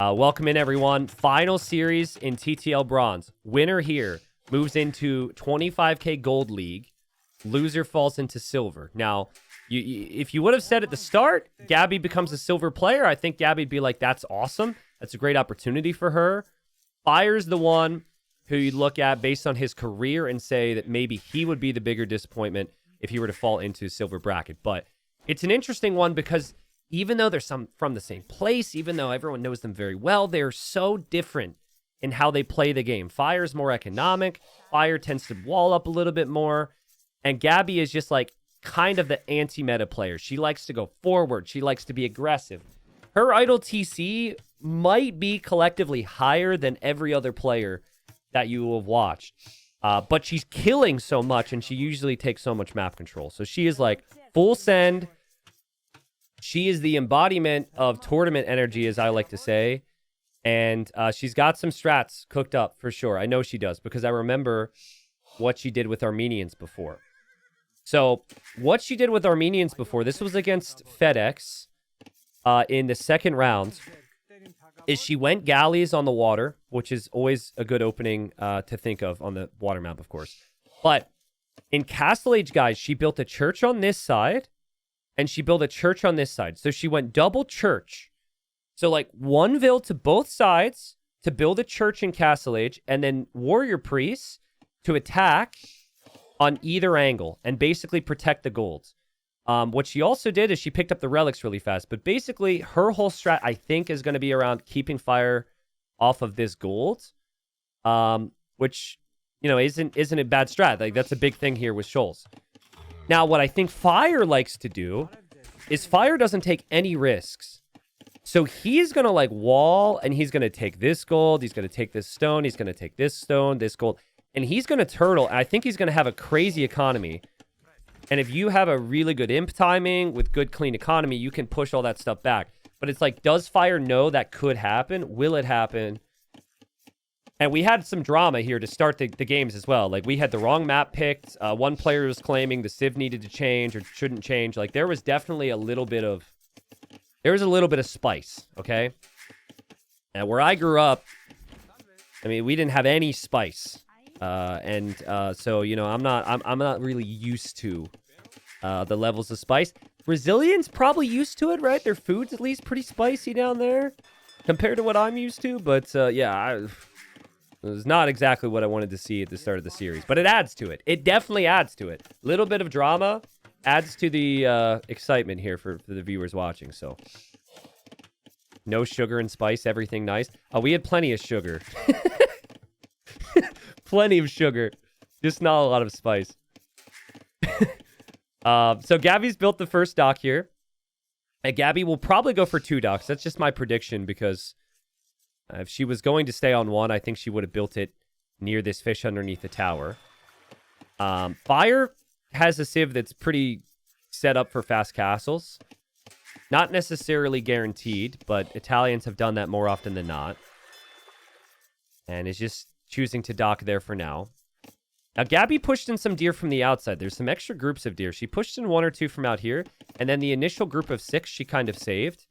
Welcome in, everyone. Final series in TTL Bronze. Winner here moves into 25K Gold League. Loser falls into Silver. Now, if you would have said at the start, Gabi becomes a Silver player, I think Gabi'd be like, that's awesome. That's a great opportunity for her. Fire's the one who you'd look at based on his career and say that maybe he would be the bigger disappointment if he were to fall into Silver bracket. But it's an interesting one because even though they're from the same place, even though everyone knows them very well, they're so different in how they play the game. Fire's more economic. Fire tends to wall up a little bit more. And Gabi is just like kind of the anti-meta player. She likes to go forward. She likes to be aggressive. Her idle TC might be collectively higher than every other player that you will have watched. But she's killing so much, and she usually takes so much map control. So she is like full send. She is the embodiment of tournament energy, as I like to say. And she's got some strats cooked up for sure. I know she does because I remember what she did with Armenians before. So what she did with Armenians before, this was against FedEx in the second round, is she went galleys on the water, which is always a good opening to think of on the water map, of course. But in Castle Age, guys, she built a church on this side. And she built a church on this side. So she went double church. So like one vill to both sides to build a church in Castle Age. And then warrior priests to attack on either angle and basically protect the golds. What she also did is she picked up the relics really fast. But basically her whole strat, I think, is going to be around keeping fire off of this gold. Which, you know, isn't a bad strat. Like that's a big thing here with Shoals. Now, what I think Fire likes to do is Fire doesn't take any risks. So he's going to like wall and he's going to take this gold. He's going to take this stone. He's going to take this stone, this gold. And he's going to turtle. And I think he's going to have a crazy economy. And if you have a really good imp timing with good clean economy, you can push all that stuff back. But it's like, does Fire know that could happen? Will it happen? And we had some drama here to start the games as well. Like, we had the wrong map picked. One player was claiming the civ needed to change or shouldn't change. Like, there was definitely a little bit of spice, okay? And where I grew up, I mean, we didn't have any spice. So, you know, I'm not really used to the levels of spice. Brazilians probably used to it, right? Their food's at least pretty spicy down there compared to what I'm used to. But, yeah, it was not exactly what I wanted to see at the start of the series, but it adds to it. It definitely adds to it. A little bit of drama adds to the excitement here for the viewers watching. So, no sugar and spice, everything nice. We had plenty of sugar. Plenty of sugar. Just not a lot of spice. So, Gabi's built the first dock here. And Gabi will probably go for 2 docks. That's just my prediction because if she was going to stay on 1, I think she would have built it near this fish underneath the tower. Fire has a civ that's pretty set up for fast castles. Not necessarily guaranteed, but Italians have done that more often than not. And is just choosing to dock there for now. Now, Gabi pushed in some deer from the outside. There's some extra groups of deer. She pushed in 1 or 2 from out here. And then the initial group of 6 she kind of saved.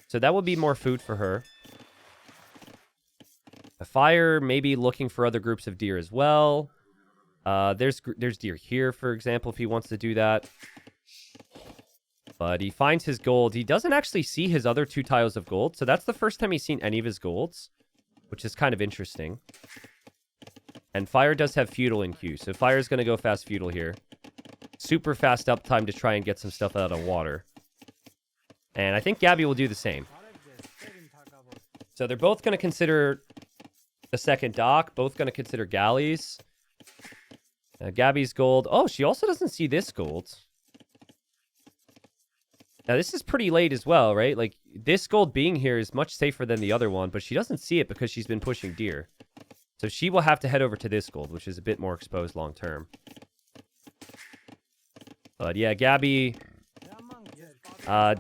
So that will be more food for her. Fire maybe looking for other groups of deer as well. There's deer here, for example, if he wants to do that. But he finds his gold. He doesn't actually see his other 2 tiles of gold. So that's the first time he's seen any of his golds, which is kind of interesting. And Fire does have Feudal in queue. So Fire's going to go fast Feudal here. Super fast uptime to try and get some stuff out of water. And I think Gabi will do the same. So they're both going to consider the second dock, both going to consider galleys. Gabi's gold. Oh, she also doesn't see this gold. Now, this is pretty late as well, right? Like, this gold being here is much safer than the other one, but she doesn't see it because she's been pushing deer. So she will have to head over to this gold, which is a bit more exposed long term. But yeah, Gabi,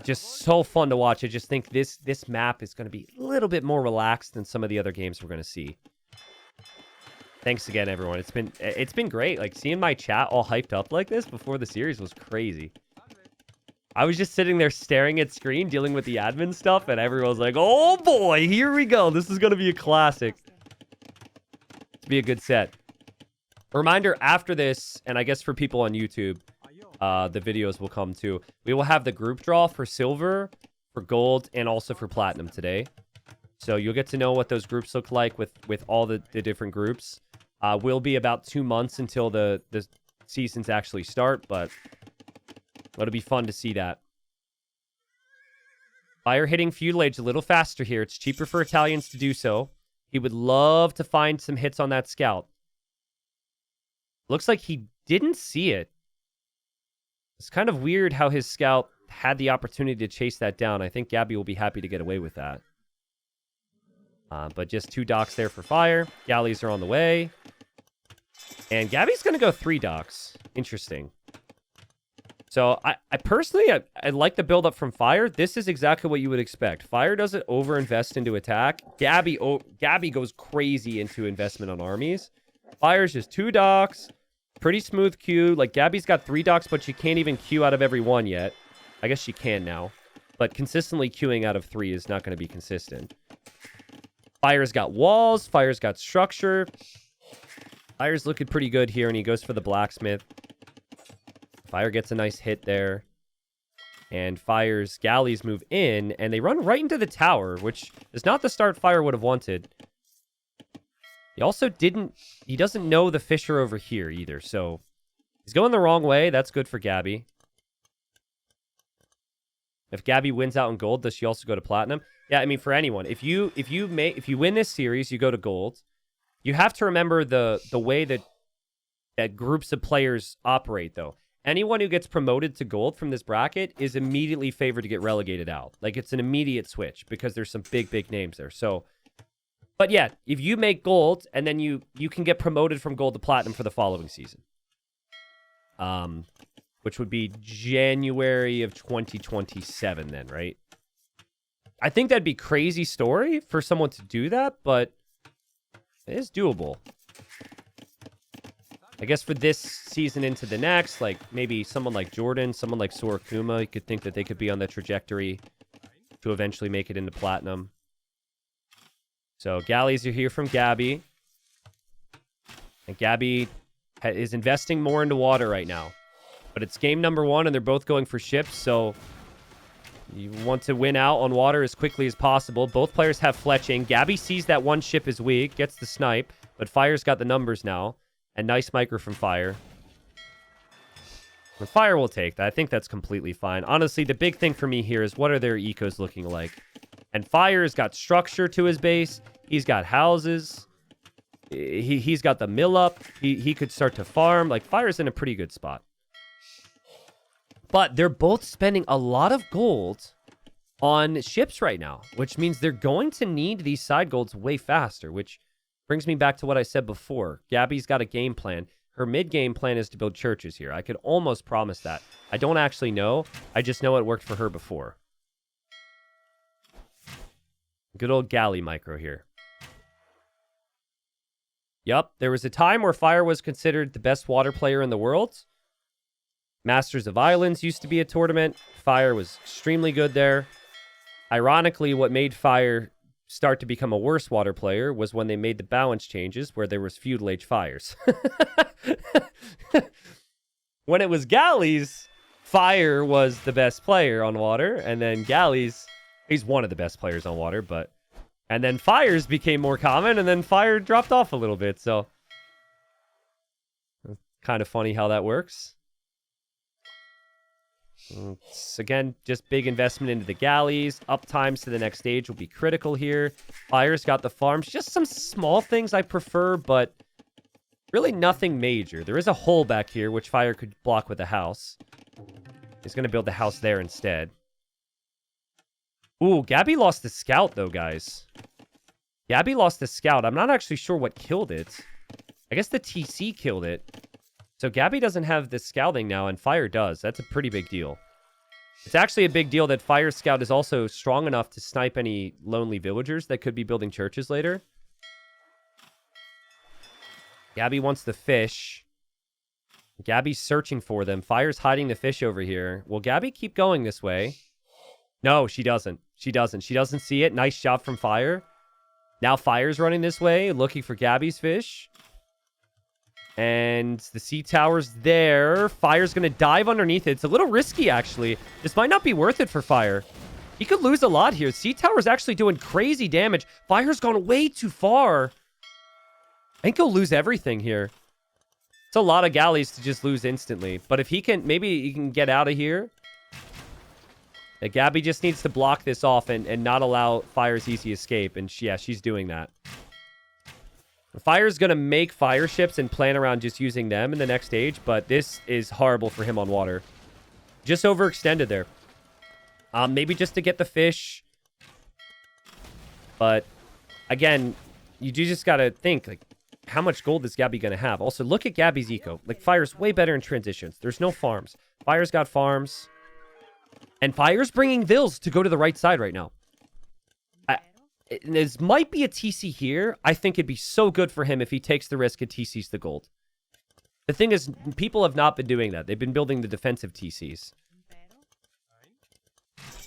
just so fun to watch. I just think this map is going to be a little bit more relaxed than some of the other games we're going to see. Thanks again, everyone. It's been great. Like, seeing my chat all hyped up like this before the series was crazy. I was just sitting there staring at screen, dealing with the admin stuff, and everyone's like, oh boy, here we go. This is going to be a classic. It's be a good set. A reminder, after this, and I guess for people on YouTube, the videos will come too. We will have the group draw for silver, for gold, and also for platinum today. So you'll get to know what those groups look like with all the different groups. Will be about 2 months until the seasons actually start, but it'll be fun to see that. Fire hitting Feudal Age a little faster here. It's cheaper for Italians to do so. He would love to find some hits on that scout. Looks like he didn't see it. It's kind of weird how his scout had the opportunity to chase that down. I think Gabi will be happy to get away with that. But just 2 docks there for fire. Galleys are on the way. And Gabi's going to go 3 docks. Interesting. So I personally, I like the build-up from fire. This is exactly what you would expect. Fire doesn't over-invest into attack. Gabi goes crazy into investment on armies. Fire's just 2 docks. Pretty smooth queue. Like, Gabi's got 3 docks, but she can't even queue out of every one yet. I guess she can now. But consistently queuing out of 3 is not going to be consistent. Fire's got walls. Fire's got structure. Fire's looking pretty good here, and he goes for the blacksmith. Fire gets a nice hit there. And Fire's galleys move in, and they run right into the tower, which is not the start Fire would have wanted. He also he doesn't know the Fisher over here either, so he's going the wrong way. That's good for Gabi. If Gabi wins out in gold, does she also go to platinum? Yeah, I mean, for anyone, if you win this series, you go to gold. You have to remember the way that groups of players operate, though. Anyone who gets promoted to gold from this bracket is immediately favored to get relegated out. Like, it's an immediate switch because there's some big names there. So, but yeah, if you make gold and then you can get promoted from gold to platinum for the following season. Which would be January of 2027 then, right? I think that'd be crazy story for someone to do that, but it is doable. I guess for this season into the next, like maybe someone like Jordan, someone like Sorakuma, you could think that they could be on the trajectory to eventually make it into platinum. So galleys are here from Gabi. And Gabi is investing more into water right now. But it's game number 1, and they're both going for ships, so you want to win out on water as quickly as possible. Both players have fletching. Gabi sees that one ship is weak, gets the snipe, but Fire's got the numbers now. And nice micro from Fire. And Fire will take that. I think that's completely fine. Honestly, the big thing for me here is what are their ecos looking like? And Fire's got structure to his base. He's got houses. He's got the mill up. He could start to farm. Like, Fire's in a pretty good spot. But they're both spending a lot of gold on ships right now, which means they're going to need these side golds way faster, which brings me back to what I said before. Gabi's got a game plan. Her mid-game plan is to build churches here. I could almost promise that. I don't actually know. I just know it worked for her before. Good old galley micro here. Yup, there was a time where Fire was considered the best water player in the world. Masters of Islands used to be a tournament. Fire was extremely good there. Ironically, what made Fire start to become a worse water player was when they made the balance changes where there was Feudal Age Fires. When it was Galleys, Fire was the best player on water, and then Galleys, he's one of the best players on water, but and then Fires became more common, and then Fire dropped off a little bit, so kind of funny how that works. It's, again, just big investment into the galleys. Up times to the next stage will be critical here. Fire's got the farms. Just some small things I prefer, but really nothing major. There is a hole back here, which Fire could block with a house. He's going to build the house there instead. Ooh, Gabi lost the scout, though, guys. Gabi lost the scout. I'm not actually sure what killed it. I guess the TC killed it. So Gabi doesn't have the scouting now, and Fire does. That's a pretty big deal. It's actually a big deal that Fire Scout is also strong enough to snipe any lonely villagers that could be building churches later. Gabi wants the fish. Gabi's searching for them. Fire's hiding the fish over here. Will Gabi keep going this way? No, she doesn't. She doesn't. She doesn't see it. Nice job from Fire. Now Fire's running this way, looking for Gabi's fish. And the sea tower's there. Fire's going to dive underneath it. It's a little risky, actually. This might not be worth it for Fire. He could lose a lot here. Sea tower's actually doing crazy damage. Fire's gone way too far. I think he'll lose everything here. It's a lot of galleys to just lose instantly. But if he can, maybe he can get out of here. Gabi just needs to block this off and not allow Fire's easy escape. And yeah, she's doing that. Fire's going to make fire ships and plan around just using them in the next stage. But this is horrible for him on water. Just overextended there. Maybe just to get the fish. But again, you do just got to think, like, how much gold is Gabi going to have? Also, look at Gabi's eco. Like, Fire's way better in transitions. There's no farms. Fire's got farms. And Fire's bringing Vils to go to the right side right now. This might be a TC here. I think it'd be so good for him if he takes the risk and TCs the gold. The thing is, people have not been doing that. They've been building the defensive TCs.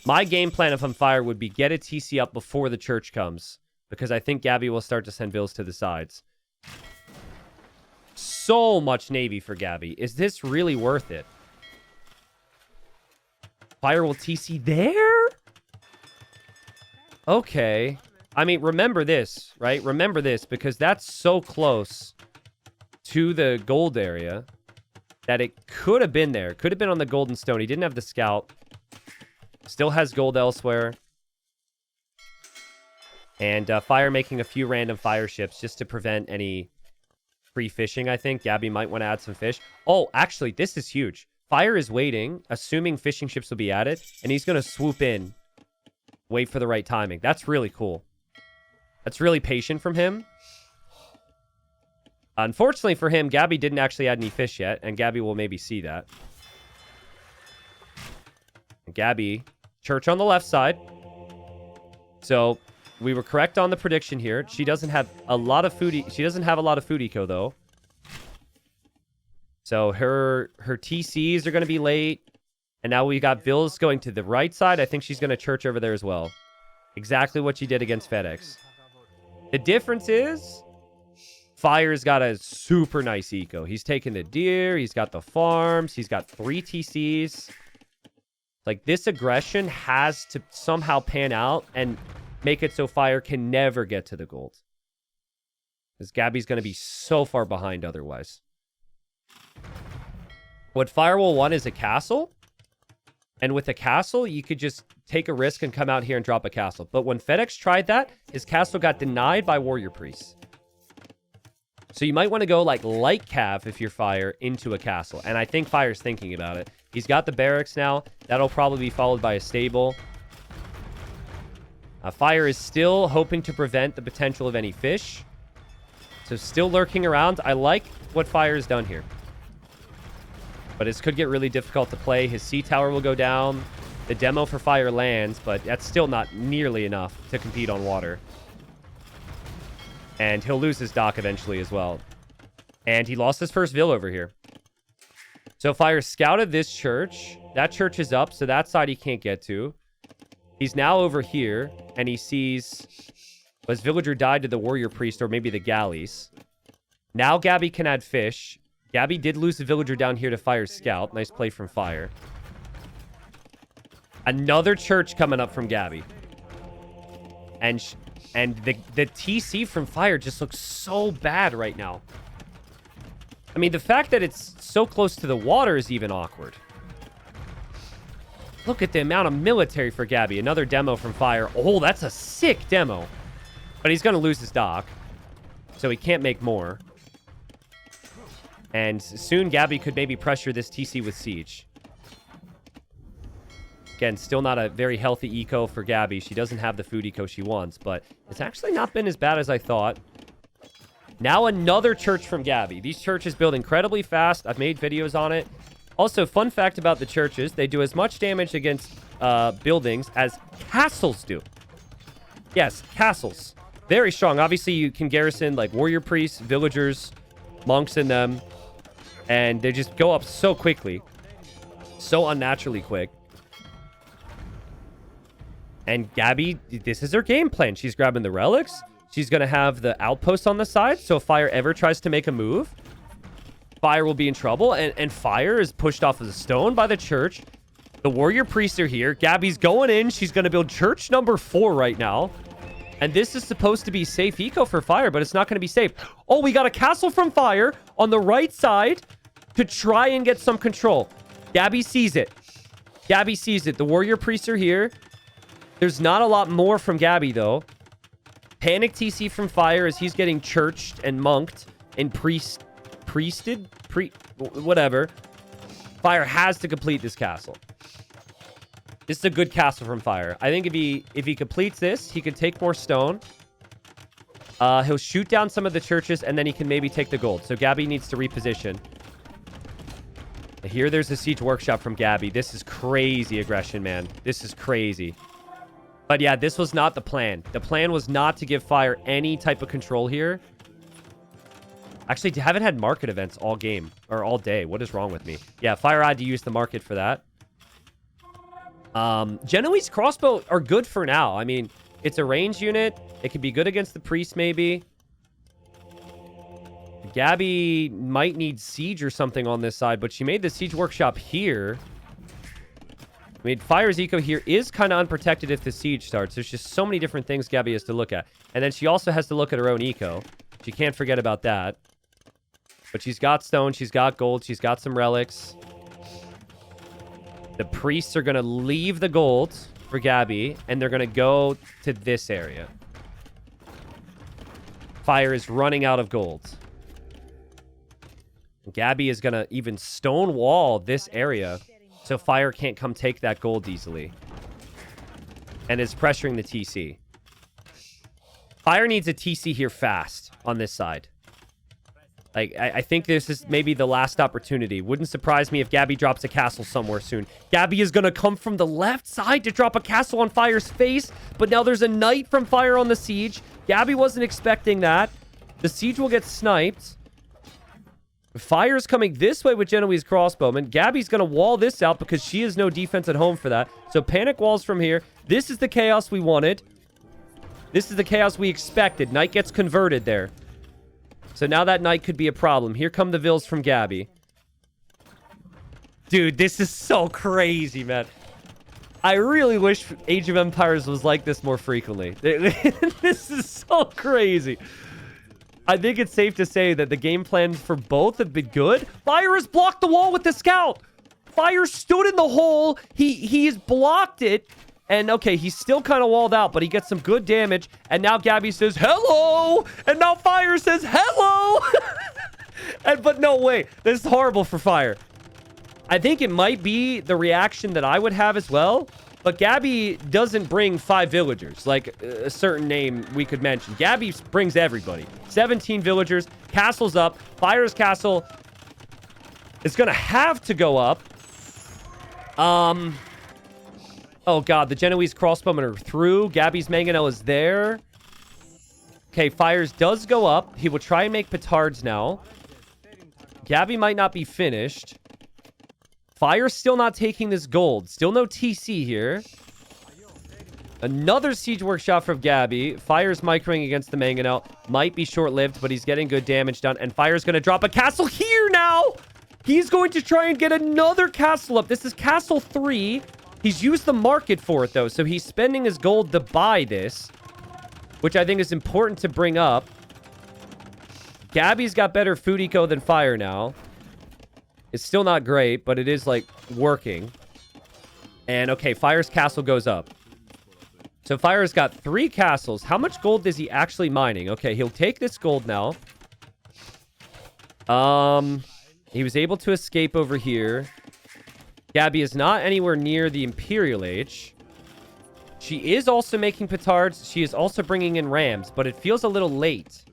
My game plan if I'm Fire would be get a TC up before the church comes. Because I think Gabi will start to send Vils to the sides. So much Navy for Gabi. Is this really worth it? Fire will TC there? Okay. I mean, remember this, right? Remember this, because that's so close to the gold area that it could have been there. Could have been on the golden stone. He didn't have the scout. Still has gold elsewhere. And Fire making a few random fire ships just to prevent any free fishing, I think. Gabi might want to add some fish. Oh, actually, this is huge. Fire is waiting, assuming fishing ships will be added, and he's going to swoop in. Wait for the right timing. That's really cool. That's really patient from him. Unfortunately for him, Gabi didn't actually add any fish yet, and Gabi will maybe see that. Gabi, church on the left side. So we were correct on the prediction here. She doesn't have a lot of food. She doesn't have a lot of food eco though. So her TCs are going to be late. And now we got Vils going to the right side. I think she's going to church over there as well. Exactly what she did against FedEx. The difference is Fire's got a super nice eco. He's taken the deer. He's got the farms. He's got 3 TCs. Like, this aggression has to somehow pan out and make it so Fire can never get to the gold. Because Gabi's going to be so far behind otherwise. What Fire will want is a castle. And with a castle, you could just take a risk and come out here and drop a castle. But when FedEx tried that, his castle got denied by warrior priests. So you might want to go like light cav if you're Fire into a castle. And I think Fire's thinking about it. He's got the barracks now. That'll probably be followed by a stable. Fire is still hoping to prevent the potential of any fish. So still lurking around. I like what Fire's done here. But this could get really difficult to play. His sea tower will go down. The demo for Fire lands, but that's still not nearly enough to compete on water. And he'll lose his dock eventually as well. And he lost his first Vil over here. So Fire scouted this church. That church is up, so that side he can't get to. He's now over here, and he sees... his villager died to the warrior priest, or maybe the galleys. Now Gabi can add fish. Gabi did lose the villager down here to Fire's scout. Nice play from Fire. Another church coming up from Gabi. And the TC from Fire just looks so bad right now. I mean, the fact that it's so close to the water is even awkward. Look at the amount of military for Gabi. Another demo from Fire. Oh, that's a sick demo. But he's going to lose his dock. So he can't make more. And soon Gabi could maybe pressure this TC with Siege. Again, still not a very healthy eco for Gabi. She doesn't have the food eco she wants, but it's actually not been as bad as I thought. Now another church from Gabi. These churches build incredibly fast. I've made videos on it. Also, fun fact about the churches, they do as much damage against buildings as castles do. Yes, castles. Very strong. Obviously, you can garrison like warrior priests, villagers, monks in them. And they just go up so quickly. So unnaturally quick. And Gabi, this is her game plan. She's grabbing the relics. She's going to have the outpost on the side. So if Fire ever tries to make a move, Fire will be in trouble. And Fire is pushed off of the stone by the church. The warrior priests are here. Gabi's going in. She's going to build church number 4 right now. And this is supposed to be safe eco for Fire, but it's not going to be safe. Oh, we got a castle from Fire on the right side to try and get some control. Gabi sees it. Gabi sees it. The warrior priests are here. There's not a lot more from Gabi, though. Panic TC from Fire as he's getting churched and monked and priested? Whatever. Fire has to complete this castle. This is a good castle from Fire. I think if he completes this, he could take more stone. He'll shoot down some of the churches, and then he can maybe take the gold. So Gabi needs to reposition. Here, there's a siege workshop from Gabi. This is crazy aggression, man. This is crazy. But yeah, this was not the plan. The plan was not to give Fire any type of control here. Actually, I haven't had market events all game, or all day. What is wrong with me? Yeah, Fire had to use the market for that. Genoese crossbow are good for now. I mean, it's a range unit. It could be good against the priest, maybe. Gabi might need siege or something on this side, but she made the siege workshop here. I mean, Fire's eco here is kind of unprotected if the siege starts. There's just so many different things Gabi has to look at. And then she also has to look at her own eco. She can't forget about that. But she's got stone. She's got gold. She's got some relics. The priests are going to leave the gold for Gabi, and they're going to go to this area. Fire is running out of gold. Gabi is going to even stonewall this area so Fire can't come take that gold easily. And is pressuring the TC. Fire needs a TC here fast on this side. Like, I think this is maybe the last opportunity. Wouldn't surprise me if Gabi drops a castle somewhere soon. Gabi is going to come from the left side to drop a castle on Fire's face. But now there's a knight from Fire on the siege. Gabi wasn't expecting that. The siege will get sniped. Fire's coming this way with Genoese crossbowmen. Gabi's going to wall this out because she has no defense at home for that. So panic walls from here. This is the chaos we wanted. This is the chaos we expected. Knight gets converted there. So now that knight could be a problem. Here come the vills from Gabi. Dude, this is so crazy, man. I really wish Age of Empires was like this more frequently. This is so crazy. I think it's safe to say that the game plans for both have been good. Fire has blocked the wall with the scout. Fire stood in the hole. He has blocked it. And okay, he's still kind of walled out, but he gets some good damage. And now Gabi says, hello! And now Fire says, hello! But no way. This is horrible for Fire. I think it might be the reaction that I would have as well. But Gabi doesn't bring 5 villagers, like a certain name we could mention. Gabi brings everybody. 17 villagers. Castle's up. Fire's castle is going to have to go up. Oh, God. The Genoese crossbowmen are through. Gabi's mangonel is there. Okay, Fire's does go up. He will try and make petards now. Gabi might not be finished. Fire's still not taking this gold. Still no TC here. Another siege workshop from Gabi. Fire's microing against the mangonel. Might be short-lived, but he's getting good damage done. And Fire's going to drop a castle here now. He's going to try and get another castle up. This is castle 3. He's used the market for it, though. So he's spending his gold to buy this, which I think is important to bring up. Gabi's got better food eco than Fire now. It's still not great, but it is, like, working. And, okay, Fire's castle goes up. So Fire's got 3 castles. How much gold is he actually mining? Okay, he'll take this gold now. He was able to escape over here. Gabi is not anywhere near the Imperial Age. She is also making petards. She is also bringing in rams, but it feels a little late.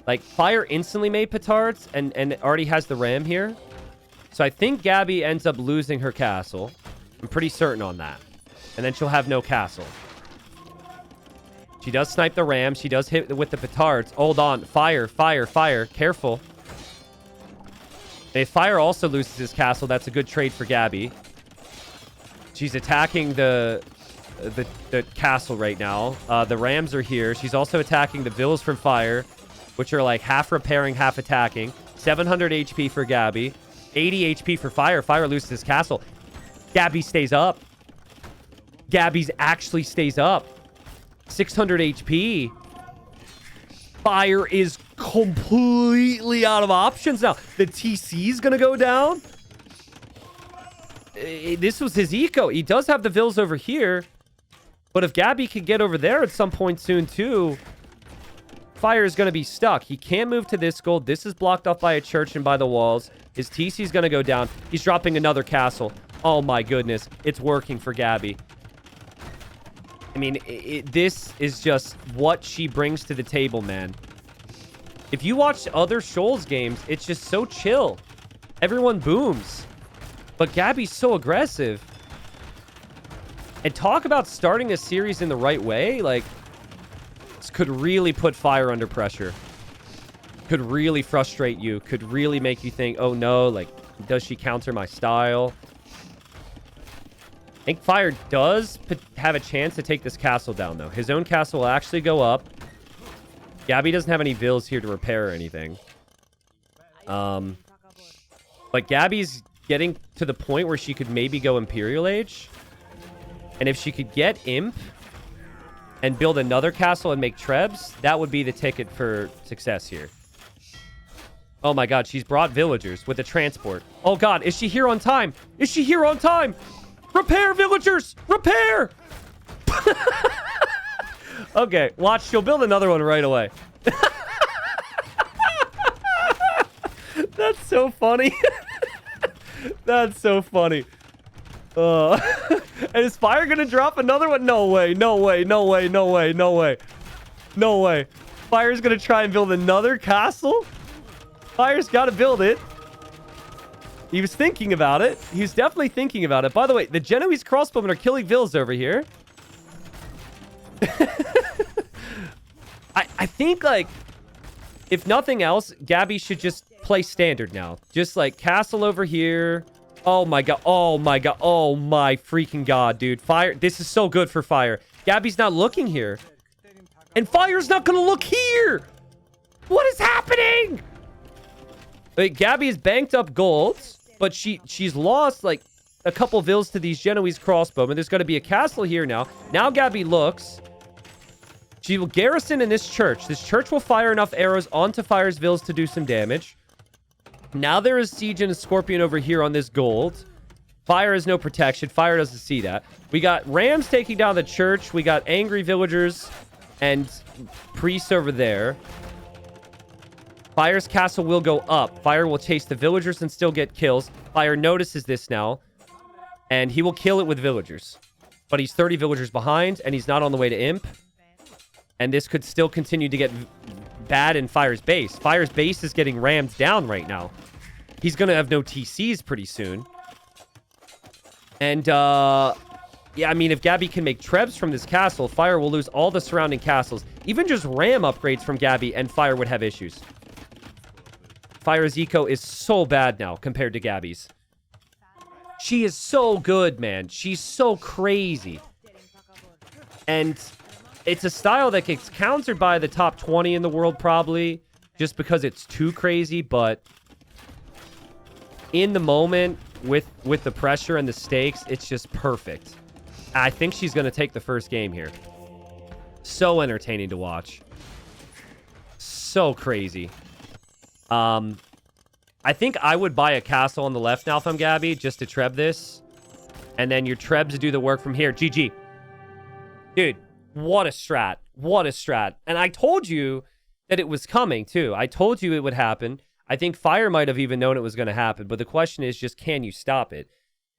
Like, Fire instantly made petards and already has the ram here. So I think Gabi ends up losing her castle. I'm pretty certain on that. And then she'll have no castle. She does snipe the ram. She does hit with the petards. Hold on. Fire, fire, fire. Careful. If Fire also loses his castle, that's a good trade for Gabi. She's attacking the castle right now. The Rams are here. She's also attacking the villas from Fire, which are like half repairing, half attacking. 700 HP for Gabi. 80 HP for Fire. Fire loses his castle. Gabi stays up. Gabi's actually stays up. 600 HP. Fire is completely out of options now. The TC is going to go down. This was his eco. He does have the vills over here. But if Gabi can get over there at some point soon too, Fire is going to be stuck. He can't move to this gold. This is blocked off by a church and by the walls. His TC is going to go down. He's dropping another castle. Oh my goodness. It's working for Gabi. I mean, this is just what she brings to the table, man. If you watch other Shoals games, it's just so chill. Everyone booms. But Gabi's so aggressive. And talk about starting a series in the right way. Like, this could really put Fire under pressure. Could really frustrate you. Could really make you think, oh no, like, does she counter my style? I think Fire does have a chance to take this castle down, though. His own castle will actually go up. Gabi doesn't have any vills here to repair or anything. But Gabi's getting to the point where she could maybe go Imperial Age. And if she could get Imp and build another castle and make Trebs, that would be the ticket for success here. Oh my god, she's brought villagers with a transport. Oh god, is she here on time? Is she here on time? Repair, villagers! Repair! Okay, watch. She'll build another one right away. That's so funny. That's so funny. And is Fire gonna drop another one? No way, no way, no way, no way, no way. No way. Fire's gonna try and build another castle? Fire's gotta build it. He was thinking about it. He was definitely thinking about it. By the way, the Genoese crossbowmen are killing vills over here. I think, like, if nothing else, Gabi should just play standard now. Just, like, castle over here. Oh, my God. Oh, my God. Oh, my freaking God, dude. Fire. This is so good for Fire. Gabi's not looking here. And Fire's not going to look here. What is happening? Like, Gabi has banked up golds. But she's lost, like, a couple vills to these Genoese crossbowmen. There's going to be a castle here now. Now Gabi looks. She will garrison in this church. This church will fire enough arrows onto Fire's vills to do some damage. Now there is Siege and a Scorpion over here on this gold. Fire has no protection. Fire doesn't see that. We got Rams taking down the church. We got angry villagers and priests over there. Fire's castle will go up. Fire will chase the villagers and still get kills. Fire notices this now, and he will kill it with villagers. But he's 30 villagers behind, and he's not on the way to Imp. And this could still continue to get bad in Fire's base. Fire's base is getting rammed down right now. He's going to have no TCs pretty soon. And, yeah, I mean, if Gabi can make Trebs from this castle, Fire will lose all the surrounding castles. Even just ram upgrades from Gabi, and Fire would have issues. Fire's eco is so bad now compared to Gabi's. She is so good, man. She's so crazy. And it's a style that gets countered by the top 20 in the world, probably, just because it's too crazy. But in the moment, with the pressure and the stakes, it's just perfect. I think she's going to take the first game here. So entertaining to watch. So crazy. I think I would buy a castle on the left now if I'm Gabi, just to Treb this. And then your Trebs do the work from here. GG. Dude, what a strat. What a strat. And I told you that it was coming, too. I told you it would happen. I think Fire might have even known it was going to happen. But the question is just, can you stop it?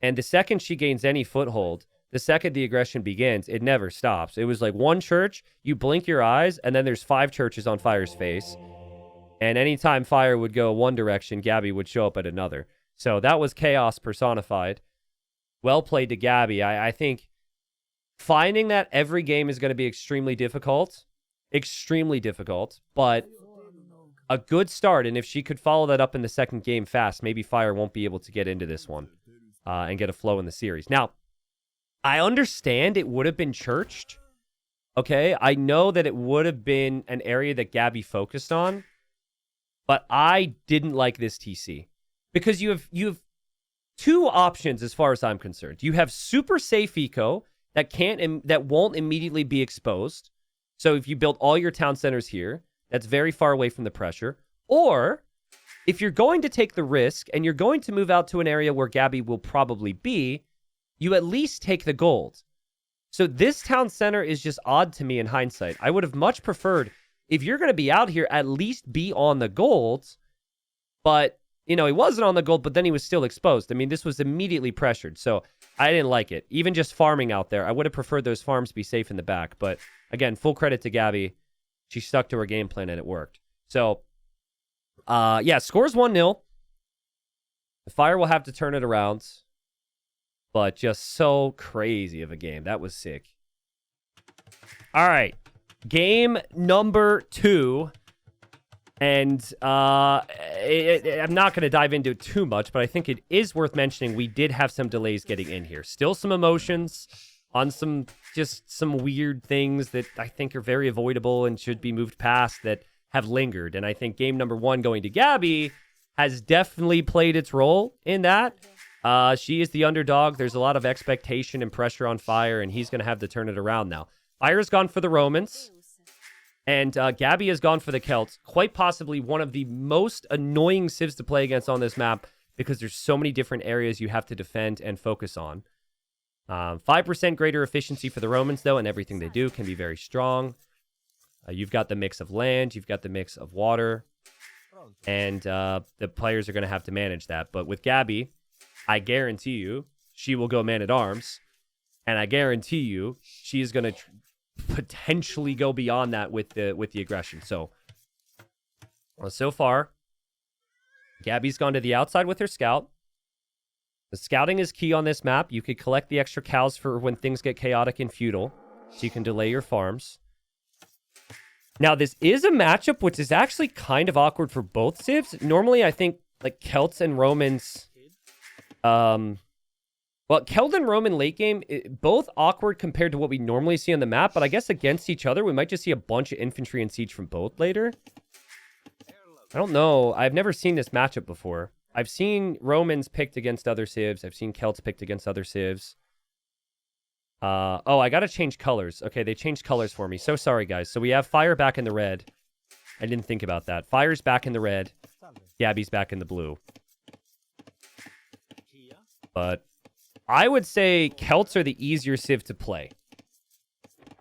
And the second she gains any foothold, the second the aggression begins, it never stops. It was like one church, you blink your eyes, and then there's 5 churches on Fire's face. And anytime Fire would go one direction, Gabi would show up at another. So that was chaos personified. Well played to Gabi. I think finding that every game is going to be extremely difficult. Extremely difficult. But a good start. And if she could follow that up in the second game fast, maybe Fire won't be able to get into this one and get a flow in the series. Now, I understand it would have been churched. Okay, I know that it would have been an area that Gabi focused on, but I didn't like this TC because you have two options as far as I'm concerned. You have super safe eco that won't immediately be exposed. So if you build all your town centers here, that's very far away from the pressure. Or if you're going to take the risk and you're going to move out to an area where Gabi will probably be, you at least take the gold. So this town center is just odd to me in hindsight. I would have much preferred, if you're going to be out here, at least be on the gold. But, he wasn't on the gold, but then he was still exposed. I mean, this was immediately pressured. So I didn't like it. Even just farming out there, I would have preferred those farms be safe in the back. But again, full credit to Gabi. She stuck to her game plan and it worked. So, scores 1-0. The Fire will have to turn it around. But just so crazy of a game. That was sick. All right. Game number 2. And I'm not going to dive into it too much, but I think it is worth mentioning we did have some delays getting in here. Still some emotions on some weird things that I think are very avoidable and should be moved past that have lingered. And I think game number 1 going to Gabi has definitely played its role in that. She is the underdog. There's a lot of expectation and pressure on Fire, and he's going to have to turn it around now. Fire's gone for the Romans, and Gabi has gone for the Celts. Quite possibly one of the most annoying civs to play against on this map because there's so many different areas you have to defend and focus on. 5% greater efficiency for the Romans, though, and everything they do can be very strong. You've got the mix of land. You've got the mix of water, and the players are going to have to manage that. But with Gabi, I guarantee you she will go man-at-arms, and I guarantee you she is going to potentially go beyond that with the aggression. So far, Gabi's gone to the outside with her scout. The scouting is key on this map. You could collect the extra cows for when things get chaotic in Feudal, so you can delay your farms. Now, this is a matchup which is actually kind of awkward for both civs. Normally, I think like Celts and Romans... Celt and Roman late game, both awkward compared to what we normally see on the map, but I guess against each other, we might just see a bunch of infantry and siege from both later. I don't know. I've never seen this matchup before. I've seen Romans picked against other civs. I've seen Celts picked against other civs. I gotta change colors. Okay, they changed colors for me. So sorry, guys. So we have Fire back in the red. I didn't think about that. Fire's back in the red. Gabi's back in the blue. But I would say Celts are the easier civ to play.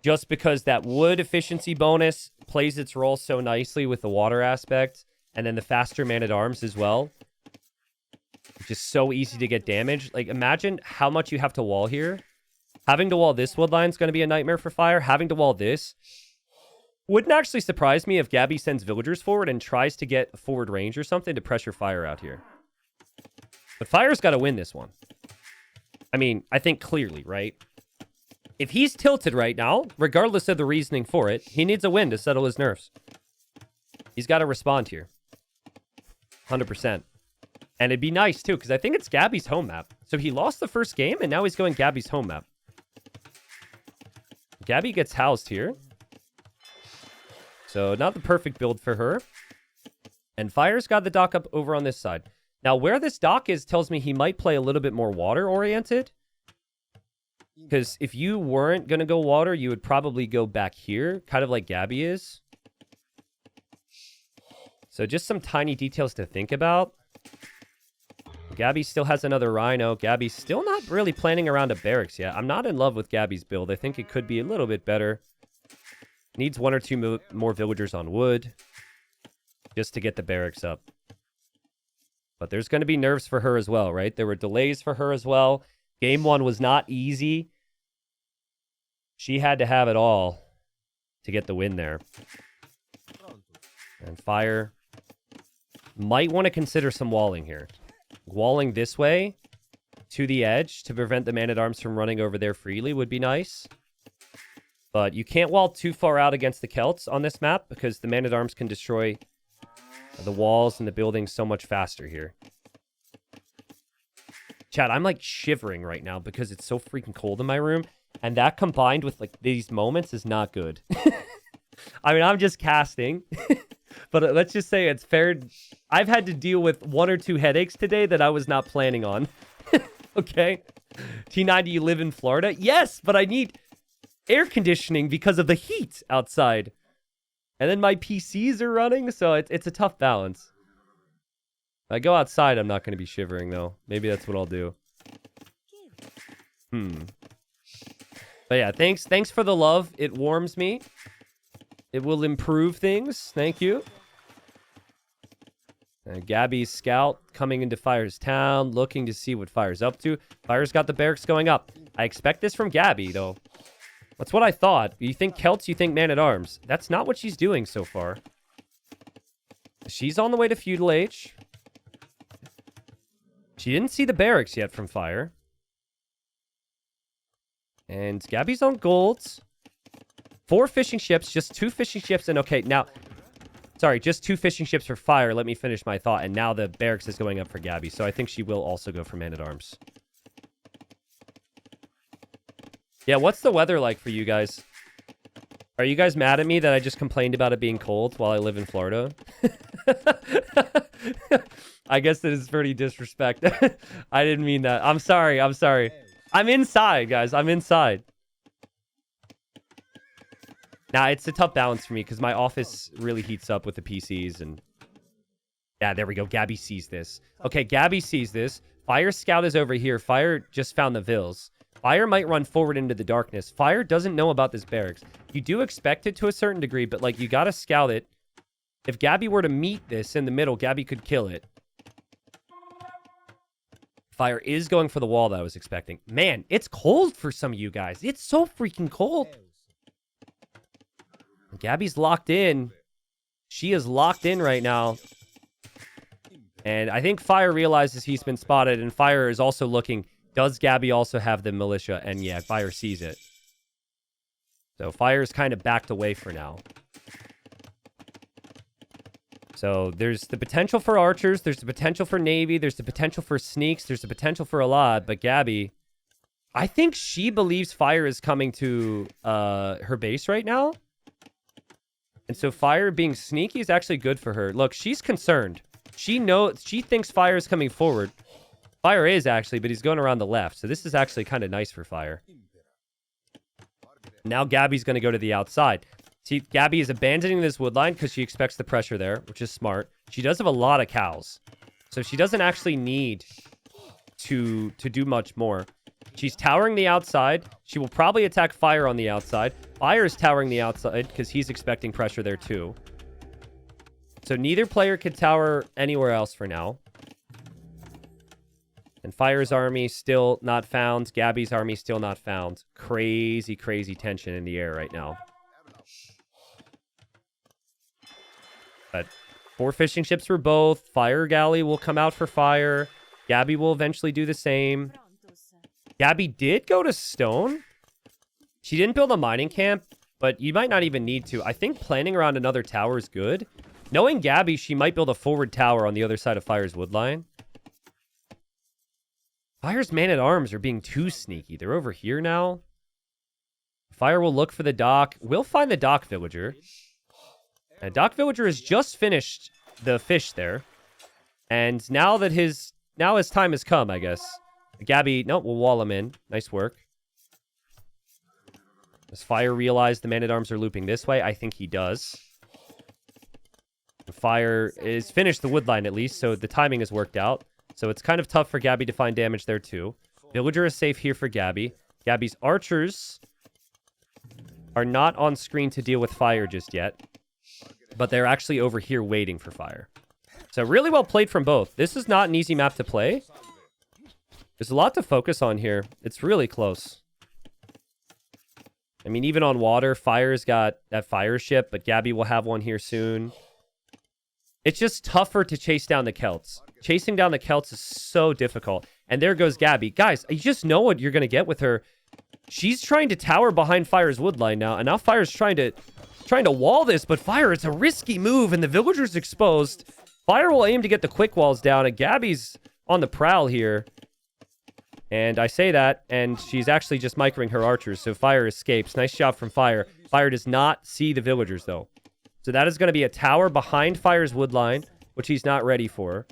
Just because that wood efficiency bonus plays its role so nicely with the water aspect. And then the faster man-at-arms as well. Just so easy to get damage. Like, imagine how much you have to wall here. Having to wall this wood line is going to be a nightmare for Fire. Having to wall this wouldn't actually surprise me if Gabi sends villagers forward and tries to get a forward range or something to pressure Fire out here. But Fire's got to win this one. I mean, I think clearly, right? If he's tilted right now, regardless of the reasoning for it, he needs a win to settle his nerves. He's got to respond here. 100%. And it'd be nice, too, because I think it's Gabi's home map. So he lost the first game, and now he's going Gabi's home map. Gabi gets housed here. So not the perfect build for her. And Fire's got the dock up over on this side. Now, where this dock is tells me he might play a little bit more water-oriented. Because if you weren't going to go water, you would probably go back here, kind of like Gabi is. So just some tiny details to think about. Gabi still has another Rhino. Gabi's still not really planning around a barracks yet. I'm not in love with Gabi's build. I think it could be a little bit better. Needs 1 or 2 more villagers on wood just to get the barracks up. But there's going to be nerves for her as well, right? There were delays for her as well. Game 1 was not easy. She had to have it all to get the win there. And Fire might want to consider some walling here. Walling this way to the edge to prevent the man-at-arms from running over there freely would be nice. But you can't wall too far out against the Celts on this map because the man-at-arms can destroy The walls and the buildings so much faster here. Chat, I'm like shivering right now because it's so freaking cold in my room. And that combined with like these moments is not good. I mean, I'm just casting. But let's just say it's fair. I've had to deal with 1 or 2 headaches today that I was not planning on. Okay. T90, you live in Florida? Yes, but I need air conditioning because of the heat outside. And then my PCs are running, so it's a tough balance. If I go outside, I'm not going to be shivering, though. Maybe that's what I'll do. But yeah, thanks for the love. It warms me. It will improve things. Thank you. Gabi's scout coming into Fire's town, looking to see what Fire's up to. Fire's got the barracks going up. I expect this from Gabi, though. That's what I thought. You think Celts, you think Man-at-Arms. That's not what she's doing so far. She's on the way to Feudal Age. She didn't see the barracks yet from Fire. And Gabi's on golds. 4 fishing ships, just 2 fishing ships, and okay, now... Sorry, just 2 fishing ships for Fire. Let me finish my thought. And now the barracks is going up for Gabi, so I think she will also go for Man-at-Arms. Yeah, what's the weather like for you guys? Are you guys mad at me that I just complained about it being cold while I live in Florida? I guess it is pretty disrespect. I didn't mean that. I'm sorry. I'm inside, guys. I'm inside. Nah, it's a tough balance for me because my office really heats up with the PCs and... Yeah, there we go. Gabi sees this. Okay, Gabi sees this. Fire Scout is over here. Fire just found the Vills. Fire might run forward into the darkness. Fire doesn't know about this barracks. You do expect it to a certain degree, but like you gotta scout it. If Gabi were to meet this in the middle, Gabi could kill it. Fire is going for the wall that I was expecting. Man, it's cold for some of you guys. It's so freaking cold. Gabi's locked in. She is locked in right now. And I think Fire realizes he's been spotted, and Fire is also looking... Does Gabi also have the militia? And yeah, Fire sees it. So Fire's kind of backed away for now. So there's the potential for archers. There's the potential for navy. There's the potential for sneaks. There's the potential for a lot. But Gabi, I think she believes Fire is coming to her base right now. And so Fire being sneaky is actually good for her. Look, she's concerned. She thinks Fire is coming forward. Fire is actually, but he's going around the left. So this is actually kind of nice for Fire. Now Gabi's going to go to the outside. See, Gabi is abandoning this wood line because she expects the pressure there, which is smart. She does have a lot of cows. So she doesn't actually need to do much more. She's towering the outside. She will probably attack Fire on the outside. Fire is towering the outside because he's expecting pressure there too. So neither player can tower anywhere else for now. And Fire's army still not found. Gabi's army still not found. Crazy, crazy tension in the air right now. But 4 fishing ships for both. Fire galley will come out for Fire. Gabi will eventually do the same. Gabi did go to stone. She didn't build a mining camp, but you might not even need to. I think planning around another tower is good. Knowing Gabi, she might build a forward tower on the other side of Fire's wood line. Fire's Man-at-Arms are being too sneaky. They're over here now. Fire will look for the dock. We'll find the dock villager. And dock villager has just finished the fish there. And now his time has come, I guess. Gabi, no, we'll wall him in. Nice work. Does Fire realize the Man-at-Arms are looping this way? I think he does. Fire is finished the wood line at least, so the timing has worked out. So it's kind of tough for Gabi to find damage there too. Villager is safe here for Gabi. Gabi's archers are not on screen to deal with Fire just yet. But they're actually over here waiting for Fire. So really well played from both. This is not an easy map to play. There's a lot to focus on here. It's really close. I mean, even on water, Fire's got that fire ship, but Gabi will have one here soon. It's just tougher to chase down the Celts. Chasing down the Celts is so difficult. And there goes Gabi. Guys, you just know what you're going to get with her. She's trying to tower behind Fire's wood line now, and now Fire's trying to wall this, but Fire, it's a risky move, and the villager's exposed. Fire will aim to get the quick walls down, and Gabi's on the prowl here. And I say that, and she's actually just microing her archers, so Fire escapes. Nice job from Fire. Fire does not see the villagers, though. So that is going to be a tower behind Fire's wood line, which he's not ready for.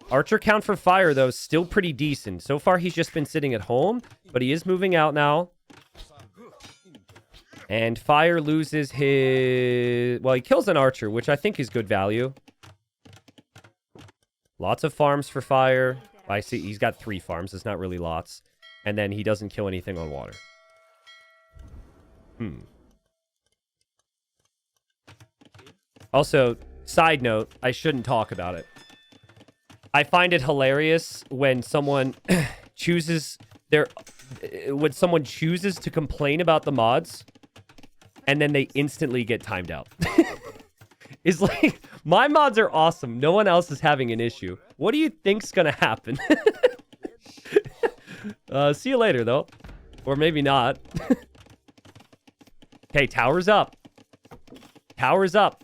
Archer count for Fire, though, is still pretty decent. So far, he's just been sitting at home, but he is moving out now. And Fire loses his... Well, he kills an archer, which I think is good value. Lots of farms for Fire. I see he's got 3 farms. It's not really lots. And then he doesn't kill anything on water. Also, side note, I shouldn't talk about it. I find it hilarious when someone chooses to complain about the mods and then they instantly get timed out. It's like, my mods are awesome. No one else is having an issue. What do you think's gonna happen? See you later, though. Or maybe not. Okay, tower's up. Tower's up.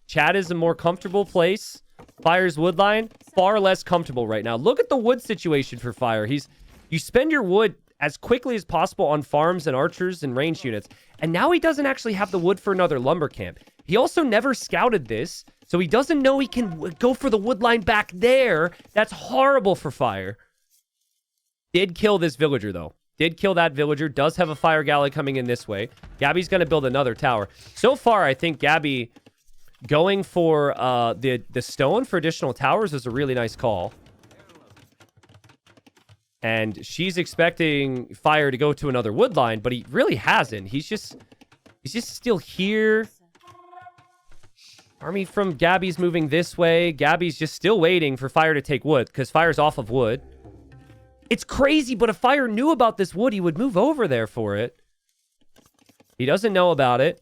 Chat is a more comfortable place. Fire's woodline, far less comfortable right now. Look at the wood situation for Fire. You spend your wood as quickly as possible on farms and archers and range units. And now he doesn't actually have the wood for another lumber camp. He also never scouted this, so he doesn't know he can go for the wood line back there. That's horrible for Fire. Did kill this villager, though. Did kill that villager. Does have a fire galley coming in this way. Gabi's going to build another tower. So far, I think Gabi going for the stone for additional towers is a really nice call. And she's expecting Fire to go to another wood line, but he really hasn't. He's just still here. Army from Gabi's moving this way. Gabi's just still waiting for Fire to take wood, because Fire's off of wood. It's crazy, but if Fire knew about this wood, he would move over there for it. He doesn't know about it.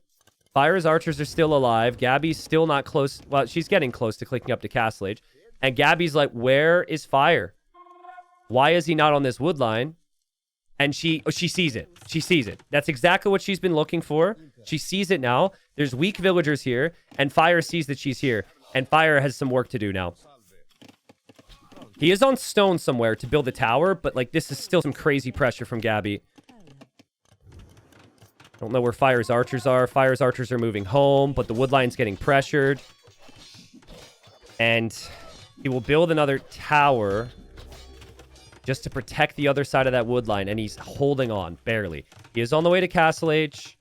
Fire's archers are still alive. Gabi's still not close. Well, she's getting close to clicking up to Castle Age. And Gabi's like, where is Fire? Why is he not on this wood line? And she sees it. She sees it. That's exactly what she's been looking for. She sees it now. There's weak villagers here, and Fire sees that she's here. And Fire has some work to do now. He is on stone somewhere to build a tower, but like this is still some crazy pressure from Gabi. Don't know where Fire's archers are. Fire's archers are moving home, but the wood line's getting pressured. And he will build another tower just to protect the other side of that wood line, and he's holding on, barely. He is on the way to Castle Age.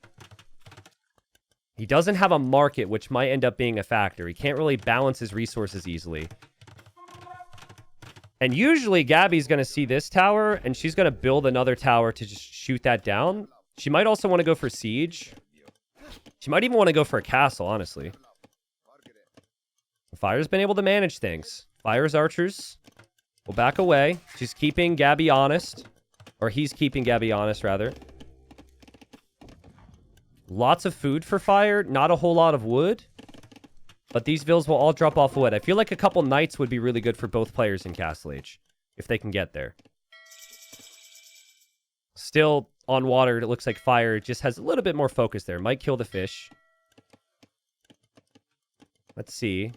He doesn't have a market, which might end up being a factor. He can't really balance his resources easily. And usually, Gabi's going to see this tower, and she's going to build another tower to just shoot that down. She might also want to go for siege. She might even want to go for a castle, honestly. Fire's been able to manage things. Fire's archers will back away. She's keeping Gabi honest. Or he's keeping Gabi honest, rather. Lots of food for Fire. Not a whole lot of wood. But these vills will all drop off wood. I feel like a couple knights would be really good for both players in Castle Age. If they can get there. Still on water, it looks like Fire just has a little bit more focus there. Might kill the fish. Let's see.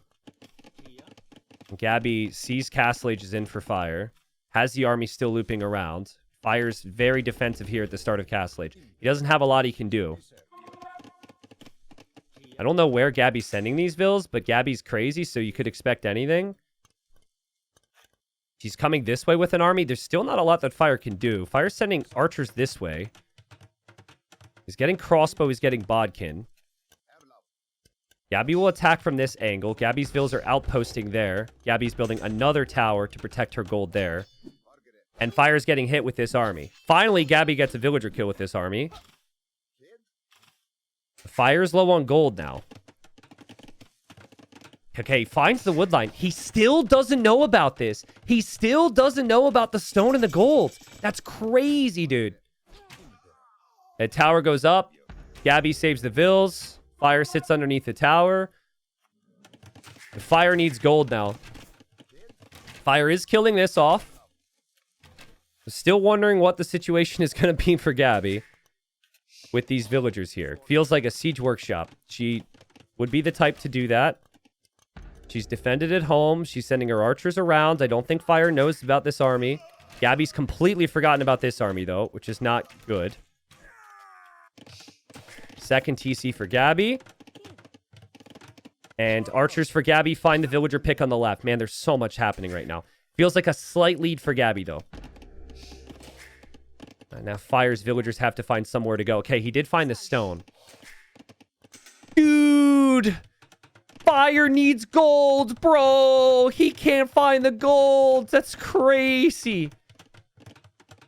Gabi sees Castle Age is in for Fire. Has the army still looping around. Fire's very defensive here at the start of Castle Age. He doesn't have a lot he can do. I don't know where Gabi's sending these vills, but Gabi's crazy, so you could expect anything. She's coming this way with an army. There's still not a lot that Fire can do. Fire's sending archers this way. He's getting crossbow. He's getting bodkin. Gabi will attack from this angle. Gabi's vills are outposting there. Gabi's building another tower to protect her gold there. And Fire's getting hit with this army. Finally, Gabi gets a villager kill with this army. Fire's low on gold now. Okay, finds the wood line. He still doesn't know about this. He still doesn't know about the stone and the gold. That's crazy, dude. The tower goes up. Gabi saves the vills. Fire sits underneath the tower. Fire needs gold now. Fire is killing this off. Still wondering what the situation is going to be for Gabi with these villagers here. Feels like a siege workshop. She would be the type to do that. She's defended at home. She's sending her archers around. I don't think Fire knows about this army. Gabi's completely forgotten about this army, though, which is not good. Second TC for Gabi. And archers for Gabi. Find the villager pick on the left. Man, there's so much happening right now. Feels like a slight lead for Gabi, though. Now Fire's villagers have to find somewhere to go. Okay, he did find the stone. Dude! Fire needs gold, bro! He can't find the gold! That's crazy!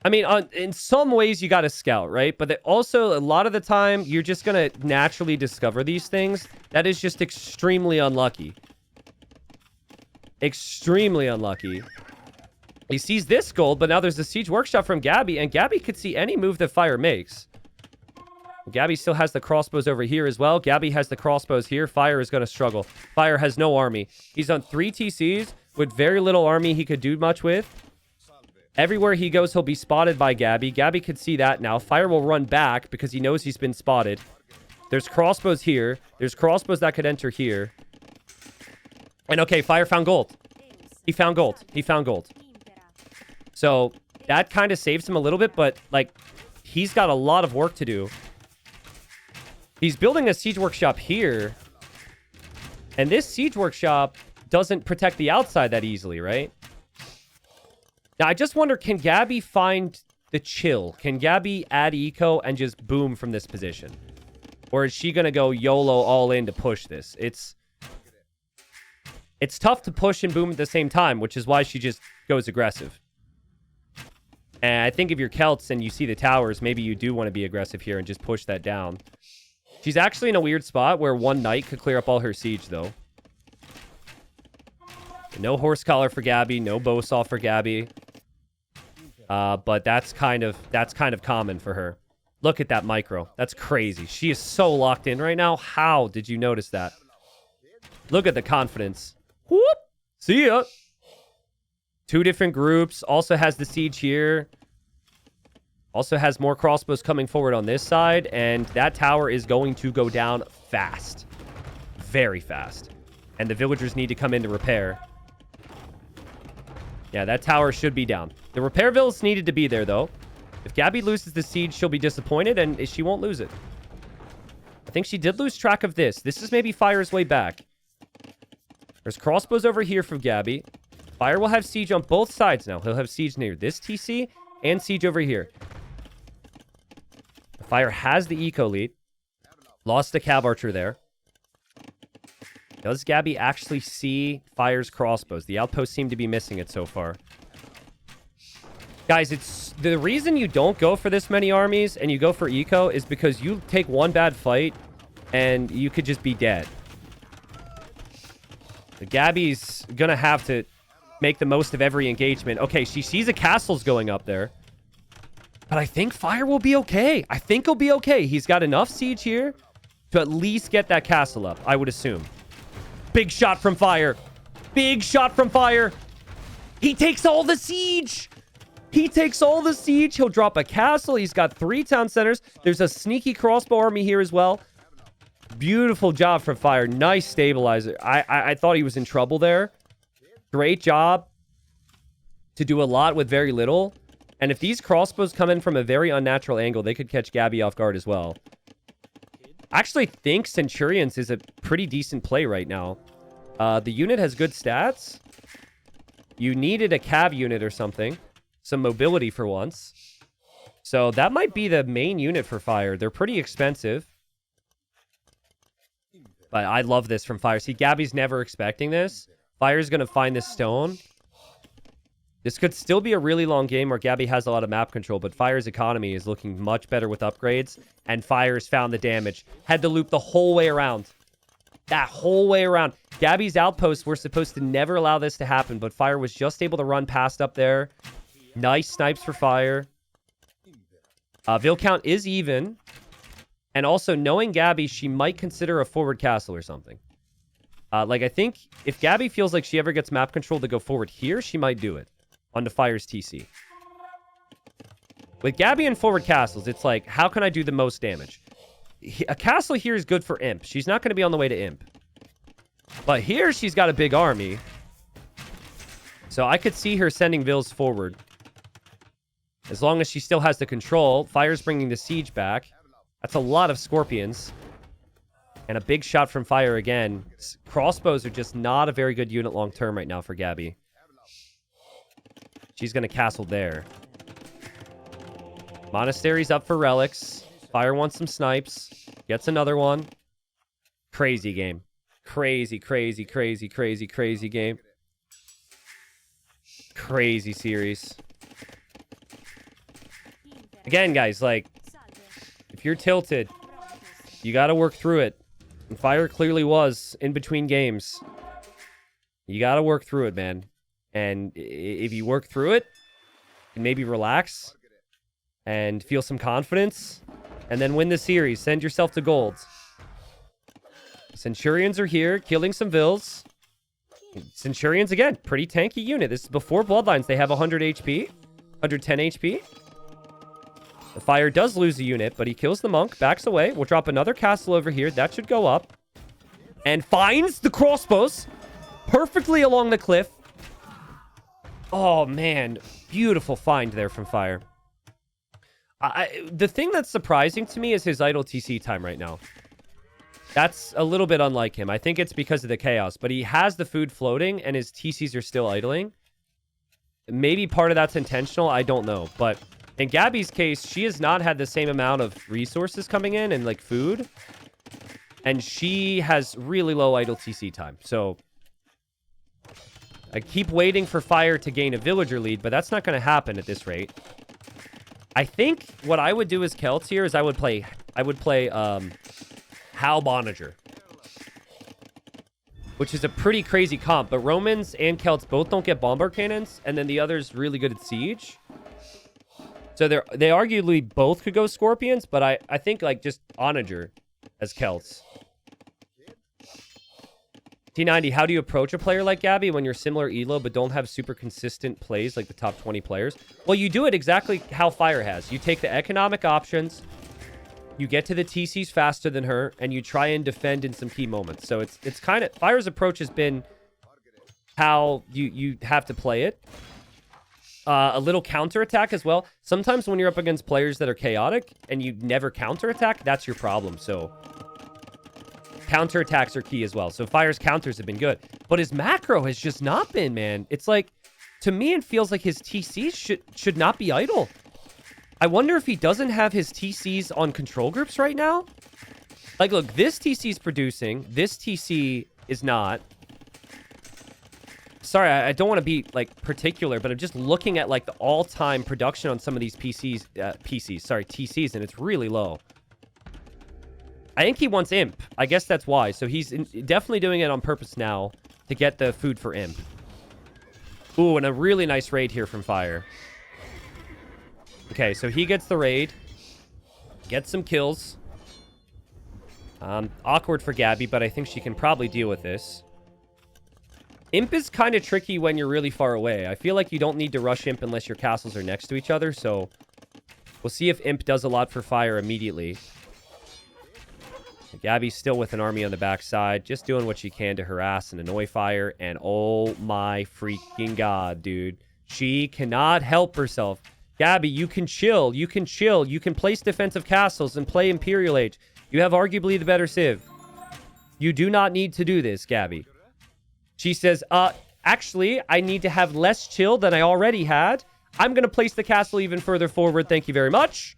I mean, in some ways, you gotta scout, right? But also, a lot of the time, you're just gonna naturally discover these things. That is just extremely unlucky. Extremely unlucky. He sees this gold, but now there's a siege workshop from Gabi, and Gabi could see any move that Fire makes. Gabi still has the crossbows over here as well. Gabi has the crossbows here. Fire is going to struggle. Fire has no army. He's on 3 TCs with very little army he could do much with. Everywhere he goes, he'll be spotted by Gabi. Gabi could see that now. Fire will run back because he knows he's been spotted. There's crossbows here. There's crossbows that could enter here. And okay, Fire found gold. He found gold. He found gold. So that kind of saves him a little bit, but like he's got a lot of work to do. He's building a siege workshop here. And this siege workshop doesn't protect the outside that easily, right? Now, I just wonder, can Gabi find the chill? Can Gabi add eco and just boom from this position? Or is she going to go YOLO all in to push this? It's tough to push and boom at the same time, which is why she just goes aggressive. And I think if you're Celts and you see the towers, maybe you do want to be aggressive here and just push that down. She's actually in a weird spot where one knight could clear up all her siege, though. No horse collar for Gabi, no bow saw for Gabi. But that's kind of common for her. Look at that micro. That's crazy. She is so locked in right now. How did you notice that? Look at the confidence. Whoop! See ya! 2 different groups. Also has the siege here. Also has more crossbows coming forward on this side. And that tower is going to go down fast. Very fast. And the villagers need to come in to repair. Yeah, that tower should be down. The repair villas needed to be there, though. If Gabi loses the siege, she'll be disappointed, and she won't lose it. I think she did lose track of this. This is maybe Fire's way back. There's crossbows over here from Gabi. Fire will have siege on both sides now. He'll have siege near this TC and siege over here. Fire has the eco lead. Lost the cab archer there. Does Gabi actually see Fire's crossbows? The outposts seem to be missing it so far. Guys, it's the reason you don't go for this many armies and you go for eco is because you take one bad fight and you could just be dead. The Gabi's gonna have to make the most of every engagement. Okay, she sees a castle's going up there. But I think Fire will be okay. I think he'll be okay. He's got enough siege here to at least get that castle up, I would assume. Big shot from Fire. Big shot from Fire. He takes all the siege. He takes all the siege. He'll drop a castle. He's got 3 town centers. There's a sneaky crossbow army here as well. Beautiful job from Fire. Nice stabilizer. I thought he was in trouble there. Great job to do a lot with very little. And if these crossbows come in from a very unnatural angle, they could catch Gabi off guard as well. I actually think Centurions is a pretty decent play right now. The unit has good stats. You needed a cav unit or something. Some mobility for once. So that might be the main unit for Fire. They're pretty expensive. But I love this from Fire. See, Gabi's never expecting this. Fire's going to find this stone. This could still be a really long game where Gabi has a lot of map control, but Fire's economy is looking much better with upgrades, and Fire's found the damage. Had to loop the whole way around. That whole way around. Gabi's outposts were supposed to never allow this to happen, but Fire was just able to run past up there. Nice snipes for Fire. Vill count is even. And also, knowing Gabi, she might consider a forward castle or something. I think if Gabi feels like she ever gets map control to go forward here, she might do it. Onto Fire's TC. With Gabi and forward castles, it's like, how can I do the most damage? a castle here is good for Imp. She's not going to be on the way to Imp. But here she's got a big army. So I could see her sending Vills forward. As long as she still has the control. Fire's bringing the siege back. That's a lot of Scorpions. And a big shot from Fire again. Crossbows are just not a very good unit long term right now for Gabi. She's going to castle there. Monastery's up for relics. Fire wants some snipes. Gets another one. Crazy game. Crazy, crazy, crazy, crazy, crazy game. Crazy series. Again, guys, like, if you're tilted, you got to work through it. And Fire clearly was in between games. You got to work through it, man. And if you work through it, and maybe relax and feel some confidence, and then win the series, send yourself to gold. Centurions are here, killing some Vills. Centurions, again, pretty tanky unit. This is before Bloodlines. They have 100 HP, 110 HP. The Fire does lose a unit, but he kills the monk, backs away. We'll drop another castle over here. That should go up. And finds the crossbows perfectly along the cliff. Oh, man. Beautiful find there from Fire. The thing that's surprising to me is his idle TC time right now. That's a little bit unlike him. I think it's because of the chaos, but he has the food floating and his TCs are still idling. Maybe part of that's intentional. I don't know. But in Gabi's case, she has not had the same amount of resources coming in and like food. And she has really low idle TC time. So I keep waiting for Fire to gain a villager lead, but that's not going to happen at this rate. I think what I would do as Celts here is I would play Hal Bonager, which is a pretty crazy comp, but Romans and Celts both don't get bombard cannons, and then the other's really good at siege. So they arguably both could go Scorpions, but I think like just Onager as Celts. T90, how do you approach a player like Gabi when you're similar elo but don't have super consistent plays like the top 20 players? Well, you do it exactly how Fire has. You take the economic options, you get to the TCs faster than her, and you try and defend in some key moments. So it's kind of... Fire's approach has been how you have to play it. A little counterattack as well. Sometimes when you're up against players that are chaotic and you never counterattack, that's your problem. So counterattacks are key as well. So Fire's counters have been good. But his macro has just not been, man. It's like, to me, it feels like his TCs should not be idle. I wonder if he doesn't have his TCs on control groups right now. Like, look, this TC is producing. This TC is not. Sorry, I don't want to be, like, particular, but I'm just looking at, like, the all-time production on some of these TCs, and it's really low. I think he wants Imp. I guess that's why. So he's definitely doing it on purpose now to get the food for Imp. Ooh, and a really nice raid here from Fire. Okay, so he gets the raid. Gets some kills. Awkward for Gabi, but I think she can probably deal with this. Imp is kind of tricky when you're really far away. I feel like you don't need to rush Imp unless your castles are next to each other, so we'll see if Imp does a lot for Fire immediately. Gabi's still with an army on the backside, just doing what she can to harass and annoy Fire, and oh my freaking god, dude. She cannot help herself. Gabi, you can chill. You can chill. You can place defensive castles and play Imperial Age. You have arguably the better civ. You do not need to do this, Gabi. She says, actually, I need to have less chill than I already had. I'm going to place the castle even further forward. Thank you very much.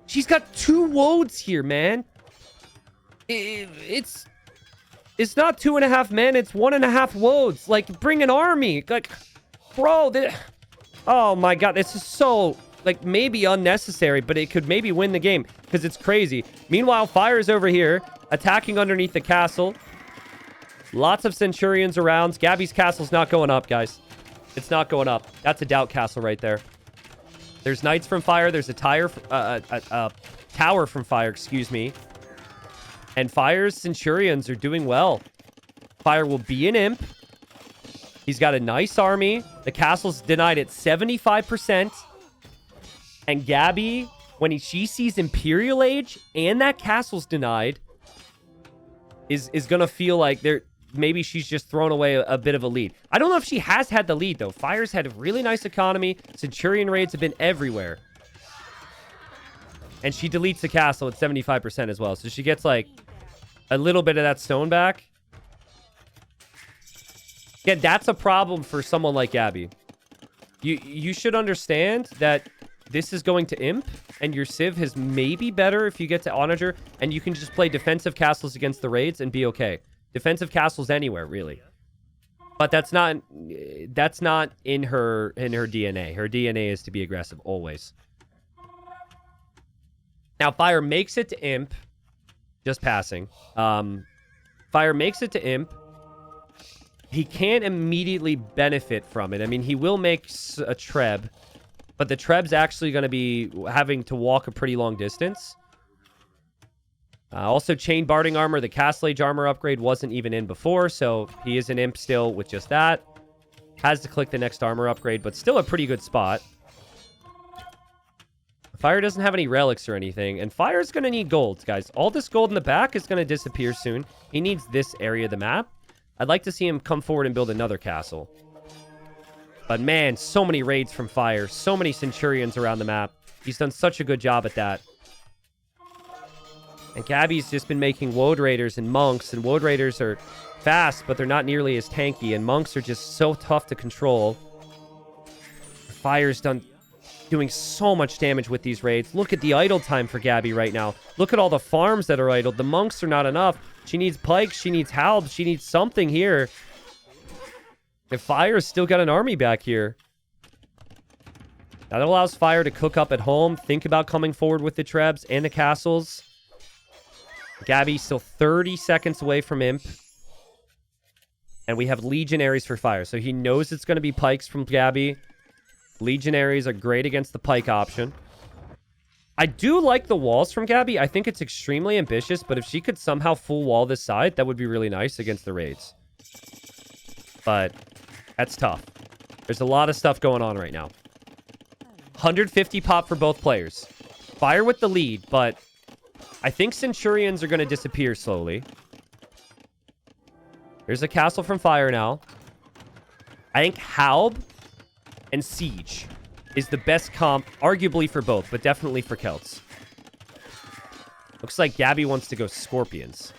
She's got 2 woads here, man. It's not 2.5 men. It's 1.5 woads. Like, bring an army. Like, bro, oh my god. This is so, like, maybe unnecessary, but it could maybe win the game because it's crazy. Meanwhile, Fire's over here attacking underneath the castle. Lots of Centurions around. Gabi's castle's not going up, guys. It's not going up. That's a doubt castle right there. There's Knights from Fire. There's a tower from Fire, excuse me. And Fire's Centurions are doing well. Fire will be an Imp. He's got a nice army. The castle's denied at 75%. And Gabi when she sees Imperial Age and that castle's denied, is going to feel like maybe she's just thrown away a bit of a lead. I don't know if she has had the lead, though. Fire's had a really nice economy. Centurion raids have been everywhere. And she deletes the castle at 75% as well. So she gets, like, a little bit of that stone back. Yeah, that's a problem for someone like Gabi. You should understand that this is going to imp, and your civ is maybe better if you get to onager, and you can just play defensive castles against the raids and be okay. Defensive castles anywhere, really. But that's not in her DNA. Her DNA is to be aggressive always. Now, Fire makes it to imp. Just passing. Fire makes it to imp. He can't immediately benefit from it. I mean, he will make a treb, but the treb's actually going to be having to walk a pretty long distance. Also, chain barding armor. The castle age armor upgrade wasn't even in before, so he is an imp still with just that. Has to click the next armor upgrade, but still a pretty good spot. Fire doesn't have any relics or anything, and Fire's going to need gold, guys. All this gold in the back is going to disappear soon. He needs this area of the map. I'd like to see him come forward and build another castle. But man, so many raids from Fire. So many Centurions around the map. He's done such a good job at that. And Gabi's just been making Woad Raiders and Monks. And Woad Raiders are fast, but they're not nearly as tanky. And Monks are just so tough to control. Fire's doing so much damage with these raids. Look at the idle time for Gabi right now. Look at all the farms that are idled. The Monks are not enough. She needs pikes. She needs halbs. She needs something here. If Fire's still got an army back here. That allows Fire to cook up at home. Think about coming forward with the trebs and the castles. Gabi still 30 seconds away from imp. And we have legionaries for Fire. So he knows it's going to be pikes from Gabi. Legionaries are great against the pike option. I do like the walls from Gabi. I think it's extremely ambitious, but if she could somehow full wall this side, that would be really nice against the raids. But that's tough. There's a lot of stuff going on right now. 150 pop for both players. Fire with the lead, but I think Centurions are going to disappear slowly. There's a castle from Fire now. I think Halb and Siege is the best comp, arguably for both, but definitely for Celts. Looks like Gabi wants to go Scorpions.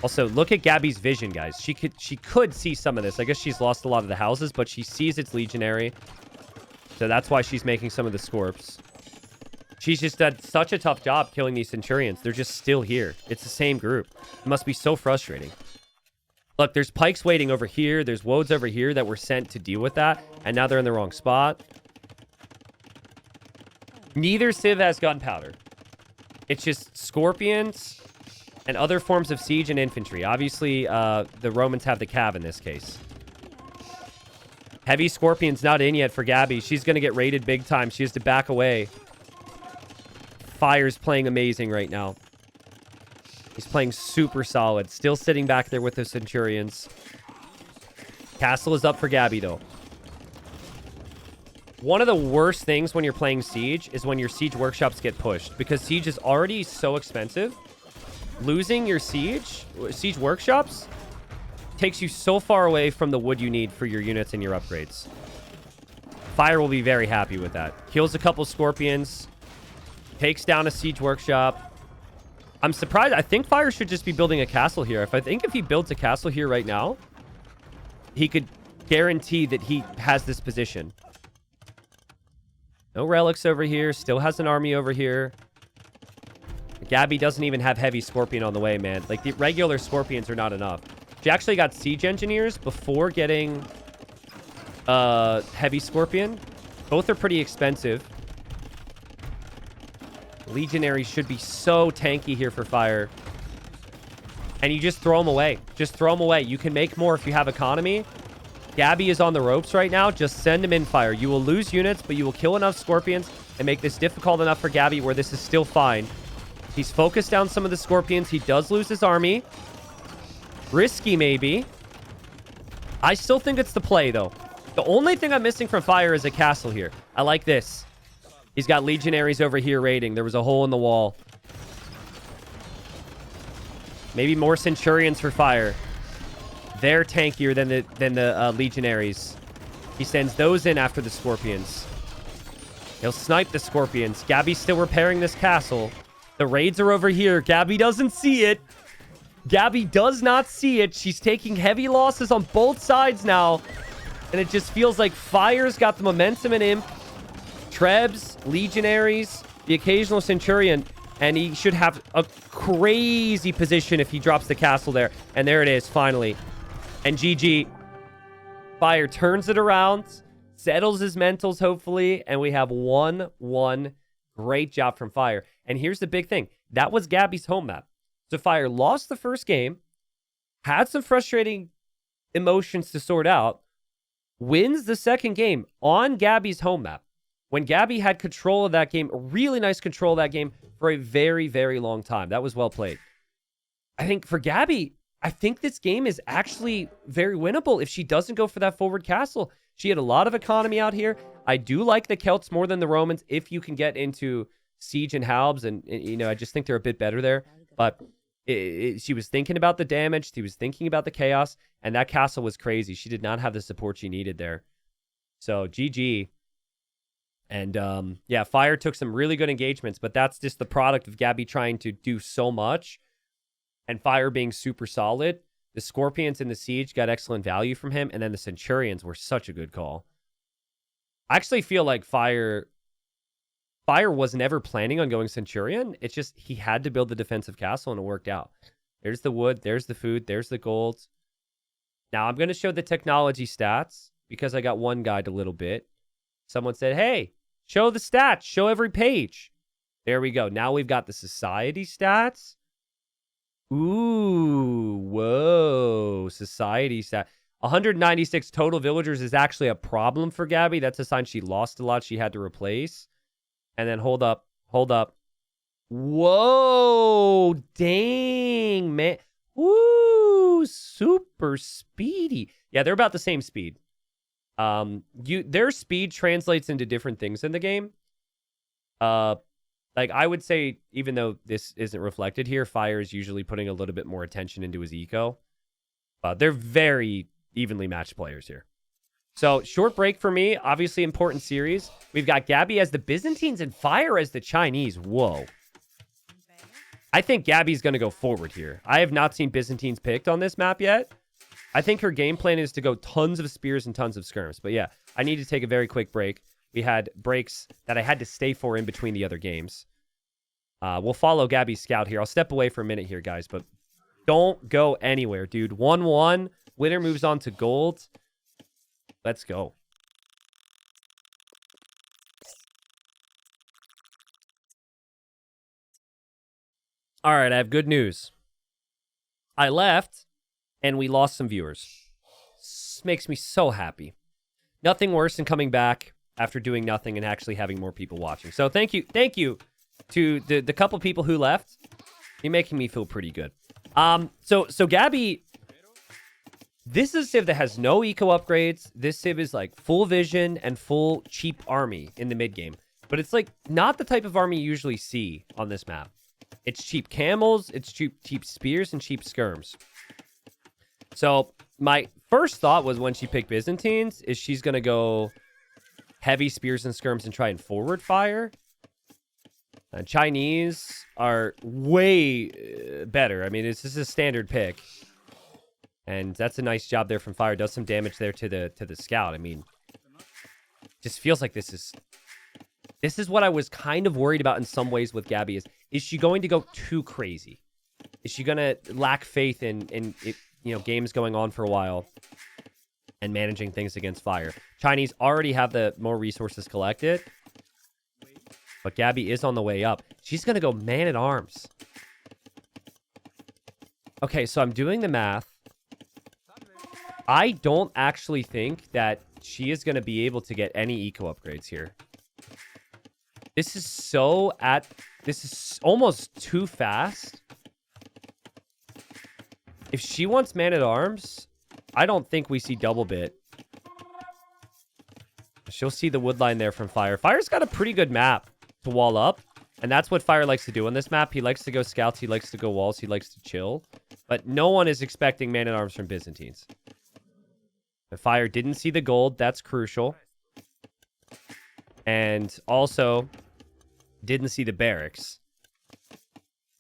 Also, look at Gabi's vision, guys. She could see some of this. I guess she's lost a lot of the houses, but she sees it's Legionary. So that's why she's making some of the Scorps. She's just done such a tough job killing these Centurions. They're just still here. It's the same group. It must be so frustrating. Look, there's pikes waiting over here. There's woads over here that were sent to deal with that. And now they're in the wrong spot. Neither civ has gunpowder. It's just Scorpions and other forms of siege and infantry. Obviously, the Romans have the cav in this case. Heavy Scorpion's not in yet for Gabi. She's going to get raided big time. She has to back away. Fire's playing amazing right now. He's playing super solid. Still sitting back there with the Centurions. Castle is up for Gabi, though. One of the worst things when you're playing Siege is when your Siege workshops get pushed. Because Siege is already so expensive. Losing your Siege workshops takes you so far away from the wood you need for your units and your upgrades. Fire will be very happy with that. Kills a couple Scorpions. Takes down a Siege workshop. I'm surprised. I think Fire should just be building a castle here. If he builds a castle here right now, he could guarantee that he has this position. No relics over here. Still has an army over here. Gabi doesn't even have heavy Scorpion on the way, man. Like, the regular Scorpions are not enough. She actually got Siege Engineers before getting heavy Scorpion. Both are pretty expensive. Legionaries should be so tanky here for Fire. And you just throw them away. Just throw them away. You can make more if you have economy. Gabi is on the ropes right now. Just send him in, Fire. You will lose units, but you will kill enough Scorpions and make this difficult enough for Gabi where this is still fine. He's focused down some of the Scorpions. He does lose his army. Risky, maybe. I still think it's the play, though. The only thing I'm missing from Fire is a castle here. I like this. He's got legionaries over here raiding. There was a hole in the wall. Maybe more centurions for fire. They're tankier than the legionaries. He sends those in after the scorpions. He'll snipe the scorpions. Gabi's still repairing this castle. The raids are over here. Gabi doesn't see it. Gabi does not see it. She's taking heavy losses on both sides now. And it just feels like Fire's got the momentum in him. Trebs, legionaries, the occasional centurion. And he should have a crazy position if he drops the castle there. And there it is, finally. And GG. Fire turns it around. Settles his mentals, hopefully. And we have 1-1. Great job from Fire. And here's the big thing. That was Gabi's home map. So Fire lost the first game. Had some frustrating emotions to sort out. Wins the second game on Gabi's home map. When Gabi had control of that game, really nice control of that game for a very, very long time. That was well played. I think for Gabi, I think this game is actually very winnable if she doesn't go for that forward castle. She had a lot of economy out here. I do like the Celts more than the Romans if you can get into siege and halbs. And you know, I just think they're a bit better there. But she was thinking about the damage. She was thinking about the chaos. And that castle was crazy. She did not have the support she needed there. So GG. And yeah, Fire took some really good engagements, but that's just the product of Gabi trying to do so much and Fire being super solid. The Scorpions in the siege got excellent value from him, and then the Centurions were such a good call. I actually feel like Fire was never planning on going Centurion. It's just he had to build the defensive castle, and it worked out. There's the wood, there's the food, there's the gold. Now I'm going to show the technology stats because I got one guide a little bit. Someone said, hey, show the stats. Show every page. There we go. Now we've got the society stats. Ooh, whoa. Society stat. 196 total villagers is actually a problem for Gabi. That's a sign she lost a lot she had to replace. And then hold up. Whoa, dang, man. Woo, super speedy. Yeah, they're about the same speed. Their speed translates into different things in the game. Like I would say, even though this isn't reflected here, Fire is usually putting a little bit more attention into his eco. They're very evenly matched players here. So short break for me, obviously important series. We've got Gabi as the Byzantines and Fire as the Chinese. Whoa. I think Gabi's going to go forward here. I have not seen Byzantines picked on this map yet. I think her game plan is to go tons of spears and tons of skirms. But yeah, I need to take a very quick break. We had breaks that I had to stay for in between the other games. We'll follow Gabi's scout here. I'll step away for a minute here, guys, but don't go anywhere, dude. 1-1. Winner moves on to gold. Let's go. All right, I have good news. I left, and we lost some viewers. This makes me so happy. Nothing worse than coming back after doing nothing and actually having more people watching. So thank you to the couple people who left. You're making me feel pretty good. So Gabi, this is a civ that has no eco upgrades. This civ is like full vision and full cheap army in the mid game. But it's like not the type of army you usually see on this map. It's cheap camels, it's cheap spears, and cheap skirms. So my first thought was when she picked Byzantines is she's going to go heavy spears and skirms and try and forward fire. Chinese are way better. I mean, this is a standard pick. And that's a nice job there from Fire. Does some damage there to the scout. I mean, just feels like this is what I was kind of worried about in some ways with Gabi is she going to go too crazy? Is she going to lack faith in it, games going on for a while and managing things against Fire? Chinese already have the more resources collected, but Gabi is on the way up. She's going to go man-at-arms. Okay, so I'm doing the math. I don't actually think that she is going to be able to get any eco upgrades here. This is almost too fast. If she wants man-at-arms, I don't think we see double bit. She'll see the wood line there from Fire. Fire's got a pretty good map to wall up. And that's what Fire likes to do on this map. He likes to go scouts. He likes to go walls. He likes to chill. But no one is expecting man-at-arms from Byzantines. The Fire didn't see the gold. That's crucial. And also didn't see the barracks.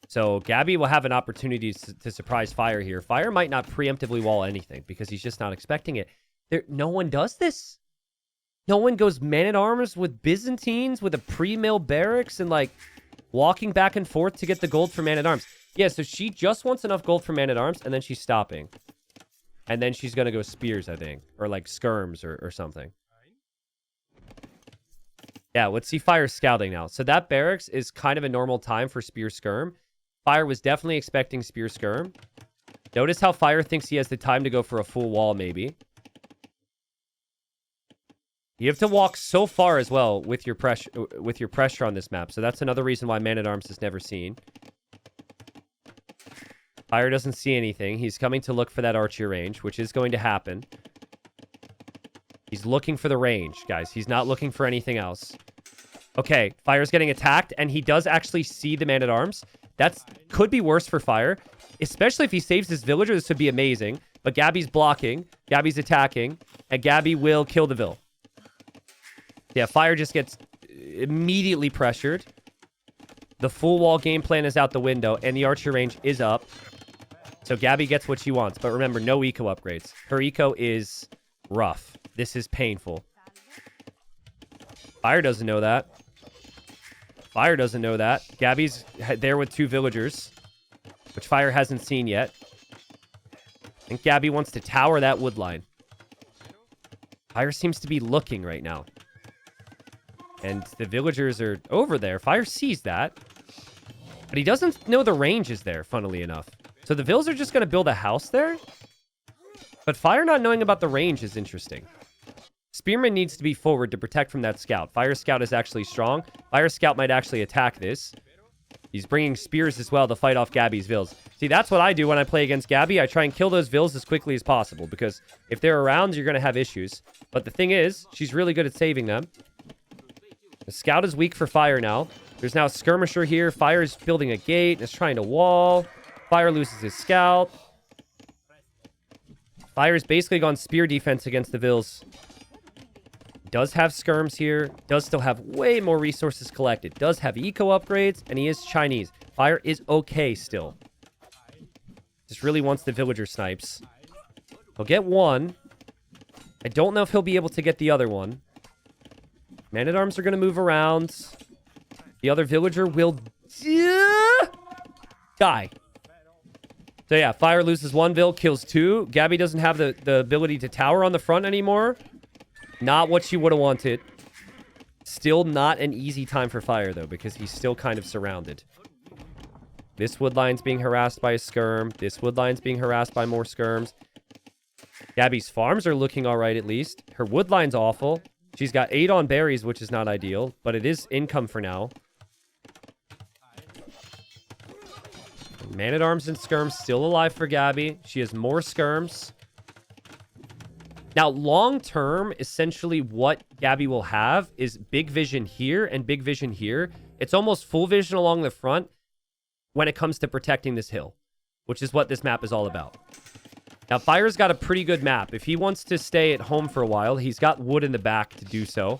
So Gabi will have an opportunity to surprise Fire here. Fire might not preemptively wall anything because he's just not expecting it. No one does this. No one goes man-at-arms with Byzantines with a pre-mill barracks and, like, walking back and forth to get the gold for man-at-arms. Yeah, so she just wants enough gold for man-at-arms, and then she's stopping. And then she's going to go spears, I think. Or, like, skirms or something. Yeah, let's see Fire scouting now. So that barracks is kind of a normal time for spear skirm. Fire was definitely expecting spear skirm. Notice how Fire thinks he has the time to go for a full wall, maybe. You have to walk so far as well with your pressure on this map. So that's another reason why man-at-arms is never seen. Fire doesn't see anything. He's coming to look for that archer range, which is going to happen. He's looking for the range, guys. He's not looking for anything else. Okay, Fire's getting attacked, and he does actually see the man-at-arms. Could be worse for Fire, especially if he saves his villager. This would be amazing. But Gabi's blocking, Gabi's attacking, and Gabi will kill the vill. Yeah, Fire just gets immediately pressured. The full wall game plan is out the window, and the archer range is up. So Gabi gets what she wants. But remember, no eco upgrades. Her eco is rough. This is painful. Fire doesn't know that. Fire doesn't know that. Gabi's there with 2 villagers, which Fire hasn't seen yet. I think Gabi wants to tower that wood line. Fire seems to be looking right now. And the villagers are over there. Fire sees that. But he doesn't know the range is there, funnily enough. So the vills are just going to build a house there? But Fire not knowing about the range is interesting. Spearman needs to be forward to protect from that scout. Fire scout is actually strong. Fire scout might actually attack this. He's bringing spears as well to fight off Gabi's vills. See, that's what I do when I play against Gabi. I try and kill those vills as quickly as possible. Because if they're around, you're going to have issues. But the thing is, she's really good at saving them. The scout is weak for Fire now. There's now a skirmisher here. Fire is building a gate. Is trying to wall. Fire loses his scout. Fire has basically gone spear defense against the vills. Does have skirms here. Does still have way more resources collected. Does have eco upgrades. And he is Chinese. Fire is okay still. Just really wants the villager snipes. He'll get one. I don't know if he'll be able to get the other one. Man-at-arms are going to move around. The other villager will die. So yeah, Fire loses 1 vill, kills 2. Gabi doesn't have the ability to tower on the front anymore. Not what she would have wanted. Still not an easy time for Fire, though, because he's still kind of surrounded. This wood line's being harassed by a skirm. This wood line's being harassed by more skirms. Gabi's farms are looking all right, at least. Her wood line's awful. She's got 8 on berries, which is not ideal, but it is income for now. Man-at-arms and skirms still alive for Gabi. She has more skirms. Now, long-term, essentially what Gabi will have is big vision here and big vision here. It's almost full vision along the front when it comes to protecting this hill, which is what this map is all about. Now, Fire's got a pretty good map. If he wants to stay at home for a while, he's got wood in the back to do so.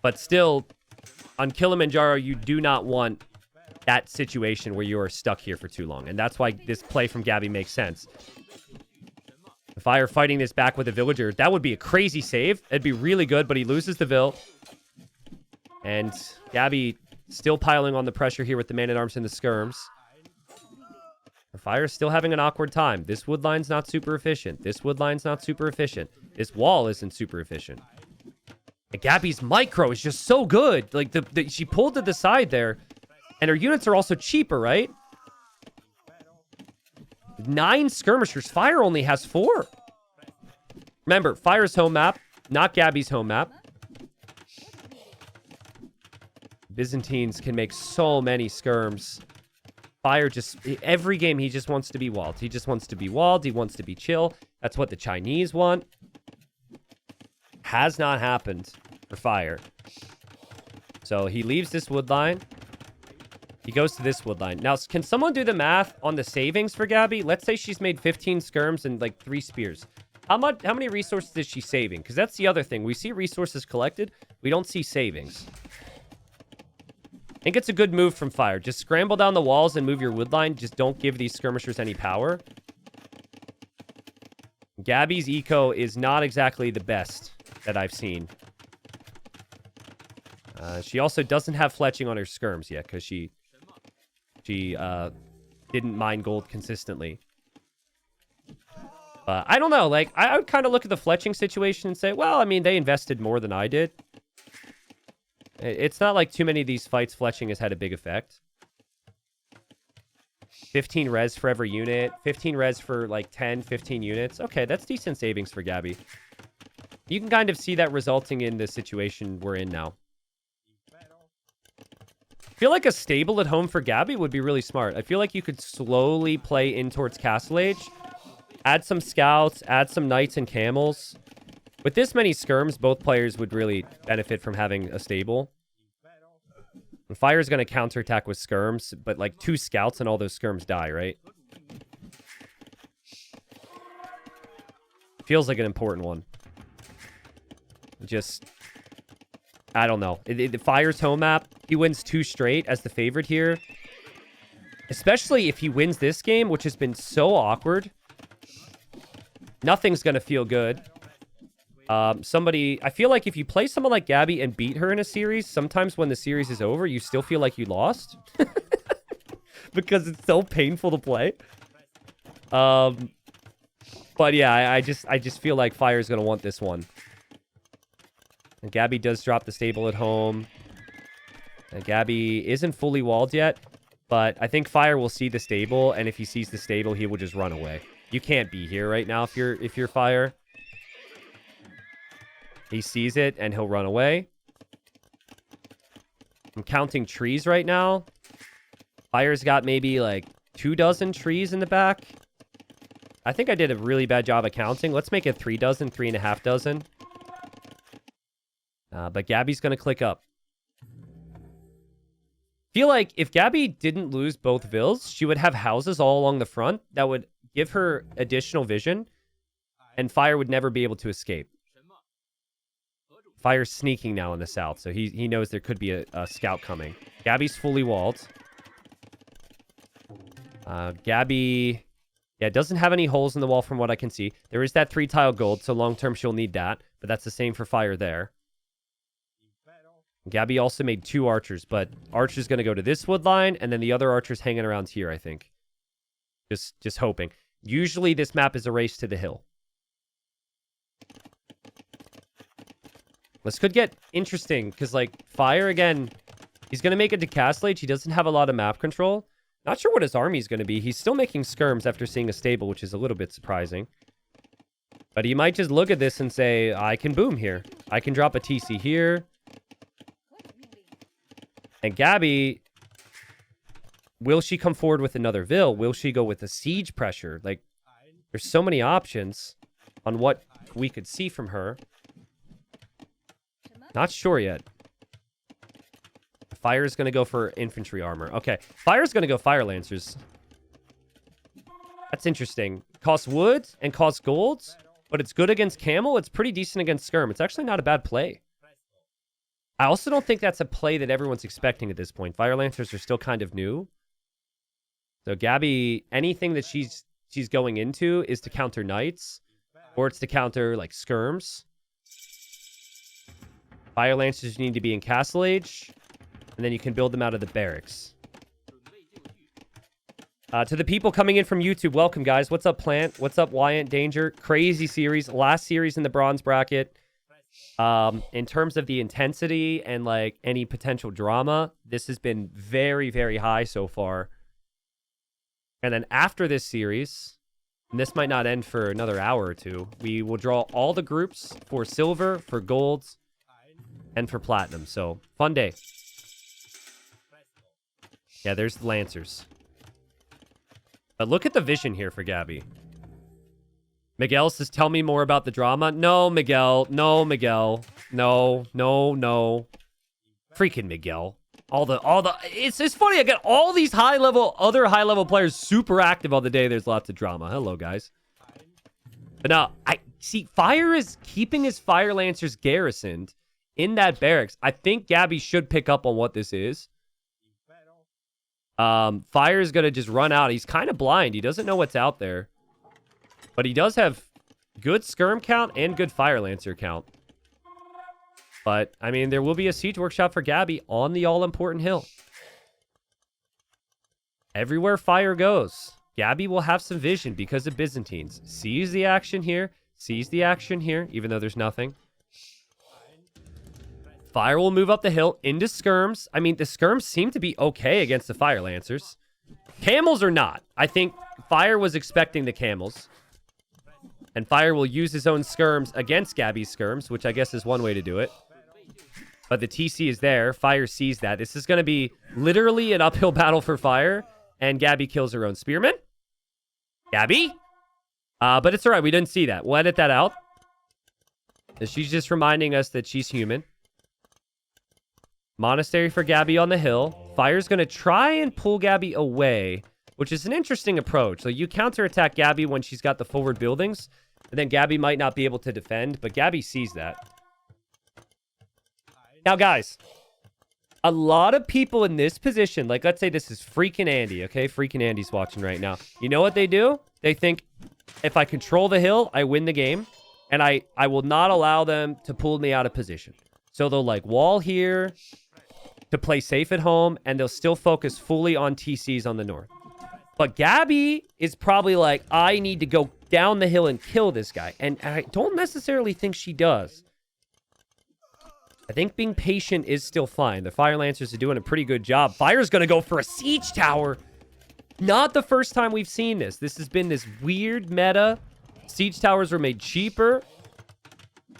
But still, on Kilimanjaro, you do not want that situation where you are stuck here for too long. And that's why this play from Gabi makes sense. Fire fighting this back with a villager, that would be a crazy save. It'd be really good, but he loses the vill. And Gabi still piling on the pressure here with the man-at-arms and the skirms. Fire's still having an awkward time. This wood line's not super efficient. This wood line's not super efficient. This wall isn't super efficient. And Gabi's micro is just so good. Like, she pulled to the side there. And her units are also cheaper, right? 9 skirmishers. Fire only has 4. Remember, Fire's home map, not Gabi's home map. Byzantines can make so many skirms. Fire just, every game, he just wants to be walled. He just wants to be walled. He wants to be chill. That's what the Chinese want. Has not happened for Fire. So he leaves this wood line. He goes to this wood line. Now, can someone do the math on the savings for Gabi? Let's say she's made 15 skirms and like 3 spears. How many resources is she saving? Because that's the other thing. We see resources collected. We don't see savings. I think it's a good move from Fire. Just scramble down the walls and move your wood line. Just don't give these skirmishers any power. Gabi's eco is not exactly the best that I've seen. She also doesn't have fletching on her skirms yet because she didn't mine gold consistently. I don't know. Like, I would kind of look at the fletching situation and say, well, I mean, they invested more than I did. It's not like too many of these fights fletching has had a big effect. 15 res for every unit. 15 res for like 10, 15 units. Okay, that's decent savings for Gabi. You can kind of see that resulting in the situation we're in now. I feel like a stable at home for Gabi would be really smart. I feel like you could slowly play in towards Castle Age. Add some scouts, add some knights and camels. With this many skirms, both players would really benefit from having a stable. And Fire's going to counterattack with skirms, but like 2 scouts and all those skirms die, right? Feels like an important one. Just, I don't know. The Fire's home map, he wins 2 straight as the favorite here. Especially if he wins this game, which has been so awkward. Nothing's going to feel good. I feel like if you play someone like Gabi and beat her in a series, sometimes when the series is over, you still feel like you lost. Because it's so painful to play. But yeah, I just feel like Fire's going to want this one. And Gabi does drop the stable at home. And Gabi isn't fully walled yet, but I think Fire will see the stable, and if he sees the stable, he will just run away. You can't be here right now if you're Fire. He sees it, and he'll run away. I'm counting trees right now. Fire's got maybe like 24 trees in the back. I think I did a really bad job of counting. Let's make it 3 dozen, 3.5 dozen. But Gabi's going to click up. Feel like if Gabi didn't lose both vills, she would have houses all along the front that would give her additional vision, and Fire would never be able to escape. Fire's sneaking now in the south, so he knows there could be a scout coming. Gabi's fully walled. Gabi, yeah, doesn't have any holes in the wall from what I can see. There is that 3-tile gold, so long-term she'll need that, but that's the same for Fire there. Gabi also made 2 archers, but Archer's going to go to this wood line, and then the other archer's hanging around here, I think. Just hoping. Usually this map is a race to the hill. This could get interesting, because, like, Fire, again, he's going to make it to Castle Age. He doesn't have a lot of map control. Not sure what his army is going to be. He's still making skirms after seeing a stable, which is a little bit surprising. But he might just look at this and say, I can boom here. I can drop a TC here. And Gabi, will she come forward with another Vill? Will she go with a siege pressure? Like, there's so many options on what we could see from her. Not sure yet. Fire's going to go for infantry armor. Okay, Fire's going to go Fire Lancers. That's interesting. Costs wood and costs gold, but it's good against camel. It's pretty decent against skirm. It's actually not a bad play. I also don't think that's a play that everyone's expecting at this point. Fire Lancers are still kind of new. So Gabi, anything that she's going into is to counter knights, or it's to counter, like, skirms. Fire Lancers need to be in Castle Age, and then you can build them out of the barracks. To the people coming in from YouTube, welcome, guys. What's up, Plant? What's up, Wyant? Danger? Crazy series. Last series in the bronze bracket. In terms of the intensity and, like, any potential drama, this has been very, very high so far. And then after this series, and this might not end for another hour or two, we will draw all the groups for silver, for gold, and for platinum. So, fun day. Yeah, there's the Lancers. But look at the vision here for Gabi. Miguel says, tell me more about the drama. No, Miguel. No, Miguel. No, no, no. Freaking Miguel. It's funny. I got all these other high level players super active on the day. There's lots of drama. Hello, guys. But now, I see Fire is keeping his Fire Lancers garrisoned in that barracks. I think Gabi should pick up on what this is. Fire is going to just run out. He's kind of blind. He doesn't know what's out there. But he does have good skirm count and good Fire Lancer count. But, I mean, there will be a siege workshop for Gabi on the all-important hill. Everywhere Fire goes, Gabi will have some vision because of Byzantines. Sees the action here, sees the action here, even though there's nothing. Fire will move up the hill into skirms. I mean, the skirms seem to be okay against the Fire Lancers. Camels are not. I think Fire was expecting the camels. And Fire will use his own skirms against Gabi's skirms, which I guess is one way to do it. But the TC is there. Fire sees that. This is going to be literally an uphill battle for Fire. And Gabi kills her own spearman. Gabi? But it's all right. We didn't see that. We'll edit that out. She's just reminding us that she's human. Monastery for Gabi on the hill. Fire's going to try and pull Gabi away, which is an interesting approach. So you counterattack Gabi when she's got the forward buildings, and then Gabi might not be able to defend, but Gabi sees that. Now, guys, a lot of people in this position, like let's say this is freaking Andy, okay? Freaking Andy's watching right now. You know what they do? They think, if I control the hill, I win the game, and I will not allow them to pull me out of position. So they'll like wall here to play safe at home, and they'll still focus fully on TCs on the north. But Gabi is probably like, I need to go down the hill and kill this guy. And I don't necessarily think she does. I think being patient is still fine. The Fire Lancers are doing a pretty good job. Fire's going to go for a siege tower. Not the first time we've seen this. This has been this weird meta. Siege towers were made cheaper.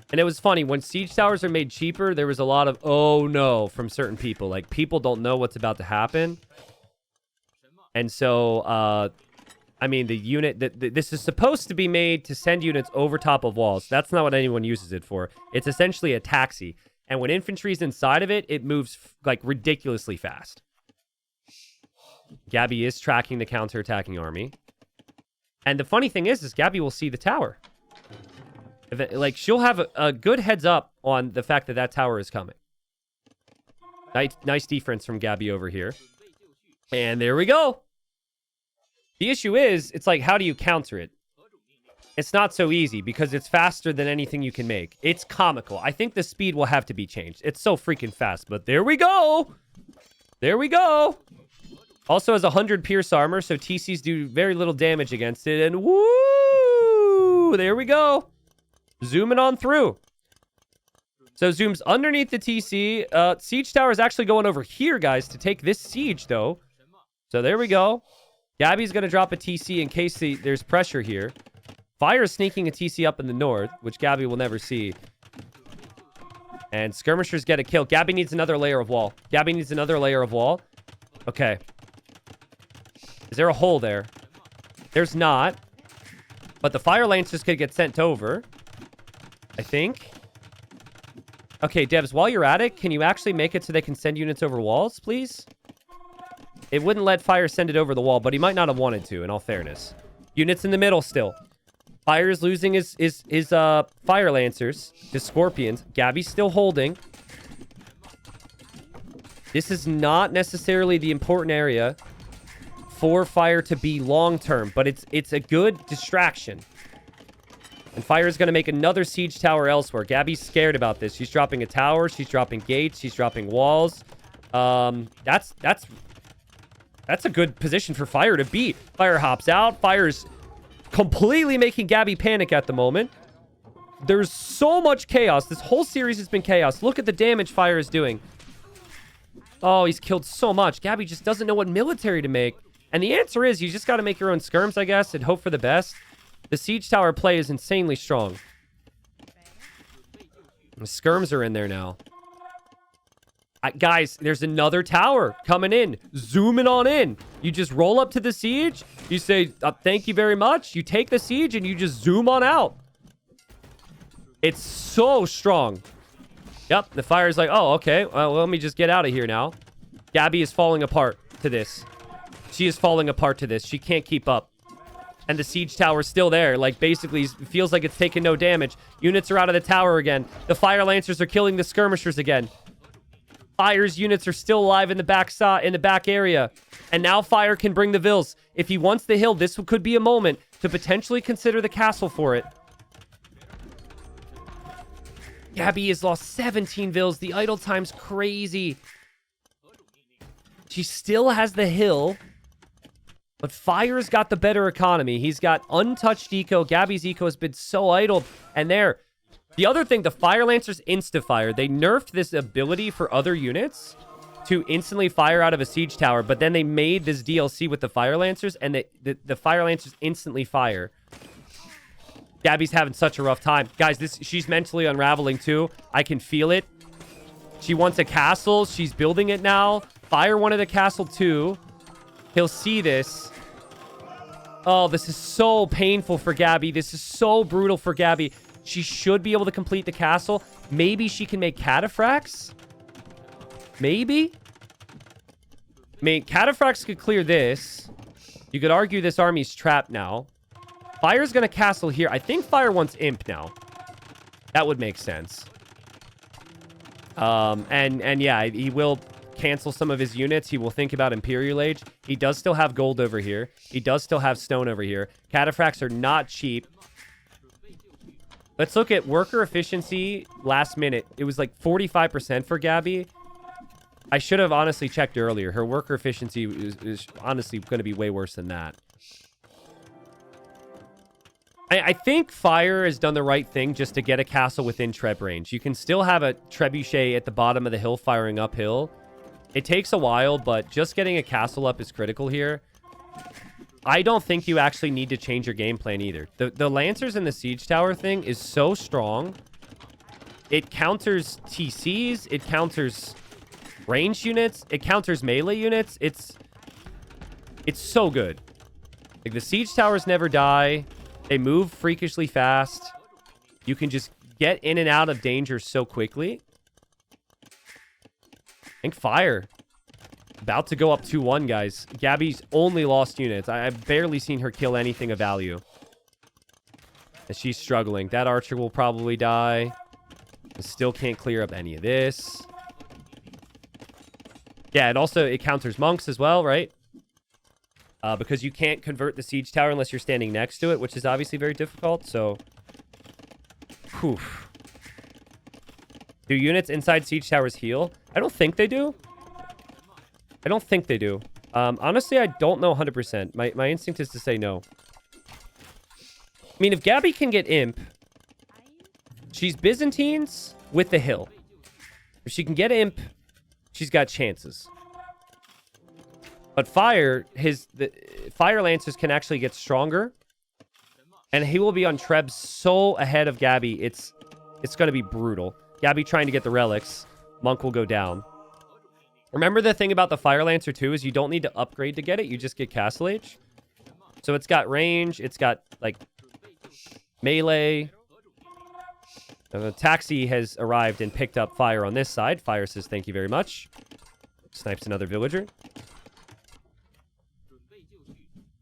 And it was funny. When siege towers are made cheaper, there was a lot of, oh no, from certain people. Like, people don't know what's about to happen. And so, I mean, the unit, this is supposed to be made to send units over top of walls. That's not what anyone uses it for. It's essentially a taxi. And when infantry's inside of it, it moves, like, ridiculously fast. Gabi is tracking the counterattacking army. And the funny thing is Gabi will see the tower. Like, she'll have a good heads up on the fact that that tower is coming. Nice defense from Gabi over here. And there we go. The issue is, it's like, how do you counter it? It's not so easy because it's faster than anything you can make. It's comical. I think the speed will have to be changed. It's so freaking fast, but there we go. There we go. Also has 100 pierce armor, so TCs do very little damage against it. And woo! There we go. Zooming on through. So zooms underneath the TC. Siege tower is actually going over here, guys, to take this siege, though. So there we go. Gabi's going to drop a TC in case there's pressure here. Fire is sneaking a TC up in the north, which Gabi will never see. And skirmishers get a kill. Gabi needs another layer of wall. Gabi needs another layer of wall. Okay. Is there a hole there? There's not. But the Fire Lancers could get sent over, I think. Okay, Devs, while you're at it, can you actually make it so they can send units over walls, please? It wouldn't let Fire send it over the wall, but he might not have wanted to, in all fairness. Units in the middle still. Fire is losing his Fire Lancers, his Scorpions. Gabi's still holding. This is not necessarily the important area for Fire to be long-term, but it's a good distraction. And Fire is going to make another siege tower elsewhere. Gabi's scared about this. She's dropping a tower. She's dropping gates. She's dropping walls. That's a good position for Fire to beat. Fire hops out. Fire's completely making Gabi panic at the moment. There's so much chaos. This whole series has been chaos. Look at the damage Fire is doing. Oh, he's killed so much. Gabi just doesn't know what military to make. And the answer is you just got to make your own skirms, I guess, and hope for the best. The siege tower play is insanely strong. The skirms are in there now. Guys, there's another tower coming in. Zooming on in. You just roll up to the siege. You say, thank you very much. You take the siege and you just zoom on out. It's so strong. Yep, the fire's like, oh, okay. Well, let me just get out of here now. Gabi is falling apart to this. She is falling apart to this. She can't keep up. And the siege tower's still there. Like, basically, feels like it's taking no damage. Units are out of the tower again. The fire lancers are killing the skirmishers again. Fire's units are still alive in the back area. And now Fire can bring the vills. If he wants the hill, this could be a moment to potentially consider the castle for it. Gabi has lost 17 vills. The idle time's crazy. She still has the hill. But Fire's got the better economy. He's got untouched eco. Gabi's eco has been so idled. And there. The other thing, the Fire Lancers insta-fire. They nerfed this ability for other units to instantly fire out of a siege tower. But then they made this DLC with the Fire Lancers. And the Fire Lancers instantly fire. Gabi's having such a rough time. Guys, she's mentally unraveling too. I can feel it. She wants a castle. She's building it now. Fire wanted a castle too. He'll see this. Oh, this is so painful for Gabi. This is so brutal for Gabi. She should be able to complete the castle. Maybe she can make cataphracts? Maybe? I mean, cataphracts could clear this. You could argue this army's trapped now. Fire's gonna castle here. I think Fire wants Imp now. That would make sense. And yeah, he will cancel some of his units. He will think about Imperial Age. He does still have gold over here. He does still have stone over here. Cataphracts are not cheap. Let's look at worker efficiency last minute. It was like 45% for Gabi. I should have honestly checked earlier. Her worker efficiency is honestly going to be way worse than that. I think Fire has done the right thing just to get a castle within Treb range. You can still have a trebuchet at the bottom of the hill firing uphill. It takes a while, but just getting a castle up is critical here. I don't think you actually need to change your game plan either. The Lancers and the Siege Tower thing is so strong. It counters TCs. It counters range units. It counters melee units. It's so good. Like, the Siege Towers never die. They move freakishly fast. You can just get in and out of danger so quickly. I think Fire about to go up 2-1, guys. Gabi's only lost units. I've barely seen her kill anything of value. And she's struggling. That archer will probably die. Still can't clear up any of this. Yeah, and also it counters monks as well, right? Because you can't convert the siege tower unless you're standing next to it, which is obviously very difficult, so... Whew. Do units inside siege towers heal? I don't think they do. I don't think they do. Honestly, I don't know 100%. My instinct is to say no. I mean, if Gabi can get Imp, she's Byzantines with the hill. If she can get Imp, she's got chances. But the Fire Lancers can actually get stronger. And he will be on Treb so ahead of Gabi, it's going to be brutal. Gabi trying to get the relics. Monk will go down. Remember the thing about the Fire Lancer too is you don't need to upgrade to get it. You just get Castle Age. So it's got range. It's got, like, melee. The taxi has arrived and picked up Fire on this side. Fire says thank you very much. Snipes another villager.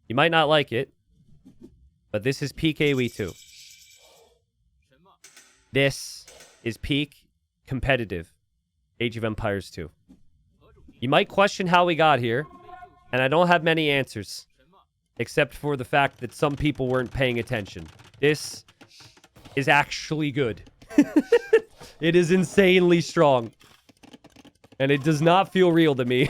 You might not like it, but this is peak AoE 2. This is peak competitive Age of Empires 2. You might question how we got here, and I don't have many answers, except for the fact that some people weren't paying attention. This is actually good. It is insanely strong. And it does not feel real to me.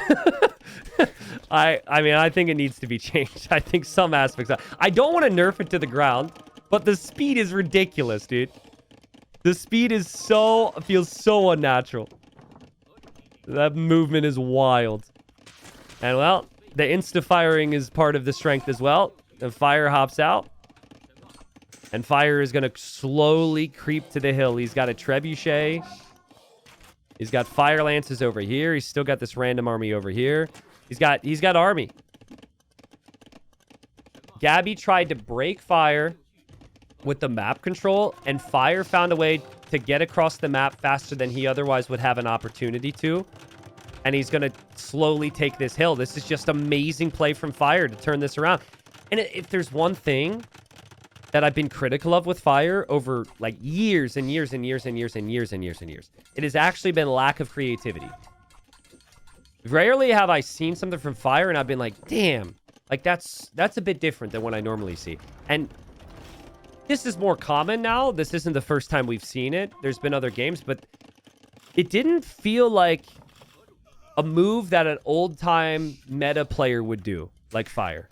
I mean, I think it needs to be changed. I think some aspects... I don't want to nerf it to the ground, but the speed is ridiculous, dude. The speed is feels so unnatural. That movement is wild. And, well, the insta-firing is part of the strength as well. The Fire hops out. And Fire is going to slowly creep to the hill. He's got a trebuchet. He's got fire lances over here. He's still got this random army over here. He's got army. Gabi tried to break fire with the map control, and fire found a way to get across the map faster than he otherwise would have an opportunity to. And he's going to slowly take this hill. This is just amazing play from fire to turn this around. And if there's one thing that I've been critical of with fire over like years and years and years and years and years and years and years, it has actually been lack of creativity. Rarely have I seen something from fire and I've been like, damn, like that's a bit different than what I normally see. And this is more common now. This isn't the first time we've seen it. There's been other games, but it didn't feel like a move that an old-time meta player would do, like fire.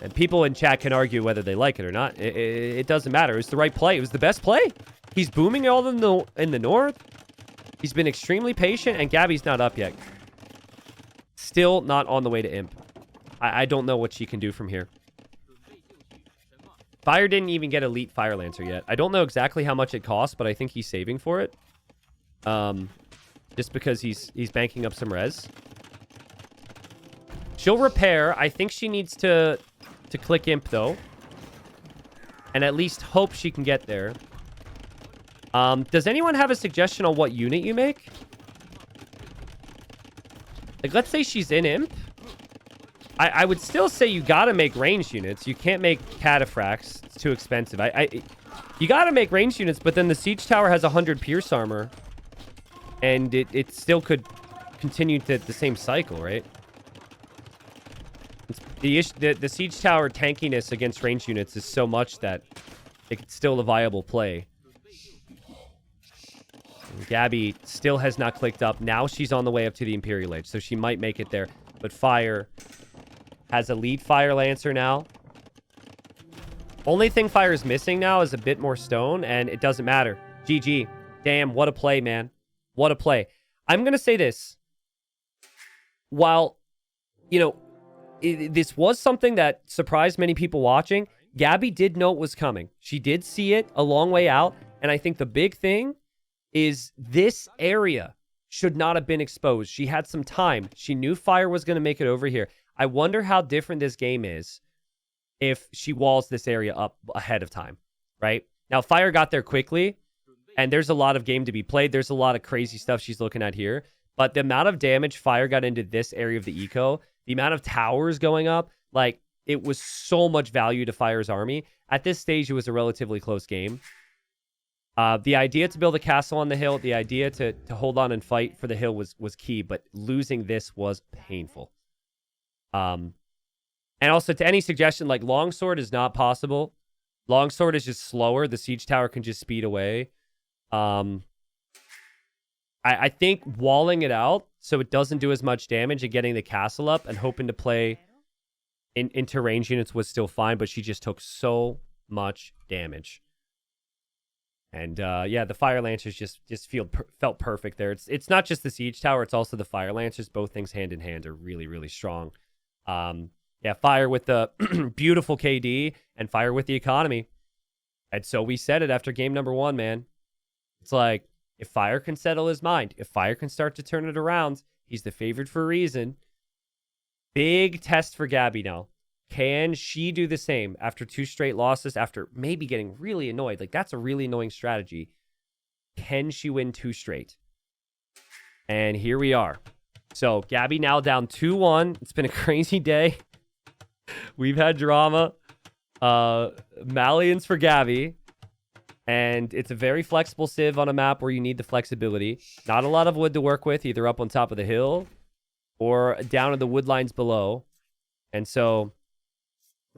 And people in chat can argue whether they like it or not. It doesn't matter. It was the right play. It was the best play. He's booming all in the north. He's been extremely patient, and Gabi's not up yet. Still not on the way to Imp. I don't know what she can do from here. Fire didn't even get Elite Fire Lancer yet. I don't know exactly how much it costs, but I think he's saving for it. Just because he's banking up some res. She'll repair. I think she needs to click Imp, though. And at least hope she can get there. Does anyone have a suggestion on what unit you make? Like, let's say she's in Imp. I would still say you gotta make ranged units. You can't make cataphracts. It's too expensive. You gotta make ranged units, but then the siege tower has 100 pierce armor. And it still could continue the same cycle, right? The siege tower tankiness against ranged units is so much that it's still a viable play. Gabi still has not clicked up. Now she's on the way up to the Imperial Age, so she might make it there. But Fire has a lead Fire Lancer now. Only thing Fire is missing now is a bit more stone, and it doesn't matter. GG. Damn, what a play, man. What a play. I'm going to say this. While, you know, this was something that surprised many people watching, Gabi did know it was coming. She did see it a long way out, and I think the big thing is this area should not have been exposed. She had some time. She knew Fire was going to make it over here. I wonder how different this game is if she walls this area up ahead of time, right? Now, Fire got there quickly, and there's a lot of game to be played. There's a lot of crazy stuff she's looking at here. But the amount of damage Fire got into this area of the eco, the amount of towers going up, like, it was so much value to Fire's army. At this stage, it was a relatively close game. The idea to build a castle on the hill, the idea to hold on and fight for the hill was key, but losing this was painful. And also, to any suggestion, like, Longsword is not possible. Longsword is just slower. The siege tower can just speed away. I think walling it out so it doesn't do as much damage and getting the castle up and hoping to play into range units was still fine, but she just took so much damage. And yeah, the Fire Lancers just felt perfect there. It's not just the siege tower, it's also the Fire Lancers. Both things hand in hand are really, really strong. Yeah, Fire with the beautiful KD and Fire with the economy. And so we said it after game number 1, man. It's like, if Fire can settle his mind, if Fire can start to turn it around, he's the favorite for a reason. Big test for Gabi now. Can she do the same after 2 straight losses, after maybe getting really annoyed? Like, that's a really annoying strategy. Can she win 2 straight? And here we are. So, Gabi now down 2-1. It's been a crazy day. We've had drama. Malians for Gabi. And it's a very flexible civ on a map where you need the flexibility. Not a lot of wood to work with, either up on top of the hill or down in the wood lines below. And so,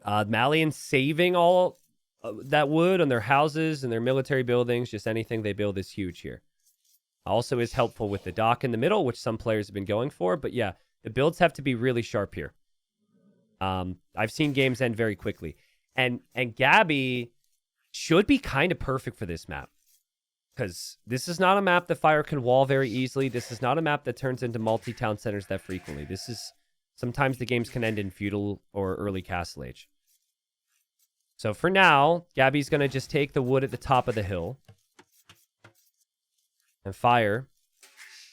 Malians saving all that wood on their houses and their military buildings. Just anything they build is huge here. Also is helpful with the dock in the middle, which some players have been going for. But yeah, the builds have to be really sharp here. I've seen games end very quickly. And Gabi should be kind of perfect for this map. Because this is not a map that Fire can wall very easily. This is not a map that turns into multi-town centers that frequently. This is... Sometimes the games can end in Feudal or early Castle Age. So for now, Gabi's going to just take the wood at the top of the hill. And Fire,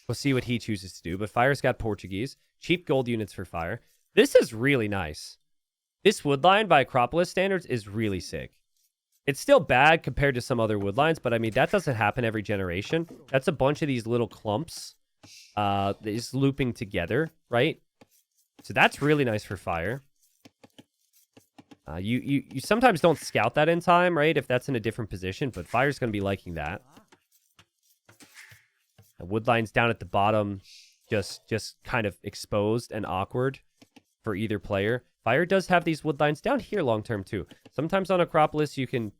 we'll see what he chooses to do. But Fire's got Portuguese. Cheap gold units for Fire. This is really nice. This woodline by Acropolis standards is really sick. It's still bad compared to some other woodlines, but I mean, that doesn't happen every generation. That's a bunch of these little clumps just looping together, right? So that's really nice for Fire. You sometimes don't scout that in time, right? If that's in a different position, but Fire's going to be liking that. The woodline's down at the bottom, just kind of exposed and awkward for either player. Fire does have these woodlines down here long-term, too. Sometimes on Acropolis, you can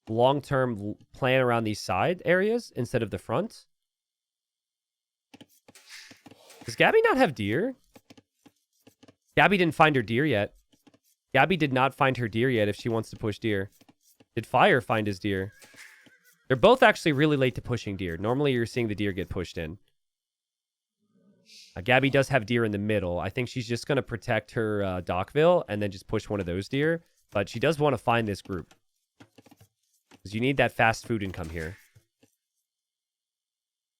long-term plan around these side areas instead of the front. Does Gabi not have deer? Gabi didn't find her deer yet. Gabi did not find her deer yet if she wants to push deer. Did Fire find his deer? They're both actually really late to pushing deer. Normally, you're seeing the deer get pushed in. Gabi does have deer in the middle. I think she's just going to protect her Dockville and then just push one of those deer. But she does want to find this group. Because you need that fast food income here.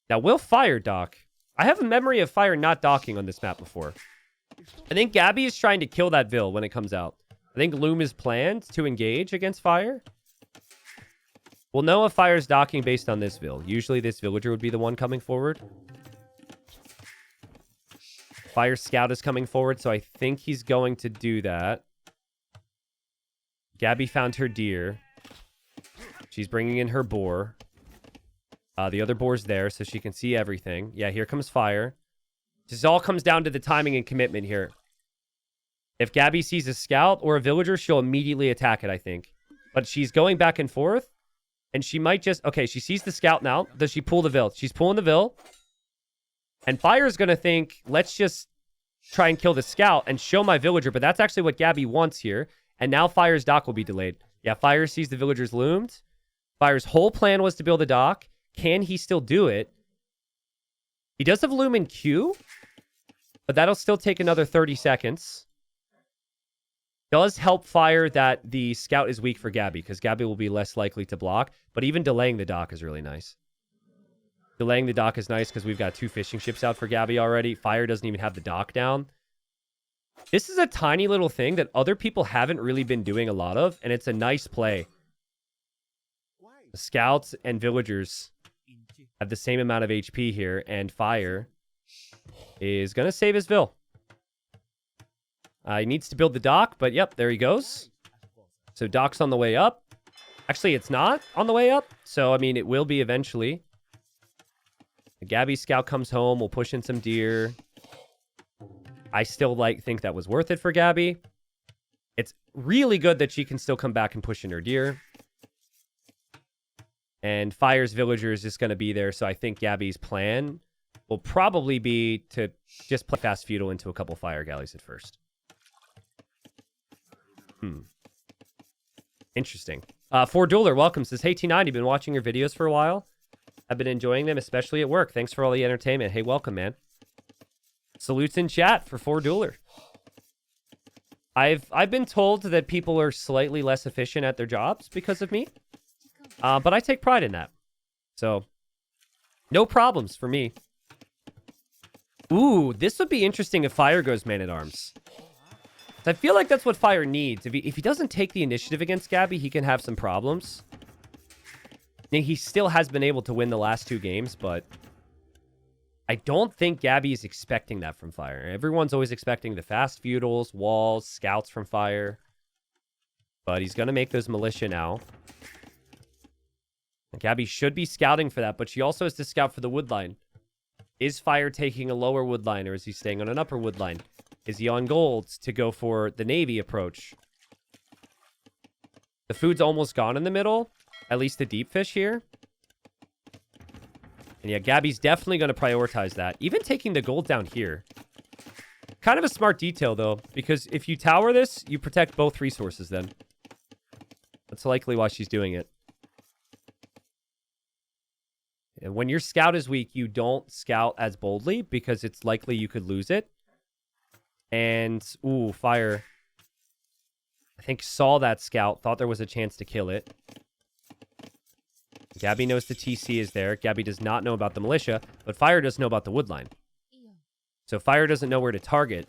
Now, will Fire dock? I have a memory of Fire not docking on this map before. I think Gabi is trying to kill that Ville when it comes out. I think Loom is planned to engage against Fire. We'll know if Fire's docking based on this Ville. Usually this villager would be the one coming forward. Fire Scout is coming forward, so I think he's going to do that. Gabi found her deer. She's bringing in her boar. The other boar's there, so she can see everything. Yeah, here comes Fire. This all comes down to the timing and commitment here. If Gabi sees a scout or a villager, she'll immediately attack it, I think. But she's going back and forth, and she might just... Okay, she sees the scout now. Does she pull the Ville? She's pulling the Ville. And Fire's going to think, let's just try and kill the scout and show my villager. But that's actually what Gabi wants here. And now Fire's dock will be delayed. Yeah, Fire sees the villagers loomed. Fire's whole plan was to build a dock. Can he still do it? He does have loom in queue, but that'll still take another 30 seconds. Does help Fire that the scout is weak for Gabi, because Gabi will be less likely to block. But even delaying the dock is really nice. Delaying the dock is nice because we've got 2 fishing ships out for Gabi already. Fire doesn't even have the dock down. This is a tiny little thing that other people haven't really been doing a lot of, and it's a nice play. The scouts and villagers have the same amount of HP here, and Fire is going to save his Ville. He needs to build the dock, but yep, there he goes. So dock's on the way up. Actually, it's not on the way up, so I mean, it will be eventually. The Gabi scout comes home. We'll push in some deer. I still think that was worth it for Gabi. It's really good that she can still come back and push in her deer. And Fire's villager is just going to be there. So I think Gabi's plan will probably be to just play fast feudal into a couple Fire galleys at first. Interesting. Feudal, welcome. Says, hey T9, you've been watching your videos for a while. I've been enjoying them, especially at work. Thanks for all the entertainment. Hey, welcome, man. Salutes in chat for Feudal. I've been told that people are slightly less efficient at their jobs because of me. But I take pride in that. So, no problems for me. Ooh, this would be interesting if Fire goes man-at-arms. I feel like that's what Fire needs. If he doesn't take the initiative against Gabi, he can have some problems. He still has been able to win the last 2 games, but I don't think Gabi is expecting that from Fire. Everyone's always expecting the fast feudals, walls, scouts from Fire. But he's going to make those militia now. And Gabi should be scouting for that, but she also has to scout for the woodline. Is Fire taking a lower woodline, or is he staying on an upper woodline? Is he on gold to go for the navy approach? The food's almost gone in the middle. At least the deep fish here. And yeah, Gabi's definitely going to prioritize that. Even taking the gold down here. Kind of a smart detail, though. Because if you tower this, you protect both resources then. That's likely why she's doing it. And when your scout is weak, you don't scout as boldly. Because it's likely you could lose it. And, ooh, Fire. I think saw that scout. Thought there was a chance to kill it. Gabi knows the TC is there. Gabi does not know about the militia, but Fire does know about the wood line. So Fire doesn't know where to target.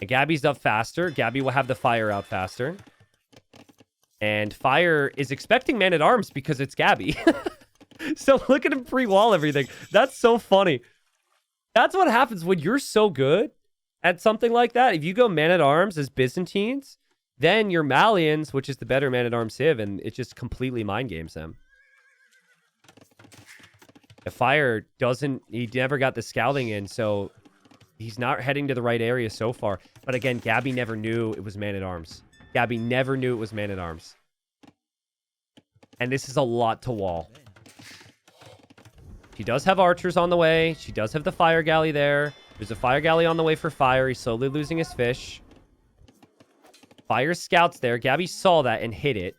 And Gabi's up faster. Gabi will have the Fire out faster. And Fire is expecting Man-at-Arms because it's Gabi. So look at him pre-wall everything. That's so funny. That's what happens when you're so good at something like that. If you go Man-at-Arms as Byzantines, then your Malians, which is the better Man-at-Arms civ, and it just completely mind games them. The Fire doesn't... He never got the scouting in, so he's not heading to the right area so far. But again, Gabi never knew it was Man-at-Arms. Gabi never knew it was Man-at-Arms. And this is a lot to wall. She does have archers on the way. She does have the fire galley there. There's a fire galley on the way for Fire. He's slowly losing his fish. Fire scouts there. Gabi saw that and hit it.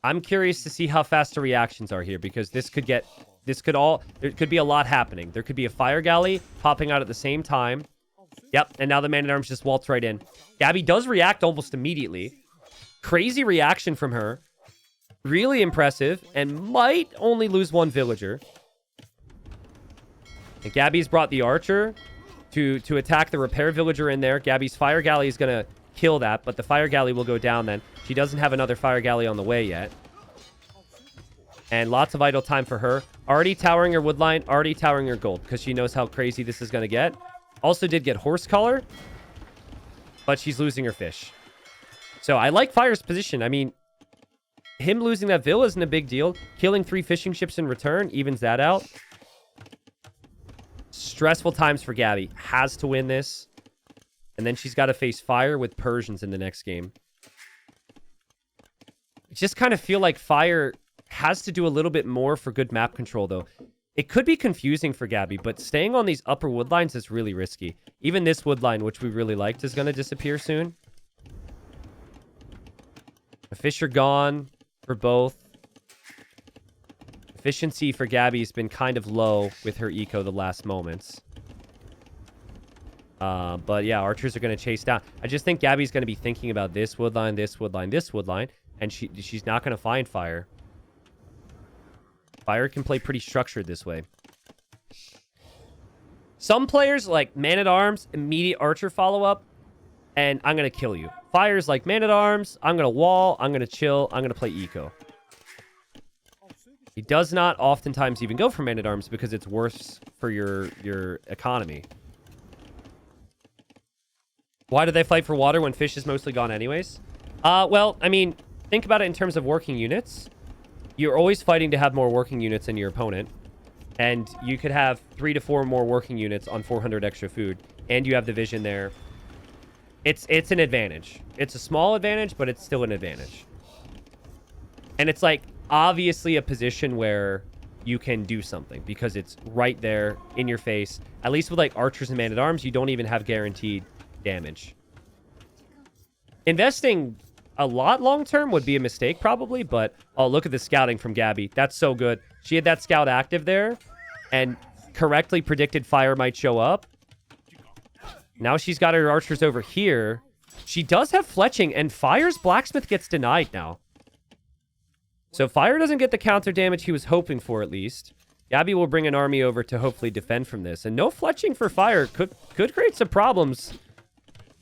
I'm curious to see how fast the reactions are here, because this could get... There could be a lot happening. There could be a fire galley popping out at the same time. Yep, and now the Man-at-Arms just waltz right in. Gabi does react almost immediately. Crazy reaction from her. Really impressive, and might only lose one villager. And Gabi's brought the archer to attack the repair villager in there. Gabi's fire galley is going to kill that, but the fire galley will go down then. She doesn't have another fire galley on the way yet. And lots of idle time for her. Already towering her wood line, already towering her gold, because she knows how crazy this is going to get. Also did get horse color, but she's losing her fish. So I like Fire's position. I mean, him losing that villa isn't a big deal. Killing 3 fishing ships in return evens that out. Stressful times for Gabi. Has to win this. And then she's got to face Fire with Persians in the next game. I just kind of feel like Fire has to do a little bit more for good map control, though. It could be confusing for Gabi, but staying on these upper wood lines is really risky. Even this wood line, which we really liked, is going to disappear soon. The fish are gone for both. Efficiency for Gabi has been kind of low with her eco the last moments. But yeah, archers are going to chase down. I just think Gabi's going to be thinking about this wood line, this wood line, this wood line, and she's not going to find Fire. Fire can play pretty structured this way. Some players like Man-at-Arms, immediate archer follow-up, and I'm going to kill you. Fire's like Man-at-Arms, I'm going to wall, I'm going to chill, I'm going to play eco. He does not oftentimes even go for Man-at-Arms because it's worse for your economy. Why do they fight for water when fish is mostly gone anyways? Well, I mean, think about it in terms of working units. You're always fighting to have more working units than your opponent. And you could have 3 to 4 more working units on 400 extra food. And you have the vision there. It's an advantage. It's a small advantage, but it's still an advantage. And it's like, obviously a position where you can do something. Because it's right there, in your face. At least with like archers and Man-at-Arms, you don't even have guaranteed damage. Investing a lot long-term would be a mistake, probably, but oh, look at the scouting from Gabi. That's so good. She had that scout active there and correctly predicted Fire might show up. Now she's got her archers over here. She does have fletching, and Fire's blacksmith gets denied now. So Fire doesn't get the counter damage he was hoping for, at least. Gabi will bring an army over to hopefully defend from this. And no fletching for Fire could create some problems.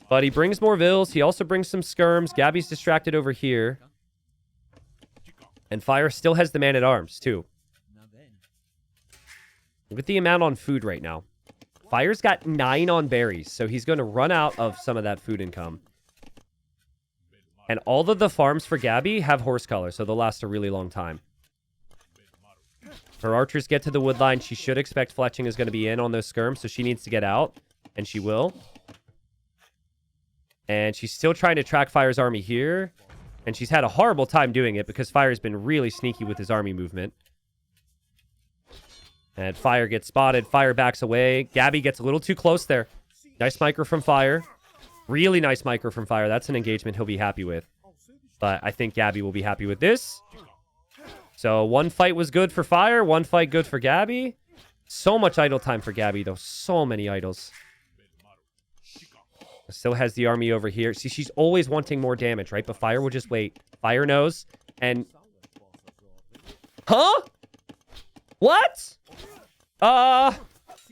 But he brings more vills. He also brings some skirms. Gabi's distracted over here. And Fire still has the Man-at-Arms, too. Look at the amount on food right now. Fire's got 9 on berries, so he's going to run out of some of that food income. And all of the farms for Gabi have horse color, so they'll last a really long time. Her archers get to the wood line. She should expect fletching is going to be in on those skirms, so she needs to get out. And she will. And she's still trying to track Fire's army here. And she's had a horrible time doing it because Fire's been really sneaky with his army movement. And Fire gets spotted. Fire backs away. Gabi gets a little too close there. Nice micro from Fire. Really nice micro from Fire. That's an engagement he'll be happy with. But I think Gabi will be happy with this. So one fight was good for Fire. One fight good for Gabi. So much idle time for Gabi, though. So many idols. Still has the army over here. See, she's always wanting more damage, right? But Fire will just wait. Fire knows. And Huh? What? All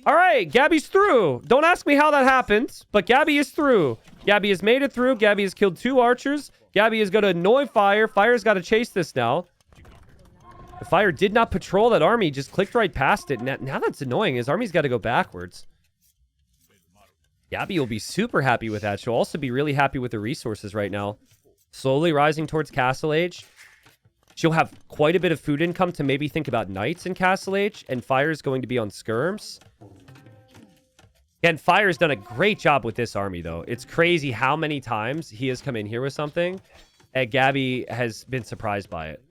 right, Gabi's through. Don't ask me how that happened, but Gabi is through. Gabi has made it through. Gabi has killed 2 archers. Gabi is going to annoy Fire. Fire's got to chase this now. The Fire did not patrol that army. Just clicked right past it. Now that's annoying. His army's got to go backwards. Gabi will be super happy with that. She'll also be really happy with the resources right now. Slowly rising towards Castle Age. She'll have quite a bit of food income to maybe think about Knights in Castle Age. And Fire's going to be on Skirms. Again, Fire's done a great job with this army, though. It's crazy how many times he has come in here with something. And Gabi has been surprised by it.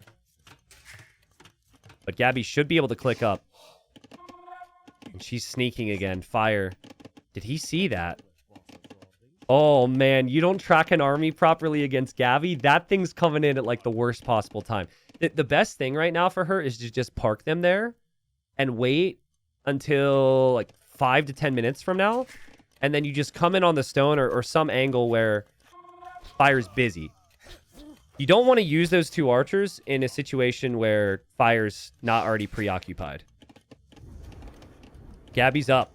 But Gabi should be able to click up. And she's sneaking again. Fire. Did he see that? Oh, man. You don't track an army properly against Gabi. That thing's coming in at, like, the worst possible time. The best thing right now for her is to just park them there and wait until, like, 5 to 10 minutes from now. And then you just come in on the stone or some angle where Fire's busy. You don't want to use those 2 archers in a situation where Fire's not already preoccupied. Gabi's up.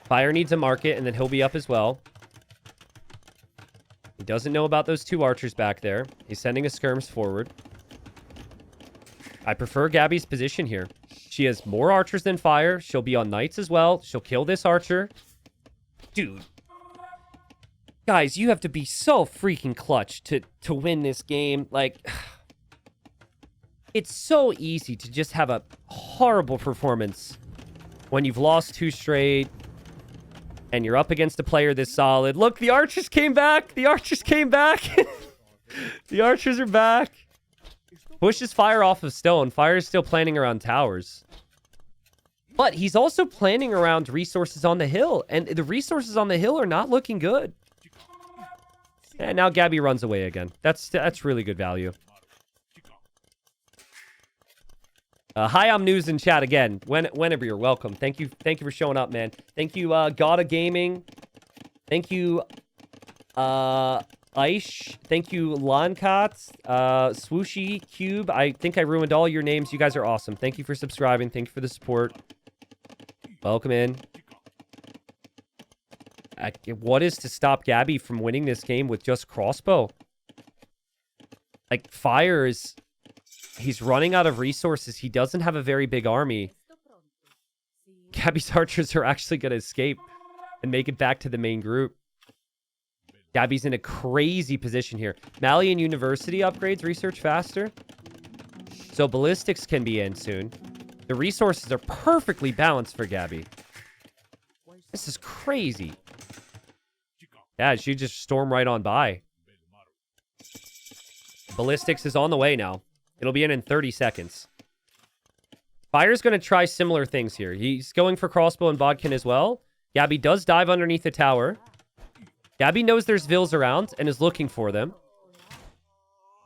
Fire needs a market, and then he'll be up as well. He doesn't know about those 2 archers back there. He's sending a skirms forward. I prefer Gabi's position here. She has more archers than Fire. She'll be on Knights as well. She'll kill this archer. Dude. Guys, you have to be so freaking clutch to win this game. Like, it's so easy to just have a horrible performance when you've lost 2 straight and you're up against a player this solid. Look, the archers came back. The archers came back. The archers are back. Pushes Fire off of stone. Fire is still planning around towers. But he's also planning around resources on the hill. And the resources on the hill are not looking good. And now Gabi runs away again. That's really good value. Hi, I'm News in chat again. Whenever you're welcome. Thank you for showing up, man. Thank you, Gotta Gaming. Thank you, Aish. Thank you, Lankat. Swooshy Cube. I think I ruined all your names. You guys are awesome. Thank you for subscribing. Thank you for the support. Welcome in. What is to stop Gabi from winning this game with just crossbow? Like, Fire is... He's running out of resources. He doesn't have a very big army. Gabi's archers are actually going to escape and make it back to the main group. Gabi's in a crazy position here. Malian University upgrades research faster. So ballistics can be in soon. The resources are perfectly balanced for Gabi. This is crazy. Yeah, she just stormed right on by. Ballistics is on the way now. It'll be in 30 seconds. Fire's going to try similar things here. He's going for crossbow and bodkin as well. Gabi does dive underneath the tower. Gabi knows there's vills around and is looking for them.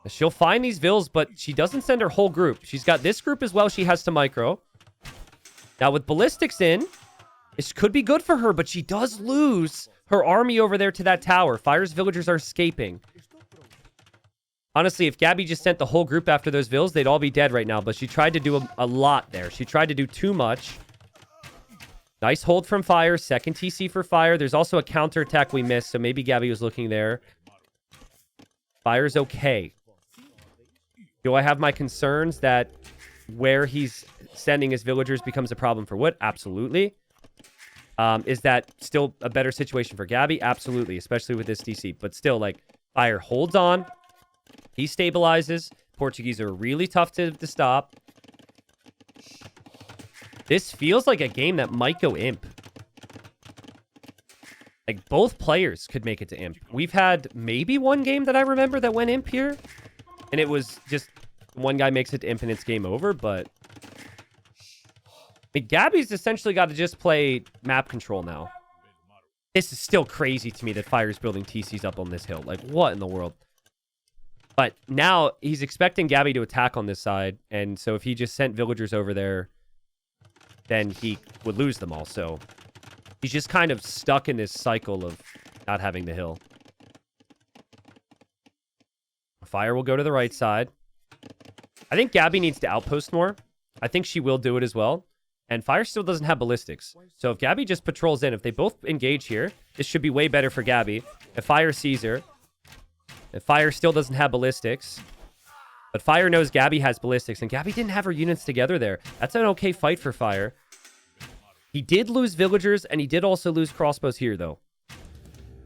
She'll find these vills, but she doesn't send her whole group. She's got this group as well she has to micro. Now, with ballistics in, this could be good for her, but she does lose her army over there to that tower. Fire's villagers are escaping. Honestly, if Gabi just sent the whole group after those vills, they'd all be dead right now. But she tried to do a lot there. She tried to do too much. Nice hold from Fire. Second TC for Fire. There's also a counterattack we missed, so maybe Gabi was looking there. Fire's okay. Do I have my concerns that where he's sending his villagers becomes a problem for Wood? Absolutely. Is that still a better situation for Gabi? Absolutely, especially with this DC. But still, like, Fire holds on. He stabilizes. Portuguese are really tough to stop. This feels like a game that might go Imp. Like, both players could make it to Imp. We've had maybe one game that I remember that went Imp here. And it was just one guy makes it to Imp and it's game over, but... I mean, Gabi's essentially got to just play map control now. This is still crazy to me that Fire's building TCs up on this hill. Like, what in the world? But now he's expecting Gabi to attack on this side. And so if he just sent villagers over there, then he would lose them all. So he's just kind of stuck in this cycle of not having the hill. Fire will go to the right side. I think Gabi needs to outpost more. I think she will do it as well. And Fire still doesn't have ballistics. So if Gabi just patrols in, if they both engage here, this should be way better for Gabi. If Fire sees her. If Fire still doesn't have ballistics. But Fire knows Gabi has ballistics. And Gabi didn't have her units together there. That's an okay fight for Fire. He did lose villagers, and he did also lose crossbows here, though.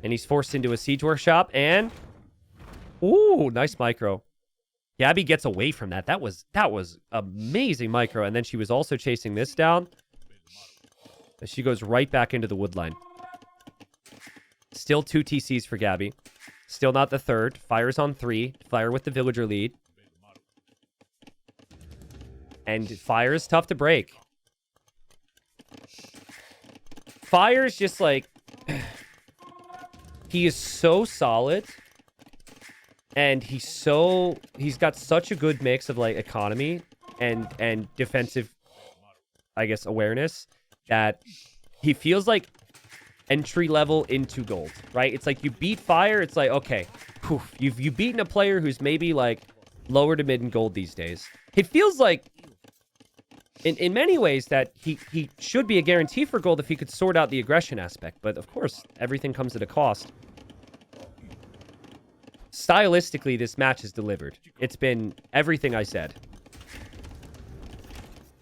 And he's forced into a siege workshop, and... Ooh, nice micro. Gabi gets away from that. That was amazing micro. And then she was also chasing this down. She goes right back into the wood line. Still 2 TCs for Gabi. Still not the third. Fire's on 3. Fire with the villager lead. And Fire is tough to break. Fire's just like... He is so solid. And he's got such a good mix of like economy and defensive, I guess, awareness that he feels like entry level into gold, right? It's like you beat Fire. It's like, okay, whew, you've beaten a player who's maybe like lower to mid in gold these days. It feels like in many ways that he should be a guarantee for gold if he could sort out the aggression aspect. But of course, everything comes at a cost. Stylistically, this match is delivered. It's been everything I said.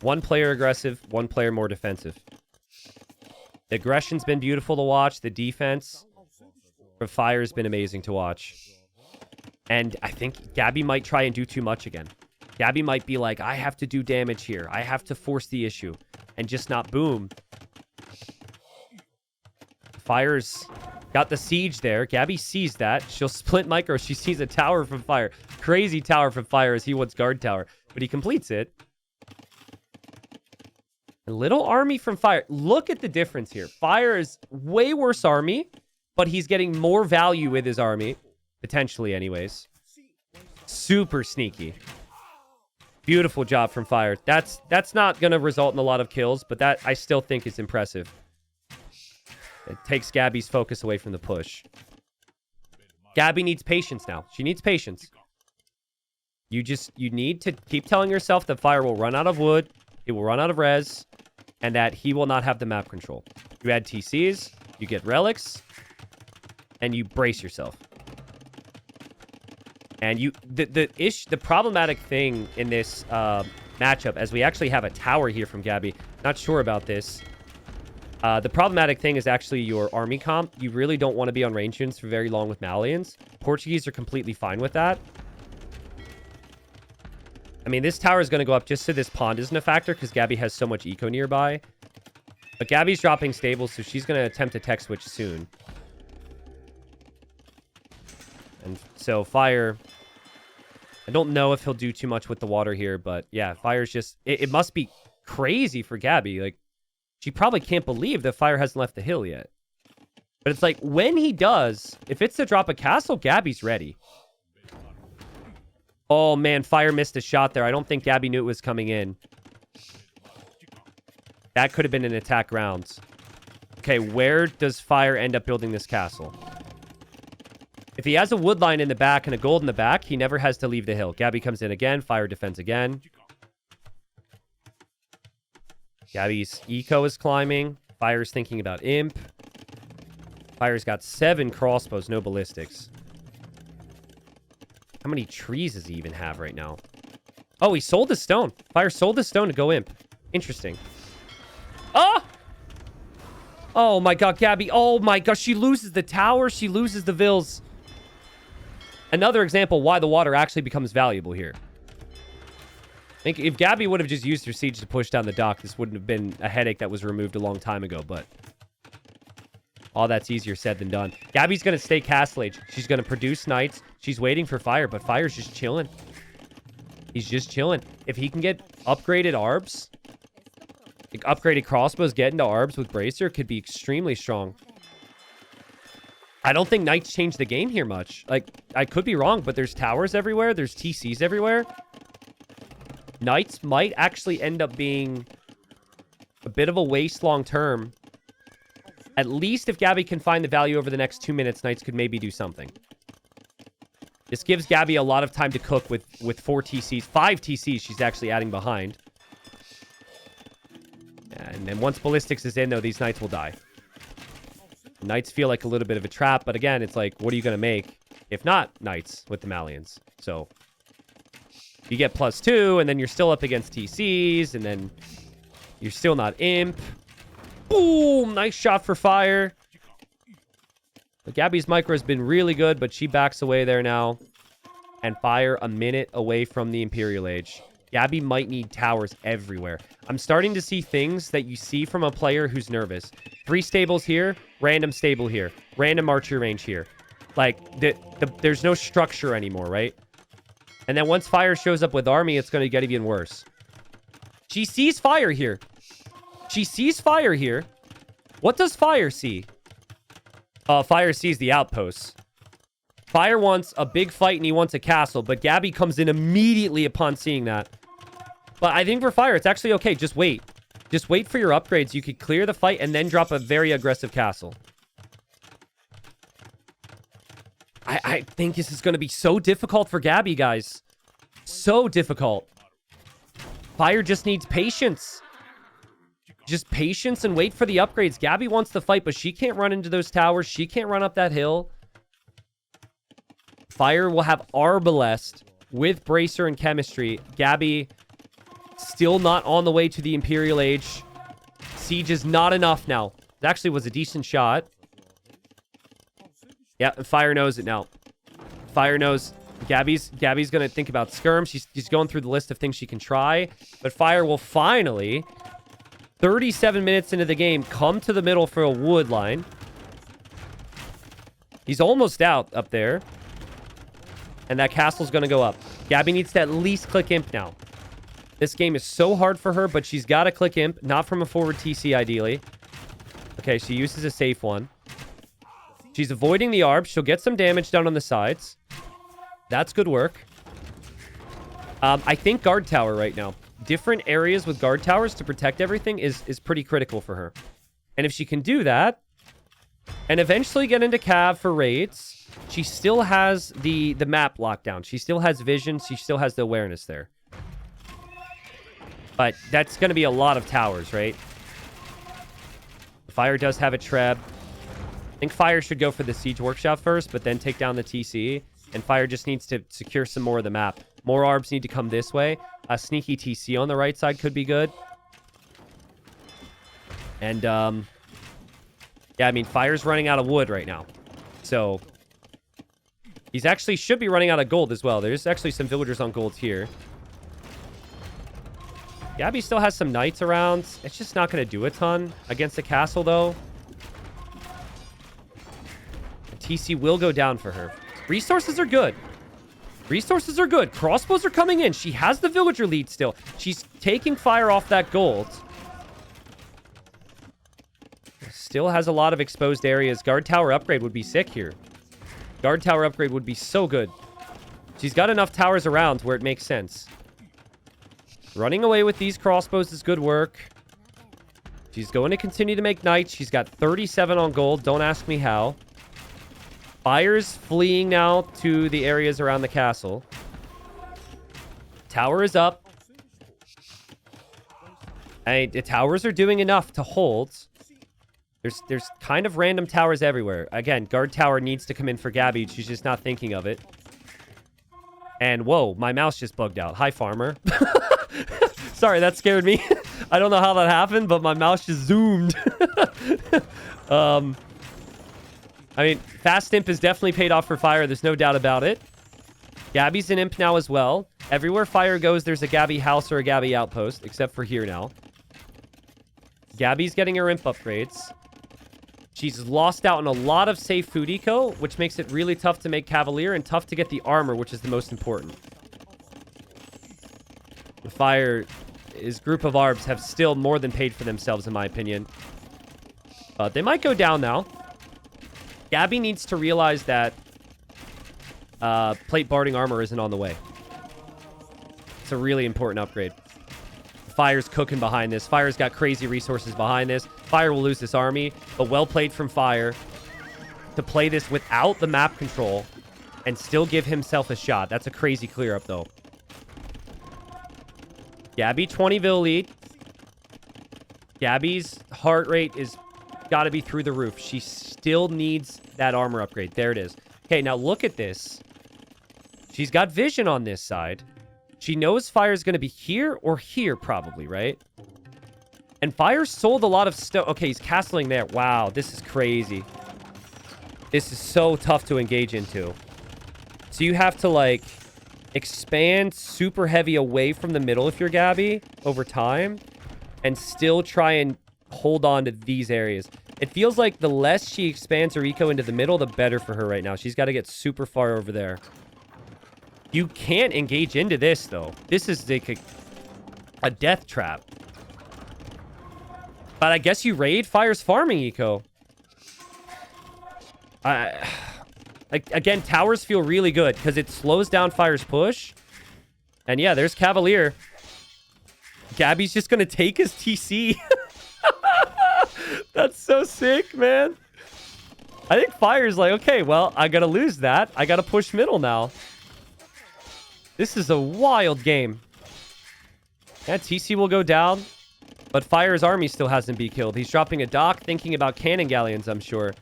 One player aggressive, one player more defensive. The aggression's been beautiful to watch. The defense for Fire has been amazing to watch. And I think Gabi might try and do too much again. Gabi might be like, I have to do damage here. I have to force the issue. And just not boom. Fire's got the siege there. Gabi sees that. She'll split micro. She sees a tower from Fire. Crazy tower from Fire as he wants guard tower. But he completes it. A little army from Fire. Look at the difference here. Fire is way worse army. But he's getting more value with his army. Potentially anyways. Super sneaky. Beautiful job from Fire. That's not going to result in a lot of kills. But that I still think is impressive. It takes Gabi's focus away from the push. Gabi needs patience now. She needs patience. You need to keep telling yourself that Fire will run out of wood, he will run out of res, and that he will not have the map control. You add TCs, you get relics, and you brace yourself. And the problematic thing in this matchup, as we actually have a tower here from Gabi, not sure about this. The problematic thing is actually your army comp. You really don't want to be on range units for very long with Malians. Portuguese are completely fine with that. I mean, this tower is going to go up just so this pond isn't a factor because Gabi has so much eco nearby. But Gabi's dropping stables, so she's going to attempt a tech switch soon. And so Fire... I don't know if he'll do too much with the water here, but yeah, Fire's just... It must be crazy for Gabi. Like, she probably can't believe that Fire hasn't left the hill yet. But it's like, when he does, if it's to drop a castle, Gabi's ready. Oh, man, Fire missed a shot there. I don't think Gabi knew it was coming in. That could have been an attack round. Okay, where does Fire end up building this castle? If he has a wood line in the back and a gold in the back, he never has to leave the hill. Gabi comes in again. Fire defends again. Gabi's eco is climbing. Fire's thinking about imp. Fire's got 7 crossbows, no ballistics. How many trees does he even have right now? Oh, he sold his stone. Fire sold his stone to go imp. Interesting. Oh! Oh my god, Gabi. Oh my gosh, she loses the tower. She loses the vills. Another example why the water actually becomes valuable here. I think if Gabi would have just used her siege to push down the dock, this wouldn't have been a headache that was removed a long time ago, but all that's easier said than done. Gabi's going to stay Castle Age. She's going to produce knights. She's waiting for Fire, but Fire's just chilling. He's just chilling. If he can get upgraded arbs, like upgraded crossbows, get into arbs with Bracer, could be extremely strong. I don't think knights change the game here much. Like, I could be wrong, but there's towers everywhere. There's TCs everywhere. Knights might actually end up being a bit of a waste long term. At least if Gabi can find the value over the next 2 minutes, Knights could maybe do something. This gives Gabi a lot of time to cook with 4 TCs. 5 TCs she's actually adding behind. And then once Ballistics is in, though, these Knights will die. Knights feel like a little bit of a trap, but again, it's like, what are you going to make? If not Knights with the Malians. So you get +2, and then you're still up against TCs, and then you're still not Imp. Boom! Nice shot for Fire. But Gabi's micro has been really good, but she backs away there now. And Fire a minute away from the Imperial Age. Gabi might need towers everywhere. I'm starting to see things that you see from a player who's nervous. 3 stables here, random stable here, random archer range here. Like, there's no structure anymore, right? And then once Fire shows up with army, it's going to get even worse. She sees Fire here. She sees Fire here. What does Fire see? Fire sees the outposts. Fire wants a big fight and he wants a castle, but Gabi comes in immediately upon seeing that. But I think for Fire, it's actually okay. Just wait. Just wait for your upgrades. You could clear the fight and then drop a very aggressive castle. I think this is going to be so difficult for Gabi, guys. So difficult. Fire just needs patience. Just patience and wait for the upgrades. Gabi wants to fight, but she can't run into those towers. She can't run up that hill. Fire will have Arbalest with Bracer and Chemistry. Gabi still not on the way to the Imperial Age. Siege is not enough now. It actually was a decent shot. Yeah, Fire knows it now. Fire knows Gabi's going to think about Skirm. She's going through the list of things she can try. But Fire will finally, 37 minutes into the game, come to the middle for a wood line. He's almost out up there. And that castle's going to go up. Gabi needs to at least click Imp now. This game is so hard for her, but she's got to click Imp. Not from a forward TC, ideally. Okay, she uses a safe one. She's avoiding the ARB. She'll get some damage done on the sides. That's good work. I think guard tower right now. Different areas with guard towers to protect everything is pretty critical for her. And if she can do that, and eventually get into Cav for raids, she still has the map lockdown. She still has vision. She still has the awareness there. But that's going to be a lot of towers, right? Fire does have a Treb. I think Fire should go for the Siege Workshop first, but then take down the TC. And Fire just needs to secure some more of the map. More ARBs need to come this way. A sneaky TC on the right side could be good. And, yeah, I mean, Fire's running out of wood right now. So, he's actually should be running out of gold as well. There's actually some villagers on gold here. Gabi still has some knights around. It's just not going to do a ton against the castle, though. TC will go down for her. Resources are good. Resources are good. Crossbows are coming in. She has the villager lead still. She's taking Fire off that gold. Still has a lot of exposed areas. Guard tower upgrade would be sick here. Guard tower upgrade would be so good. She's got enough towers around where it makes sense. Running away with these crossbows is good work. She's going to continue to make knights. She's got 37 on gold. Don't ask me how. Fire's fleeing now to the areas around the castle. Tower is up. And the towers are doing enough to hold. There's kind of random towers everywhere. Again, guard tower needs to come in for Gabi. She's just not thinking of it. And whoa, my mouse just bugged out. Hi, farmer. Sorry, that scared me. I don't know how that happened, but my mouse just zoomed. I mean, fast imp has definitely paid off for Fire. There's no doubt about it. Gabi's an imp now as well. Everywhere Fire goes, there's a Gabi house or a Gabi outpost, except for here now. Gabi's getting her imp upgrades. She's lost out on a lot of safe food eco, which makes it really tough to make Cavalier and tough to get the armor, which is the most important. The Fire, his group of ARBs have still more than paid for themselves, in my opinion. But they might go down now. Gabi needs to realize that plate barding armor isn't on the way. It's a really important upgrade. Fire's cooking behind this. Fire's got crazy resources behind this. Fire will lose this army, but well played from Fire to play this without the map control and still give himself a shot. That's a crazy clear up, though. Gabi, 20 Vil lead. Gabi's heart rate is got to be through the roof. She still needs that armor upgrade. There it is. Okay, now look at this. She's got vision on this side. She knows Fire's going to be here or here, probably, right? And Fire sold a lot of stuff. Okay, he's castling there. Wow, this is crazy. This is so tough to engage into. So you have to, like, expand super heavy away from the middle if you're Gabi over time, and still try and hold on to these areas. It feels like the less she expands her eco into the middle, the better for her right now. She's got to get super far over there. You can't engage into this, though. This is like a death trap. But I guess you raid. Fire's farming eco. Again, towers feel really good because it slows down Fire's push. And yeah, there's Cavalier. Gabi's just going to take his TC. That's so sick, man. I think Fire's like, okay, well, I got to lose that. I got to push middle now. This is a wild game. Yeah, TC will go down. But Fire's army still hasn't been killed. He's dropping a dock, thinking about cannon galleons, I'm sure.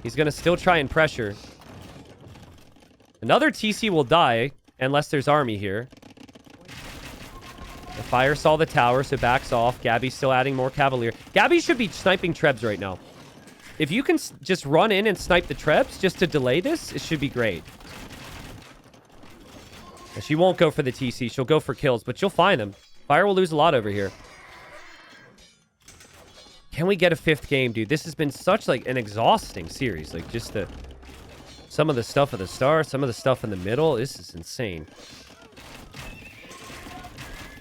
He's going to still try and pressure. Another TC will die, unless there's army here. The Fire saw the tower, so backs off. Gabi's still adding more Cavalier. Gabi should be sniping Trebs right now. If you can just run in and snipe the Trebs just to delay this, it should be great. She won't go for the TC. She'll go for kills, but she'll find them. Fire will lose a lot over here. Can we get a 5th game, dude? This has been such, like, an exhausting series. Like, just some of the stuff at the start, some of the stuff in the middle. This is insane.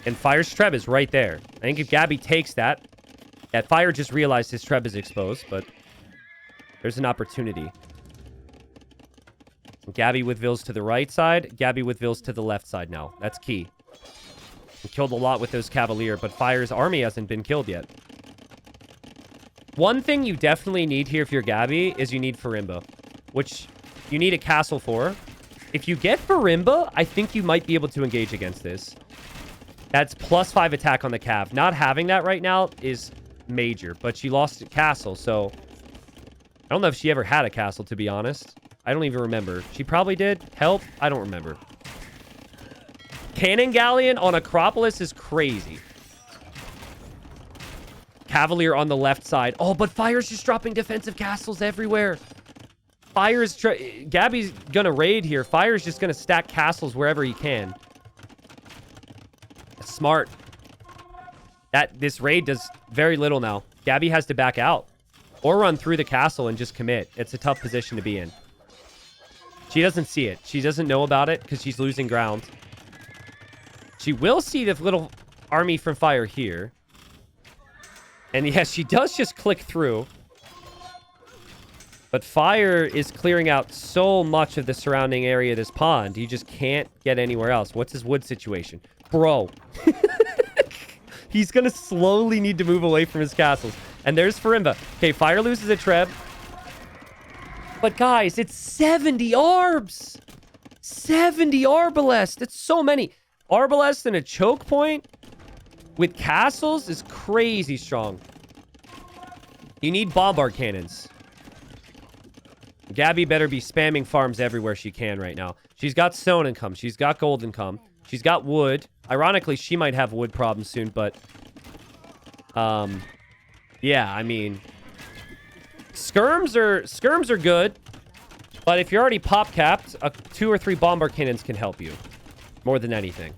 And Fire's Treb is right there. I think if Gabi takes that Fire just realized his Treb is exposed, but there's an opportunity. Gabi with Vils to the right side. Gabi with Vils to the left side now. That's key. We killed a lot with those Cavalier, but Fire's army hasn't been killed yet. One thing you definitely need here if you're Gabi is you need Farimba, which you need a castle for. If you get Farimba, I think you might be able to engage against this. That's +5 attack on the Cav. Not having that right now is major, but she lost a castle, so I don't know if she ever had a castle, to be honest. I don't even remember. She probably did. Help? I don't remember. Cannon Galleon on Acropolis is crazy. Cavalier on the left side. Oh, but Fire's just dropping defensive castles everywhere. Gabi's gonna raid here. Fire's just gonna stack castles wherever he can. Smart. This raid does very little now. Gabi has to back out or run through the castle and just commit. It's a tough position to be in. She doesn't see it. She doesn't know about it because she's losing ground. She will see the little army from Fire here. And yes, she does just click through. But Fire is clearing out so much of the surrounding area of this pond. He just can't get anywhere else. What's his wood situation? Bro. He's going to slowly need to move away from his castles. And there's Farimba. Okay, Fire loses a Treb. But guys, it's 70 Arbs. 70 Arbalest. That's so many. Arbalest and a choke point with castles is crazy strong. You need bombard cannons. Gabi better be spamming farms everywhere she can right now. She's got stone income. She's got gold income. She's got wood. Ironically, she might have wood problems soon, but yeah, I mean, skirms are good, but if you're already pop capped, 2 or 3 bombard cannons can help you more than anything.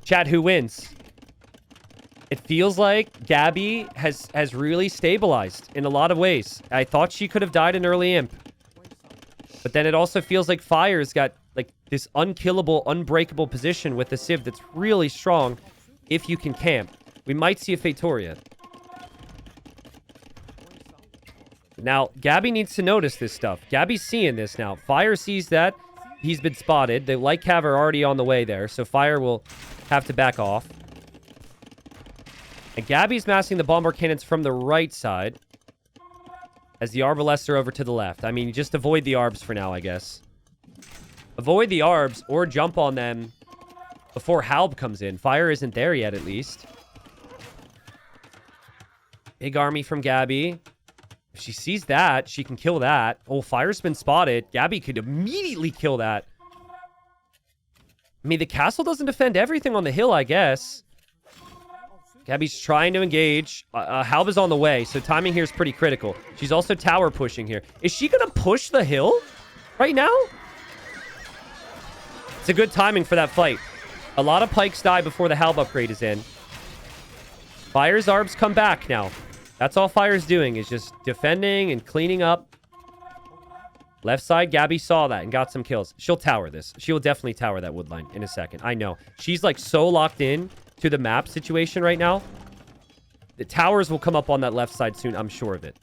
Chat, who wins? It feels like Gabi has really stabilized in a lot of ways. I thought she could have died in early imp. But then it also feels like Fire's got like this unkillable, unbreakable position with the Civ that's really strong if you can camp. We might see a Fatoria. Now, Gabi needs to notice this stuff. Gabi's seeing this now. Fire sees that. He's been spotted. The light cav are already on the way there, so Fire will have to back off. And Gabi's massing the bombard cannons from the right side. as the Arbalest are over to the left. I mean, just avoid the Arbs for now, I guess. Avoid the Arbs or jump on them before Halb comes in. Fire isn't there yet, at least. Big army from Gabi. If she sees that, she can kill that. Oh, Fire's been spotted. Gabi could immediately kill that. I mean, the castle doesn't defend everything on the hill, I guess. Gabi's trying to engage. Halb is on the way, so timing here is pretty critical. She's also tower pushing here. Is she going to push the hill right now? It's a good timing for that fight. A lot of pikes die before the Halb upgrade is in. Fire's Arbs come back now. That's all Fire's doing, is just defending and cleaning up. Left side, Gabi saw that and got some kills. She'll tower this. She'll definitely tower that wood line in a second. I know. She's like so locked in to the map situation right now. The towers will come up on that left side soon. I'm sure of it.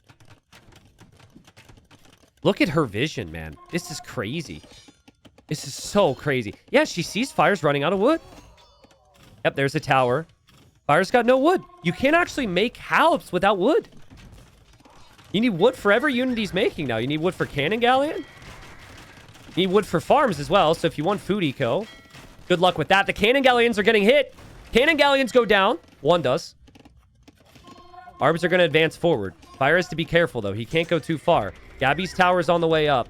Look at her vision, man. This is crazy. This is so crazy. Yeah, she sees Fire's running out of wood. Yep, there's a tower. Fire's got no wood. You can't actually make Halbs without wood. You need wood for every unit he's making now. You need wood for Cannon Galleon. You need wood for farms as well. So if you want food eco, good luck with that. The Cannon Galleons are getting hit. Cannon Galleons go down. One does. Arbs are going to advance forward. Fire has to be careful, though. He can't go too far. Gabi's tower is on the way up.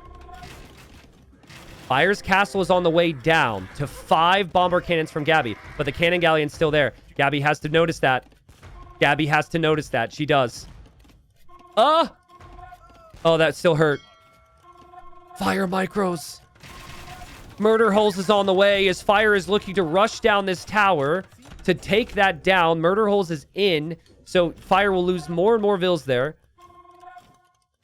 Fire's castle is on the way down to 5 bomber cannons from Gabi. But the Cannon Galleon's still there. Gabi has to notice that. Gabi has to notice that. She does. Oh, that still hurt. Fire micros. Murder Holes is on the way as Fire is looking to rush down this tower to take that down. Murder Holes is in, so Fire will lose more and more vills there.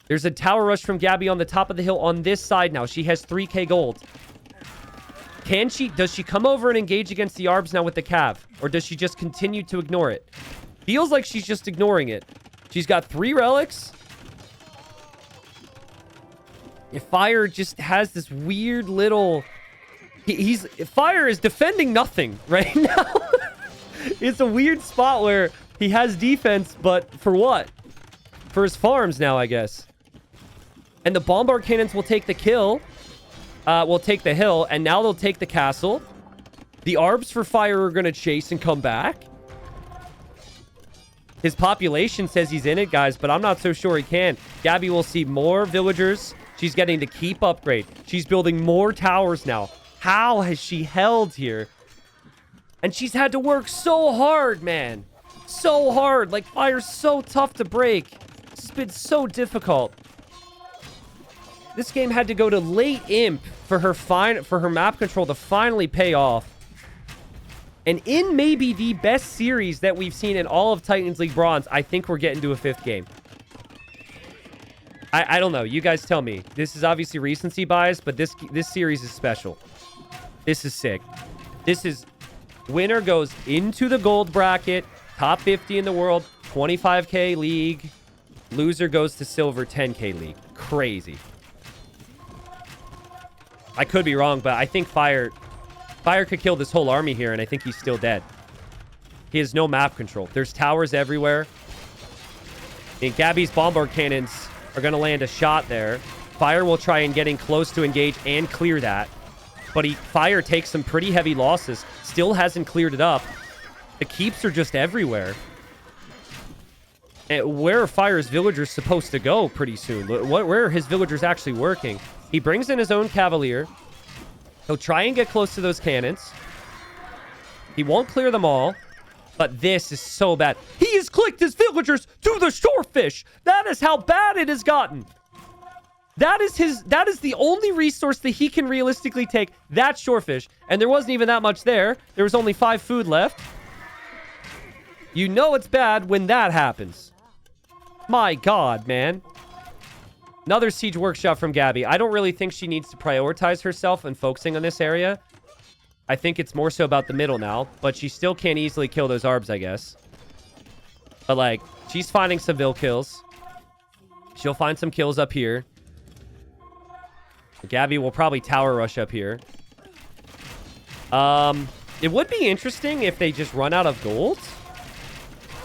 There's a tower rush from Gabi on the top of the hill on this side now. She has 3k gold. Does she come over and engage against the Arbs now with the Cav? Or does she just continue to ignore it? Feels like she's just ignoring it. She's got 3 relics. If Fire just has this weird little... Fire is defending nothing right now. It's a weird spot where he has defense, but for what? For his farms now, I guess. And the bombard cannons will take the kill. Will take the hill, and now they'll take the castle. The Arbs for Fire are going to chase and come back. His population says he's in it, guys, but I'm not so sure he can. Gabi will see more villagers. She's getting to keep upgrade. She's building more towers now. How has she held here? And she's had to work so hard, man. So hard. Like, Fire's so tough to break. It's been so difficult. This game had to go to late imp for her map control to finally pay off. And in maybe the best series that we've seen in all of Titans League Bronze, I think we're getting to a 5th game. I don't know. You guys tell me. This is obviously recency bias, but this series is special. This is sick. This is... Winner goes into the gold bracket, top 50 in the world, 25k league. Loser goes to silver, 10k league. Crazy. I could be wrong, but I think Fire could kill this whole army here, and I think he's still dead. He has no map control. There's towers everywhere. And Gabi's bombard cannons are going to land a shot there. Fire will try and getting close to engage and clear that. But Fire takes some pretty heavy losses. Still hasn't cleared it up. The keeps are just everywhere. And where are Fire's villagers supposed to go pretty soon? Where are his villagers actually working? He brings in his own Cavalier. He'll try and get close to those cannons. He won't clear them all. But this is so bad. He has clicked his villagers to the shorefish. That is how bad it has gotten. That is the only resource that he can realistically take. That shorefish. And there wasn't even that much there. There was only 5 food left. You know it's bad when that happens. My God, man. Another siege workshop from Gabi. I don't really think she needs to prioritize herself and focusing on this area. I think it's more so about the middle now. But she still can't easily kill those Arbs, I guess. But, like, she's finding some Vill kills. She'll find some kills up here. Gabi will probably tower rush up here. It would be interesting if they just run out of gold.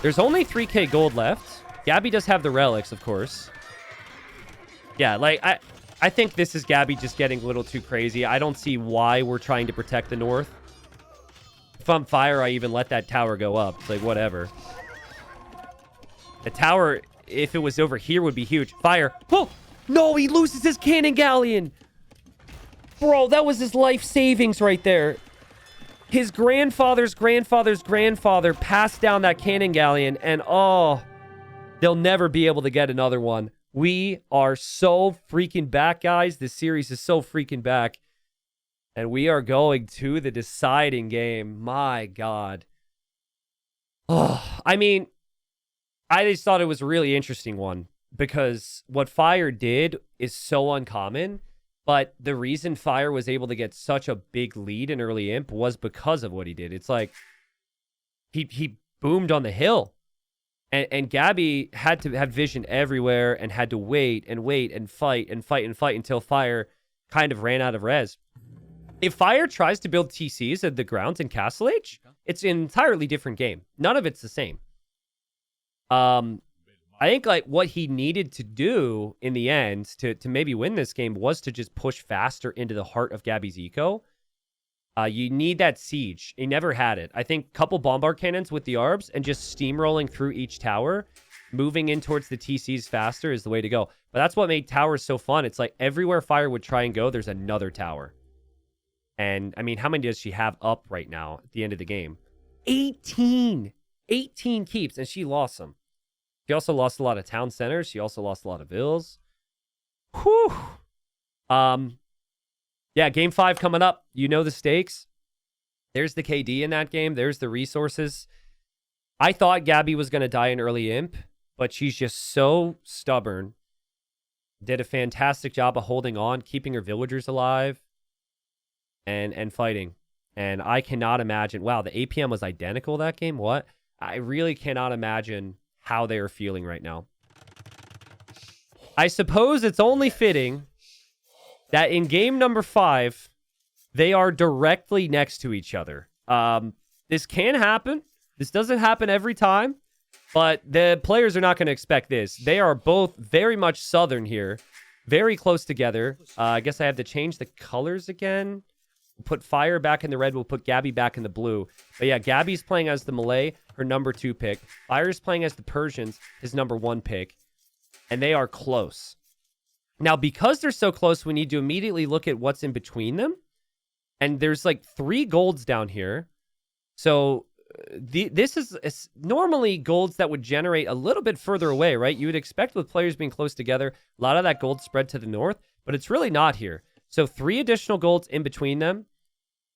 There's only 3k gold left. Gabi does have the relics, of course. Yeah, like, I think this is Gabi just getting a little too crazy. I don't see why we're trying to protect the north. If I'm Fire, I even let that tower go up. It's like, whatever. The tower, if it was over here, would be huge. Fire. Oh! No, he loses his cannon galleon! Bro, that was his life savings right there. His grandfather's grandfather's grandfather passed down that cannon galleon, and oh, they'll never be able to get another one. We are so freaking back, guys. This series is so freaking back. And we are going to the deciding game. My God. Oh, I mean, I just thought it was a really interesting one because what Fire did is so uncommon. But the reason Fire was able to get such a big lead in early imp was because of what he did. It's like he boomed on the hill. And Gabi had to have vision everywhere and had to wait and wait and fight and fight and fight until Fire kind of ran out of res. If Fire tries to build TCs at the grounds in Castle Age, it's an entirely different game. None of it's the same. I think like what he needed to do in the end to maybe win this game was to just push faster into the heart of Gabi's eco. You need that siege. He never had it. I think couple bombard cannons with the arbs and just steamrolling through each tower, moving in towards the TCs faster is the way to go. But that's what made towers so fun. It's like everywhere Fire would try and go, there's another tower. And I mean, how many does she have up right now at the end of the game? 18! 18 keeps, and she lost them. She also lost a lot of town centers. She also lost a lot of vills. Whew. Yeah, game 5 coming up. You know the stakes. There's the KD in that game. There's the resources. I thought Gabi was going to die in early imp, but she's just so stubborn. Did a fantastic job of holding on, keeping her villagers alive, and fighting. And I cannot imagine. Wow, the APM was identical that game? What? I really cannot imagine how they are feeling right now. I suppose it's only fitting that in game number 5, they are directly next to each other. This can happen. This doesn't happen every time, but the players are not going to expect this. They are both very much southern here, very close together. I guess I have to change the colors again. We'll put Fire back in the red. We'll put Gabi back in the blue. But yeah, Gabi's playing as the Malay, her number 2 pick. Fire's playing as the Persians, his number 1 pick. And they are close. Now, because they're so close, we need to immediately look at what's in between them. And there's like 3 golds down here. So this is normally golds that would generate a little bit further away, right? You would expect with players being close together, a lot of that gold spread to the north, but it's really not here. So 3 additional golds in between them.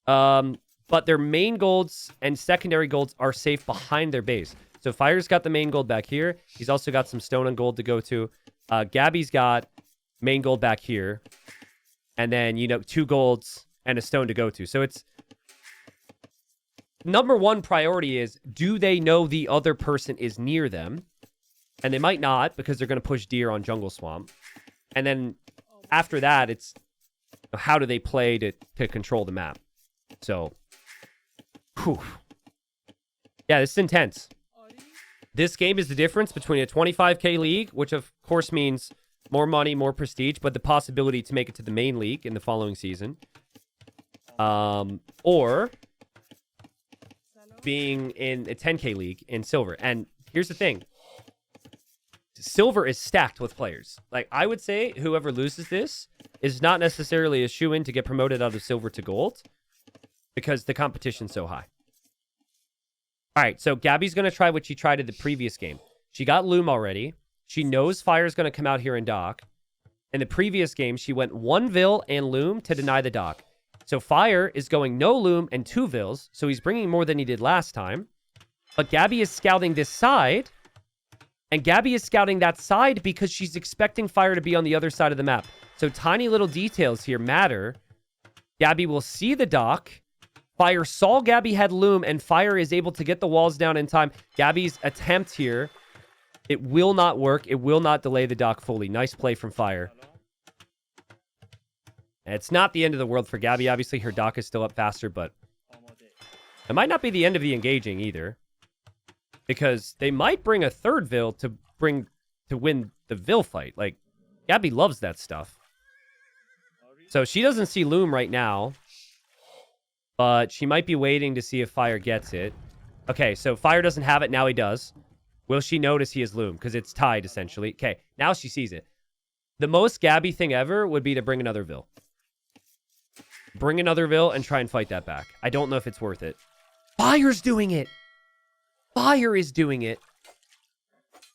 But their main golds and secondary golds are safe behind their base. So Fire's got the main gold back here. He's also got some stone and gold to go to. Gabi's got main gold back here. And then, 2 golds and a stone to go to. So it's number 1 priority is, do they know the other person is near them? And they might not because they're going to push deer on Jungle Swamp. And then after that, it's how do they play to control the map? So, whew. Yeah, this is intense. This game is the difference between a 25k league, which of course means more money, more prestige, but the possibility to make it to the main league in the following season. Or being in a 10k league in silver. And here's the thing. Silver is stacked with players. Like, I would say whoever loses this is not necessarily a shoo-in to get promoted out of silver to gold because the competition's so high. All right, so Gabi's going to try what she tried in the previous game. She got Loom already. She knows Fire's going to come out here and dock. In the previous game, she went 1 Vil and Loom to deny the dock. So Fire is going no Loom and 2 Vils, so he's bringing more than he did last time. But Gabi is scouting this side. And Gabi is scouting that side because she's expecting Fire to be on the other side of the map. So tiny little details here matter. Gabi will see the dock. Fire saw Gabi had Loom, and Fire is able to get the walls down in time. Gabi's attempt here, it will not work. It will not delay the dock fully. Nice play from Fire. And it's not the end of the world for Gabi. Obviously, her dock is still up faster, but it might not be the end of the engaging either. Because they might bring a 3rd Vil to win the Vil fight. Like, Gabi loves that stuff. So she doesn't see Loom right now. But she might be waiting to see if Fire gets it. Okay, so Fire doesn't have it. Now he does. Will she notice he has Loom? Because it's tied, essentially. Okay, now she sees it. The most Gabi thing ever would be to bring another Vil. Bring another Vil and try and fight that back. I don't know if it's worth it. Fire's doing it. Fire is doing it.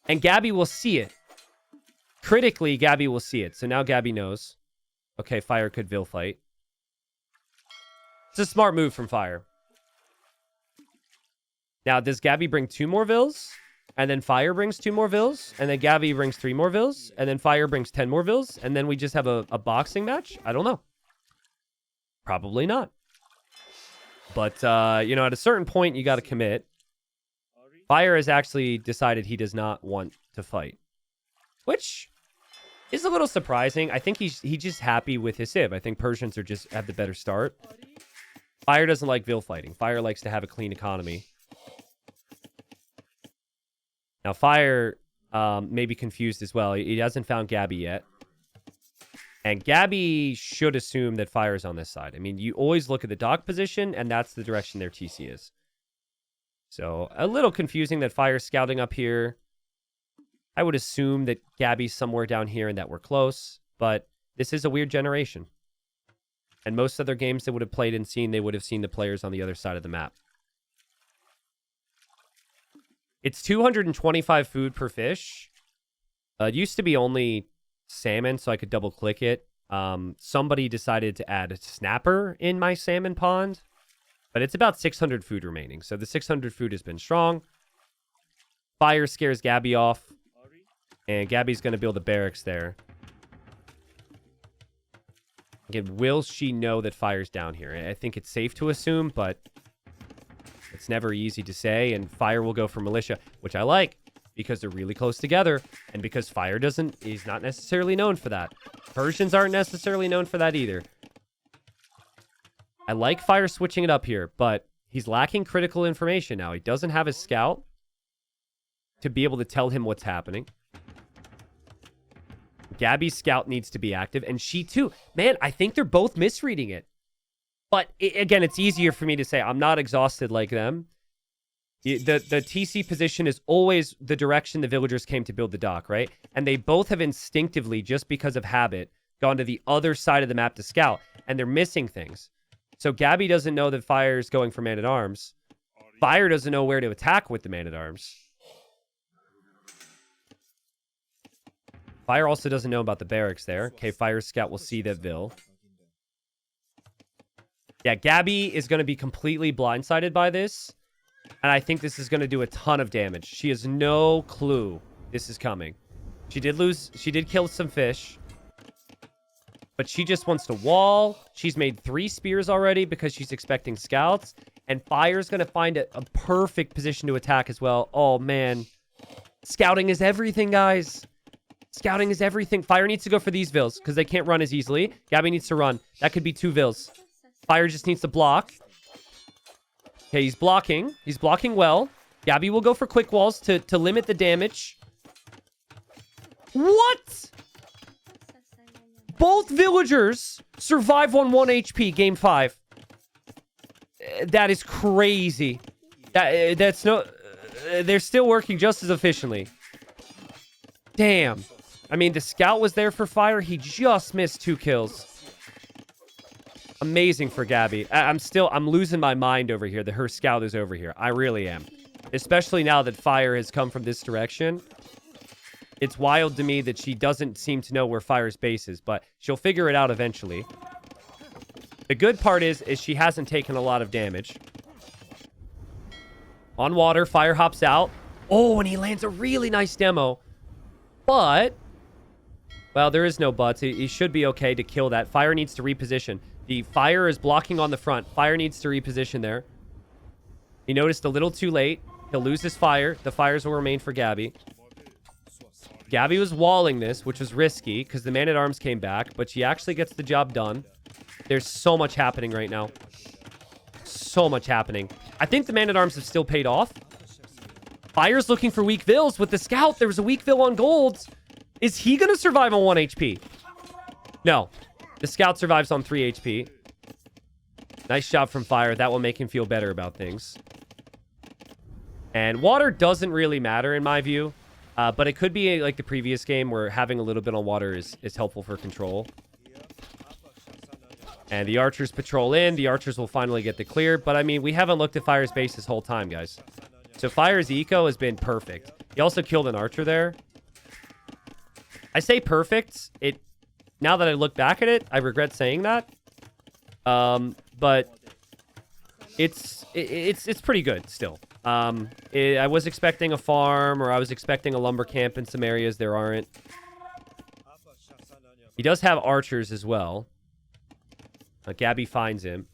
And Gabi will see it. Critically, Gabi will see it. So now Gabi knows. Okay, Fire could Vil fight. It's a smart move from Fire. Now, does Gabi bring 2 more Vils? And then Fire brings 2 more Vils? And then Gabi brings 3 more Vils? And then Fire brings 10 more Vils? And then we just have a boxing match? I don't know. Probably not. But, you know, at a certain point, you got to commit. Fire has actually decided he does not want to fight. Which is a little surprising. I think he's just happy with his Civ. I think Persians are just have the better start. Fire doesn't like Vil fighting. Fire likes to have a clean economy. Now, Fire may be confused as well. He hasn't found Gabi yet. And Gabi should assume that Fire is on this side. I mean, you always look at the dock position, and that's the direction their TC is. So, a little confusing that Fire's scouting up here. I would assume that Gabi's somewhere down here and that we're close. But this is a weird generation. And most other games they would have played and seen, they would have seen the players on the other side of the map. It's 225 food per fish. It used to be only salmon, so I could double click it. Somebody decided to add a snapper in my salmon pond. But it's about 600 food remaining. So the 600 food has been strong. Fire scares Gabi off. And Gabi's going to build a barracks there. Again, will she know that Fire's down here? I think it's safe to assume, but it's never easy to say. And Fire will go for militia, which I like because they're really close together. And because Fire is not necessarily known for that. Persians aren't necessarily known for that either. I like Fire switching it up here, but he's lacking critical information now. He doesn't have his scout to be able to tell him what's happening. Gabi's scout needs to be active, and she too. Man, I think they're both misreading it. But again, it's easier for me to say I'm not exhausted like them. The TC position is always the direction the villagers came to build the dock, right? And they both have instinctively, just because of habit, gone to the other side of the map to scout, and they're missing things. So Gabi doesn't know that Fire's going for man-at-arms. Fire doesn't know where to attack with the man-at-arms. Fire also doesn't know about the barracks there. Okay, Fire's scout will see that Vil. Yeah, Gabi is going to be completely blindsided by this. And I think this is going to do a ton of damage. She has no clue this is coming. She did kill some fish. But she just wants to wall. She's made 3 spears already because she's expecting scouts. And Fire's going to find a perfect position to attack as well. Oh, man. Scouting is everything, guys. Scouting is everything. Fire needs to go for these Vils because they can't run as easily. Gabi needs to run. That could be 2 Vils. Fire just needs to block. Okay, he's blocking. He's blocking well. Gabi will go for quick walls to limit the damage. What? Both villagers survive on 1 HP, game 5. That is crazy. That's no... they're still working just as efficiently. Damn. I mean, the scout was there for Fire. He just missed 2 kills. Amazing for Gabi. I'm losing my mind over here that her scout is over here. I really am. Especially now that Fire has come from this direction. It's wild to me that she doesn't seem to know where Fire's base is, but she'll figure it out eventually. The good part is she hasn't taken a lot of damage. On water, Fire hops out. Oh, and he lands a really nice demo. But, well, there is no buts. He should be okay to kill that. Fire needs to reposition. The Fire is blocking on the front. Fire needs to reposition there. He noticed a little too late. He'll lose his Fire. The Fires will remain for Gabi. Gabi was walling this, which was risky because the man-at-arms came back, but she actually gets the job done. There's so much happening right now. So much happening. I think the man-at-arms have still paid off. Fire's looking for weak Vils with the scout. There was a weak Vil on golds. Is he going to survive on 1 HP? No. The scout survives on 3 HP. Nice job from Fire. That will make him feel better about things. And water doesn't really matter in my view. But it could be like the previous game where having a little bit on water is helpful for control. And the archers patrol in. The archers will finally get the clear. But I mean, we haven't looked at Fire's base this whole time, guys. So Fire's eco has been perfect. He also killed an archer there. I say perfect. Now that I look back at it, I regret saying that. But it's pretty good still. I was expecting a farm, or I was expecting a lumber camp in some areas. There aren't. He does have archers as well. Gabi finds him.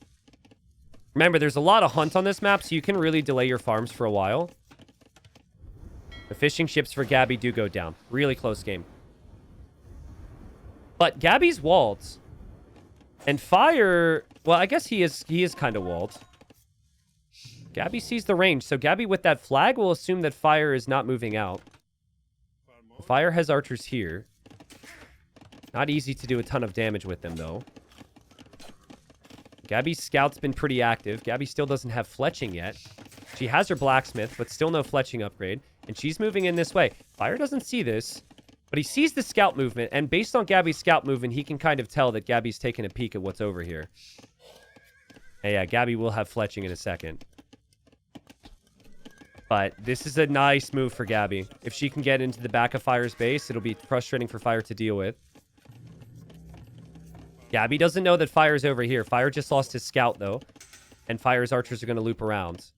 Remember, there's a lot of hunt on this map, so you can really delay your farms for a while. The fishing ships for Gabi do go down. Really close game. But Gabi's walled. And Fire... Well, I guess he is kind of walled. Gabi sees the range. So Gabi with that flag will assume that Fire is not moving out. Fire has archers here. Not easy to do a ton of damage with them, though. Gabi's scout's been pretty active. Gabi still doesn't have fletching yet. She has her blacksmith, but still no fletching upgrade. And she's moving in this way. Fire doesn't see this, but he sees the scout movement. And based on Gabi's scout movement, he can kind of tell that Gabi's taking a peek at what's over here. And yeah, Gabi will have fletching in a second. But this is a nice move for Gabi. If she can get into the back of Fire's base, it'll be frustrating for Fire to deal with. Gabi doesn't know that Fire's over here. Fire just lost his scout, though. And Fire's archers are going to loop around.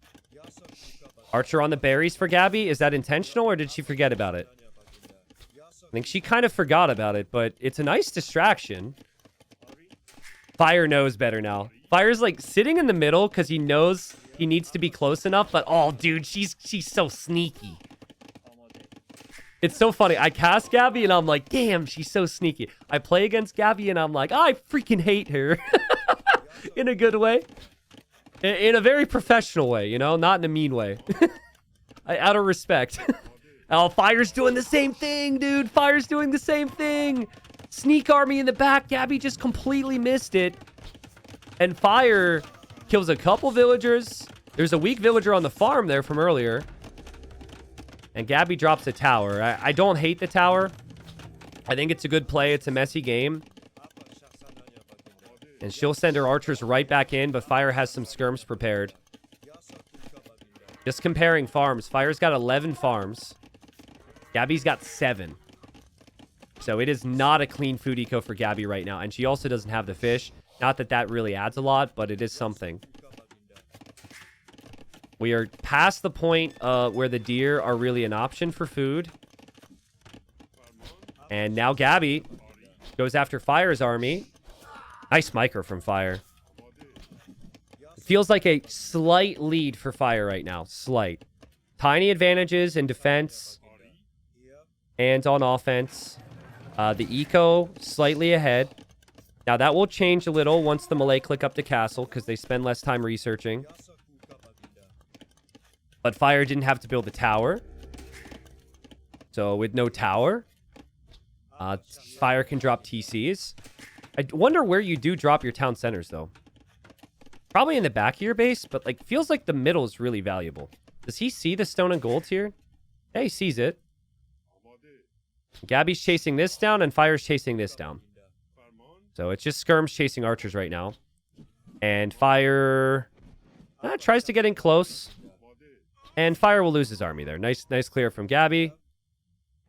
Archer on the berries for Gabi. Is that intentional, or did she forget about it? I think she kind of forgot about it, but it's a nice distraction. Fire knows better now. Fire's like sitting in the middle because he knows he needs to be close enough, but oh, dude, she's so sneaky. It's so funny. I cast Gabi and I'm like, damn, she's so sneaky. I play against Gabi and I'm like, I freaking hate her. In a good way. In a very professional way, you know? Not in a mean way. Out of respect. Oh, Fire's doing the same thing, dude. Fire's doing the same thing. Sneak army in the back. Gabi just completely missed it. And Fire kills a couple villagers. There's a weak villager on the farm there from earlier. And Gabi drops a tower. I don't hate the tower. I think it's a good play. It's a messy game. And she'll send her archers right back in, but Fire has some skirms prepared. Just comparing farms. Fire's got 11 farms. Gabi's got 7. So it is not a clean food eco for Gabi right now. And she also doesn't have the fish. Not that that really adds a lot, but it is something. We are past the point where the deer are really an option for food. And now Gabi goes after Fire's army. Nice micro from Fire. It feels like a slight lead for Fire right now. Slight. Tiny advantages in defense and on offense. The eco slightly ahead. Now that will change a little once the Malay click up the castle because they spend less time researching. But Fire didn't have to build a tower. So with no tower, Fire can drop TCs. I wonder where you do drop your town centers, though. Probably in the back of your base, but like feels like the middle is really valuable. Does he see the stone and gold here? Yeah, he sees it. Gabi's chasing this down, and Fire's chasing this down. So it's just skirms chasing archers right now. And Fire tries to get in close. And Fire will lose his army there. Nice clear from Gabi.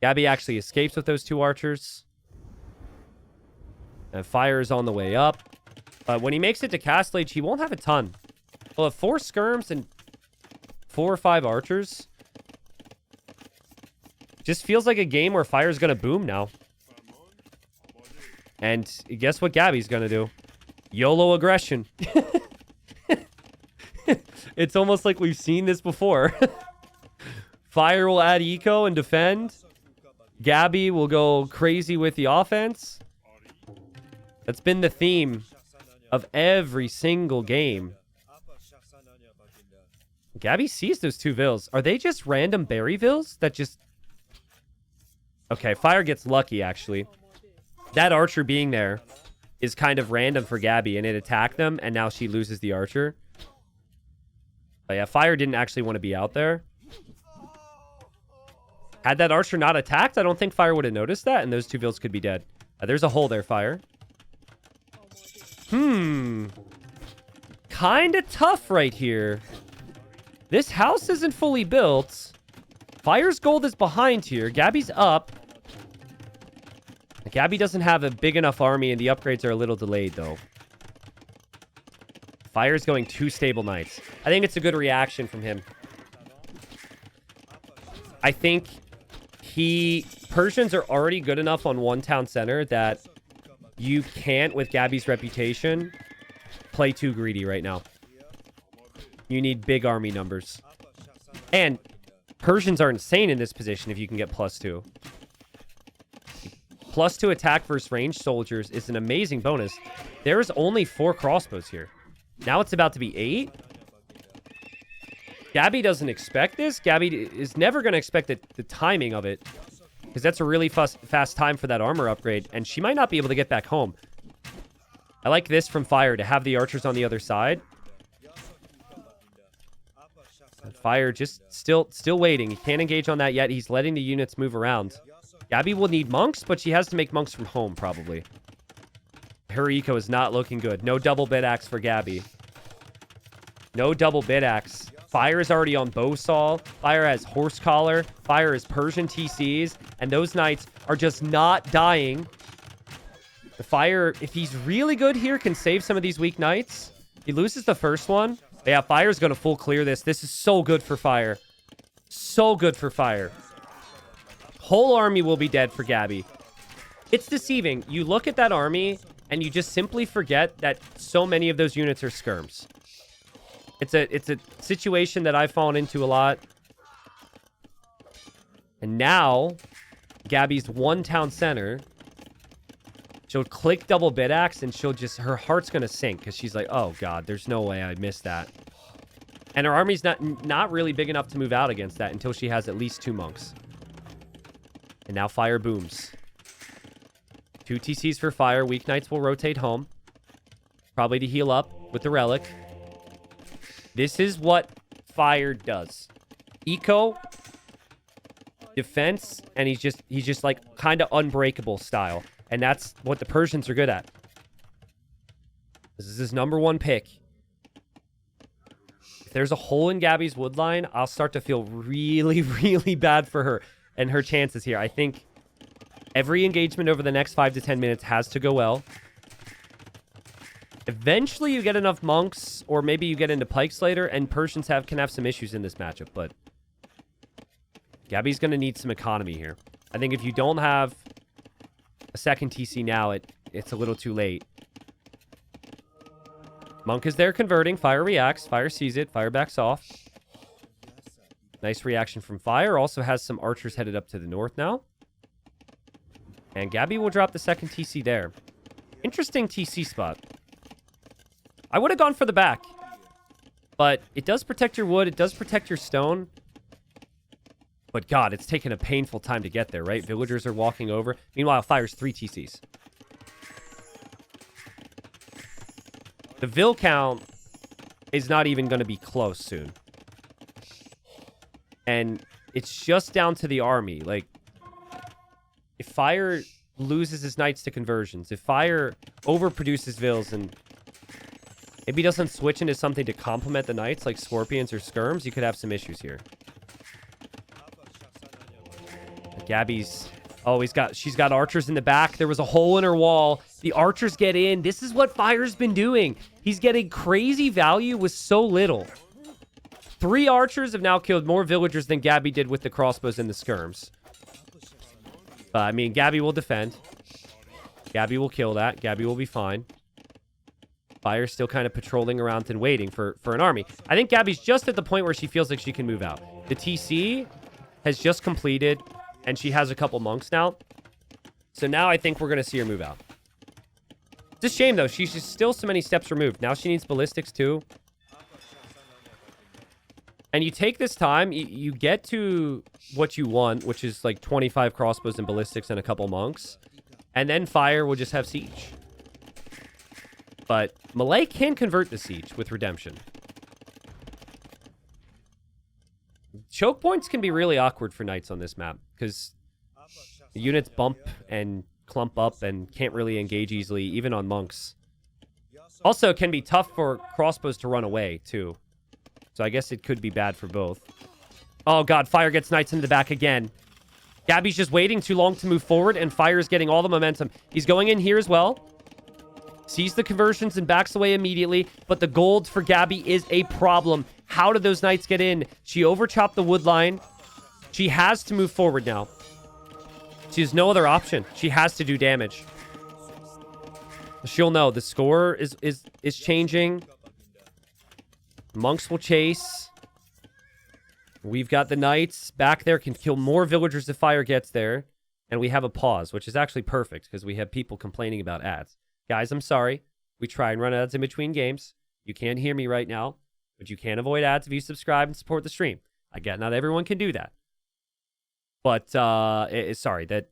Gabi actually escapes with those 2 archers. And Fire is on the way up. But when he makes it to Castle Age, he won't have a ton. He'll have 4 skirms and 4 or 5 archers. Just feels like a game where Fire's going to boom now. And guess what Gabi's going to do? YOLO aggression. It's almost like we've seen this before. Fire will add eco and defend. Gabi will go crazy with the offense. That's been the theme of every single game. Gabi sees those 2 vills. Are they just random berry vills that just... Okay, Fire gets lucky, actually. That archer being there is kind of random for Gabi, and it attacked them, and now she loses the archer. But yeah, Fire didn't actually want to be out there. Had that archer not attacked, I don't think Fire would have noticed that, and those two vills could be dead. There's a hole there, Fire. Kind of tough right here. This house isn't fully built. Fire's gold is behind here. Gabi's up. Gabi doesn't have a big enough army, and the upgrades are a little delayed, though. Fire's going 2 stable knights. I think it's a good reaction from him. I think Persians are already good enough on one town center that you can't, with Gabi's reputation, play too greedy right now. You need big army numbers. And Persians are insane in this position if you can get +2. +2 attack versus ranged soldiers is an amazing bonus. There's only 4 crossbows here. Now it's about to be 8. Gabi doesn't expect this. Gabi is never going to expect the timing of it, because that's a really fast time for that armor upgrade, and she might not be able to get back home. I like this from Fire, to have the archers on the other side. And Fire just still waiting. He can't engage on that yet. He's letting the units move around. Gabi will need monks, but she has to make monks from home, probably. Her eco is not looking good. No double bit axe for Gabi. No double bit axe. Fire is already on Bowsaw. Fire has Horse Collar. Fire is Persian TCs. And those knights are just not dying. The Fire, if he's really good here, can save some of these weak knights. He loses the first one. But yeah, Fire's going to full clear this. This is so good for Fire. So good for Fire. Whole army will be dead for Gabi. It's deceiving. You look at that army, and you just simply forget that so many of those units are skirms. It's a situation that I've fallen into a lot. And now, Gabi's one town center, she'll click double bit axe, and her heart's gonna sink, because she's like, oh god, there's no way I missed that. And her army's not really big enough to move out against that until she has at least 2 monks. And now Fire booms. 2 TCs for Fire. Weak knights will rotate home. Probably to heal up with the relic. This is what Fire does. Eco, defense, and he's just like kind of unbreakable style. And that's what the Persians are good at. This is his #1 pick. If there's a hole in Gabi's wood line, I'll start to feel really, really bad for her and her chances here. I think every engagement over the next 5 to 10 minutes has to go well. Eventually, you get enough monks, or maybe you get into pikes later, and Persians can have some issues in this matchup, but Gabi's going to need some economy here. I think if you don't have a second TC now, it's a little too late. Monk is there converting. Fire reacts. Fire sees it. Fire backs off. Nice reaction from Fire. Also has some archers headed up to the north now. And Gabi will drop the second TC there. Interesting TC spot. I would have gone for the back. But it does protect your wood. It does protect your stone. But God, it's taken a painful time to get there, right? Villagers are walking over. Meanwhile, Fire's 3 TCs. The Vill count is not even going to be close soon. And it's just down to the army. Like, if Fire loses his knights to conversions, if Fire overproduces Vills and maybe doesn't switch into something to complement the knights, like Scorpions or Skirms, you could have some issues here. Gabi's... Oh, she's got archers in the back. There was a hole in her wall. The archers get in. This is what Fire's been doing. He's getting crazy value with so little. 3 archers have now killed more villagers than Gabi did with the crossbows and the skirms. I mean, Gabi will defend. Gabi will kill that. Gabi will be fine. Fire's still kind of patrolling around and waiting for an army. I think Gabi's just at the point where she feels like she can move out. The TC has just completed, and she has a couple monks now. So now I think we're going to see her move out. It's a shame, though. She's just still so many steps removed. Now she needs ballistics, too. And you take this time, you get to what you want, which is like 25 crossbows and ballistics and a couple monks. And then Fire will just have siege. But melee can convert the siege with redemption. Choke points can be really awkward for knights on this map, because units bump and clump up and can't really engage easily, even on monks. Also, it can be tough for crossbows to run away, too. So I guess it could be bad for both. Oh, God. Fire gets knights into the back again. Gabi's just waiting too long to move forward, and Fire is getting all the momentum. He's going in here as well. Sees the conversions and backs away immediately. But the gold for Gabi is a problem. How did those knights get in? She overchopped the wood line. She has to move forward now. She has no other option. She has to do damage. She'll know. The score is changing. Monks will chase. We've got the knights back there, can kill more villagers if Fire gets there. And we have a pause, which is actually perfect because we have people complaining about ads. Guys, I'm sorry. We try and run ads in between games. You can't hear me right now, but you can avoid ads if you subscribe and support the stream. I get not everyone can do that. But, sorry, that...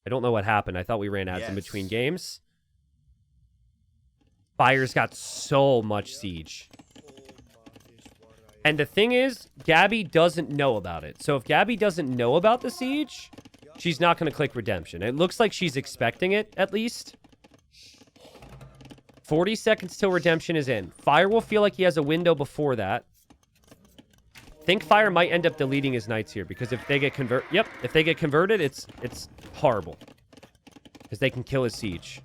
I don't know what happened. I thought we ran ads in between games. Fire's got so much siege. And the thing is, Gabi doesn't know about it. So if Gabi doesn't know about the siege, she's not going to click redemption. It looks like she's expecting it, at least. 40 seconds till redemption is in. Fire will feel like he has a window before that. Think Fire might end up deleting his knights here, because if they get if they get converted, it's horrible. Because they can kill his siege.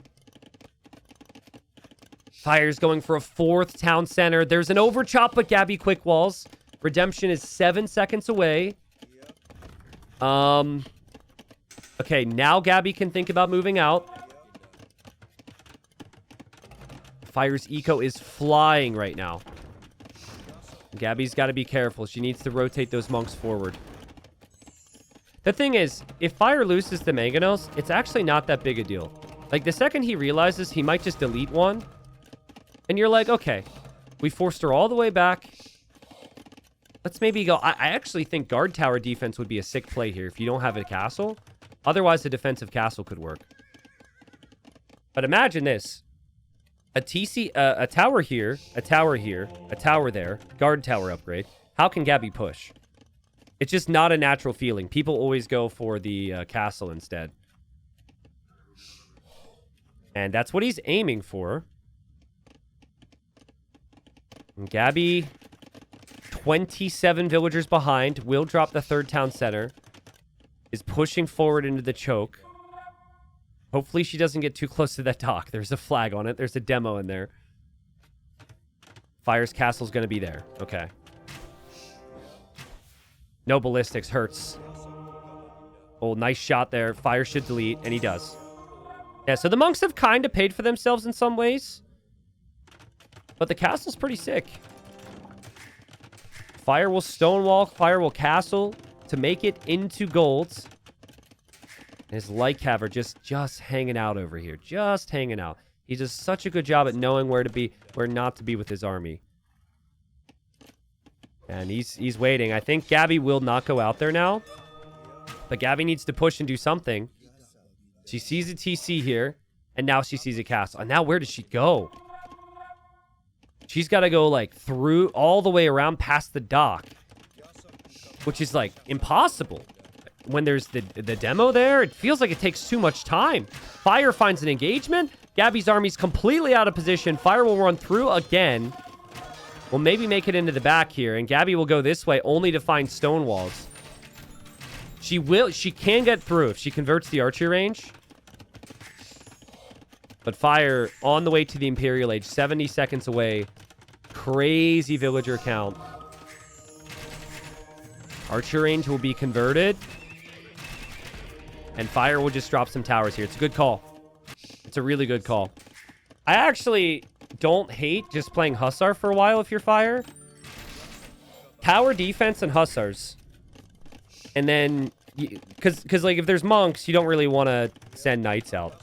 Fire's going for a 4th town center. There's an overchop, but Gabi quick walls. Redemption is 7 seconds away. Okay, now Gabi can think about moving out. Fire's eco is flying right now. Gabi's got to be careful. She needs to rotate those monks forward. The thing is, if Fire loses the mangonels, it's actually not that big a deal. Like, the second he realizes he might just delete one, and you're like, okay, we forced her all the way back. Let's maybe go... I actually think guard tower defense would be a sick play here if you don't have a castle. Otherwise, a defensive castle could work. But imagine this. A tower here, a tower here, a tower there, guard tower upgrade. How can Gabi push? It's just not a natural feeling. People always go for the castle instead. And that's what he's aiming for. And Gabi, 27 villagers behind, will drop the 3rd town center. Is pushing forward into the choke. Hopefully she doesn't get too close to that dock. There's a flag on it. There's a demo in there. Fire's castle's going to be there. Okay. No ballistics. Hurts. Oh, nice shot there. Fire should delete, and he does. Yeah, so the monks have kind of paid for themselves in some ways. But the castle's pretty sick. Fire will stonewall. Fire will castle to make it into golds. His light caver just hanging out over here. Just hanging out. He does such a good job at knowing where to be, where not to be with his army. And he's waiting. I think Gabi will not go out there now. But Gabi needs to push and do something. She sees a TC here. And now she sees a castle. And now where does she go? She's got to go, like, through all the way around past the dock. Which is, like, impossible. When there's the demo there, it feels like it takes too much time. Fire finds an engagement. Gabi's army's completely out of position. Fire will run through again. We'll maybe make it into the back here. And Gabi will go this way only to find stone walls. She can get through if she converts the archery range. But Fire on the way to the Imperial Age, 70 seconds away. Crazy villager count. Archer range will be converted. And Fire will just drop some towers here. It's a good call. It's a really good call. I actually don't hate just playing Hussar for a while if you're Fire. Tower defense and Hussars. And then... Because like, if there's monks, you don't really want to send knights out.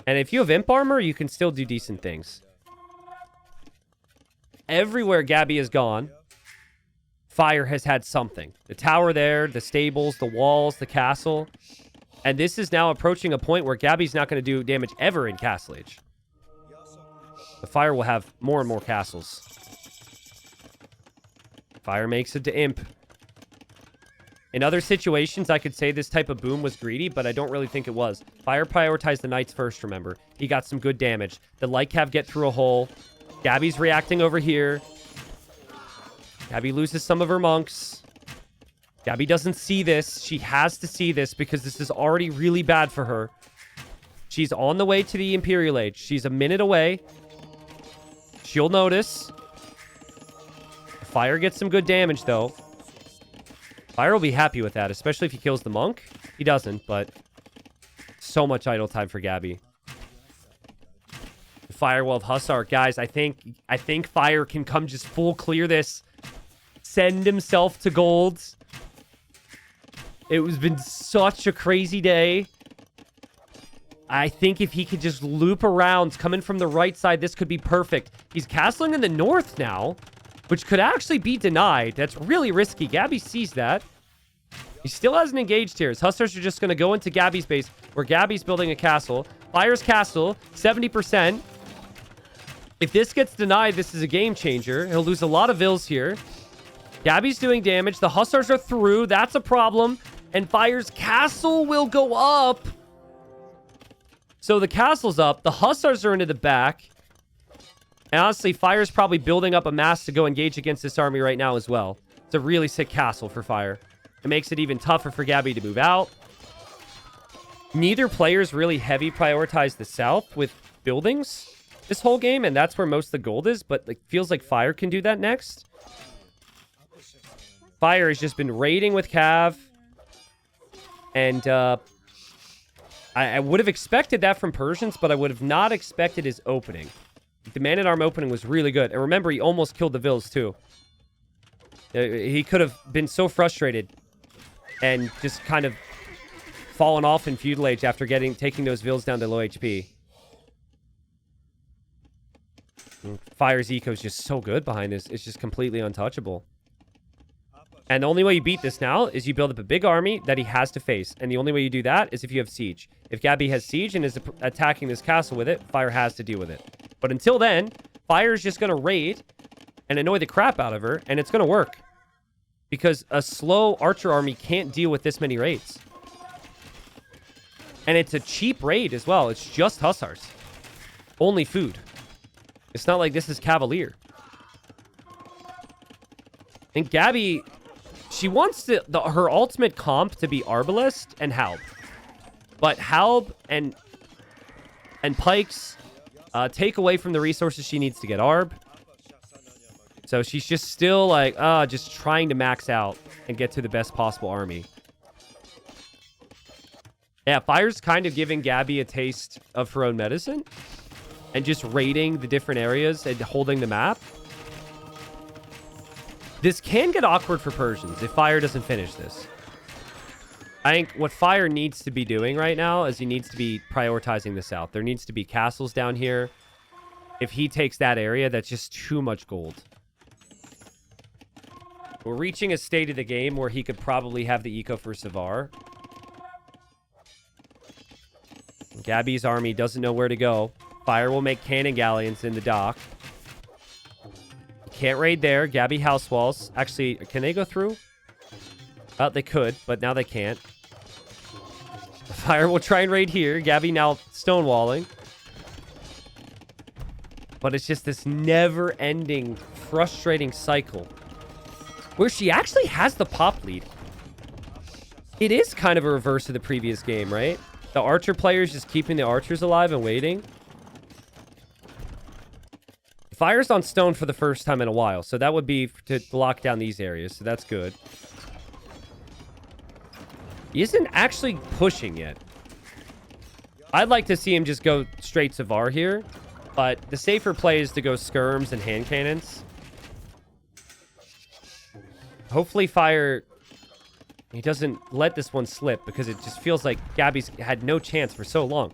And if you have imp armor, you can still do decent things. Everywhere Gabi is gone, Fire has had something. The tower there, the stables, the walls, the castle. And this is now approaching a point where Gabi's not going to do damage ever in Castle Age. The Fire will have more and more castles. Fire makes it to Imp. In other situations, I could say this type of boom was greedy, but I don't really think it was. Fire prioritized the knights first, remember. He got some good damage. The light cav get through a hole. Gabi's reacting over here. Gabi loses some of her monks. Gabi doesn't see this. She has to see this because this is already really bad for her. She's on the way to the Imperial Age. She's a minute away. She'll notice. Fire gets some good damage, though. Fire will be happy with that, especially if he kills the monk. He doesn't, but so much idle time for Gabi. Fire will have Hussar. Guys, I think Fire can come just full clear this. Send himself to gold. It has been such a crazy day. I think if he could just loop around, coming from the right side, this could be perfect. He's castling in the north now, which could actually be denied. That's really risky. Gabi sees that. He still hasn't engaged here. His Hussars are just going to go into Gabi's base, where Gabi's building a castle. Fire's castle, 70%. If this gets denied, this is a game changer. He'll lose a lot of vills here. Gabi's doing damage. The Hussars are through. That's a problem. And Fire's castle will go up. So the castle's up. The Hussars are into the back. And honestly, Fire's probably building up a mass to go engage against this army right now as well. It's a really sick castle for Fire. It makes it even tougher for Gabi to move out. Neither player's really heavy prioritized the south with buildings this whole game, and that's where most of the gold is, but like feels like Fire can do that next. Fire has just been raiding with Cav. And I would have expected that from Persians, but I would have not expected his opening. The Man-at-Arm opening was really good. And remember, he almost killed the vills, too. He could have been so frustrated and just kind of fallen off in Feudal Age after taking those vills down to low HP. Fire's eco is just so good behind this. It's just completely untouchable. And the only way you beat this now is you build up a big army that he has to face. And the only way you do that is if you have siege. If Gabi has siege and is attacking this castle with it, Fire has to deal with it. But until then, Fire is just going to raid and annoy the crap out of her, and it's going to work. Because a slow archer army can't deal with this many raids. And it's a cheap raid as well. It's just Hussars. Only food. It's not like this is Cavalier. And Gabi, she wants her ultimate comp to be Arbalest and Halb. But Halb and Pikes take away from the resources she needs to get Arb. So she's just still like, just trying to max out and get to the best possible army. Yeah, Fire's kind of giving Gabi a taste of her own medicine. And just raiding the different areas and holding the map. This can get awkward for Persians if Fire doesn't finish this. I think what Fire needs to be doing right now is he needs to be prioritizing the south. There needs to be castles down here. If he takes that area, that's just too much gold. We're reaching a state of the game where he could probably have the eco for Savar. Gabi's army doesn't know where to go. Fire will make cannon galleons in the dock. Can't raid there. Gabi house walls. Actually, can they go through? They could, but now they can't. Fire will try and raid here. Gabi now stonewalling. But it's just this never-ending, frustrating cycle where she actually has the pop lead. It is kind of a reverse of the previous game, right? The archer players just keeping the archers alive and waiting. Fire's on stone for the first time in a while, so that would be to lock down these areas, so that's good. He isn't actually pushing yet. I'd like to see him just go straight Savar here, but the safer play is to go skirms and hand cannons. Hopefully Fire, he doesn't let this one slip, because it just feels like Gabi's had no chance for so long.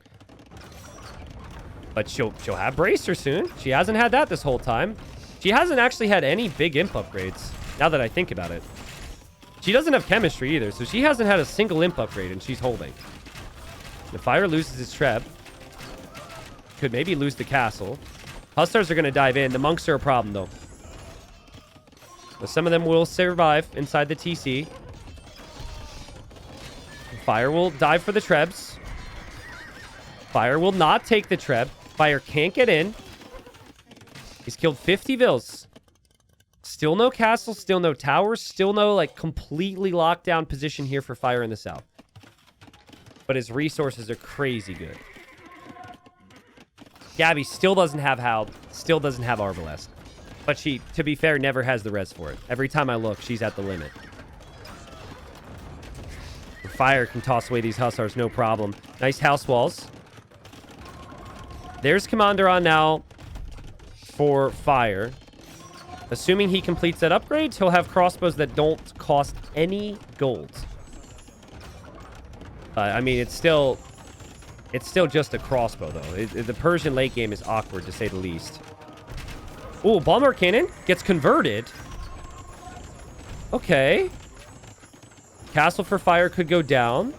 But she'll have Bracer soon. She hasn't had that this whole time. She hasn't actually had any big imp upgrades. now that I think about it. She doesn't have chemistry either, so she hasn't had a single imp upgrade, and she's holding. The Fire loses his Treb. Could maybe lose the castle. Hussars are going to dive in. The monks are a problem, though. But some of them will survive inside the TC. Fire will dive for the Trebs. Fire will not take the Treb. Fire can't get in. He's killed 50 Vils. Still no castle, still no towers, still no, like, completely locked down position here for Fire in the south. But his resources are crazy good. Gabi still doesn't have Halb, still doesn't have Arbalest. But she, to be fair, never has the res for it. Every time I look, she's at the limit. Fire can toss away these Hussars, no problem. Nice house walls. There's Commander on now for Fire. Assuming he completes that upgrade, he'll have crossbows that don't cost any gold. I mean, it's still just a crossbow, though. The Persian late game is awkward, to say the least. Ooh, Bombard Cannon gets converted. Okay. Castle for Fire could go down.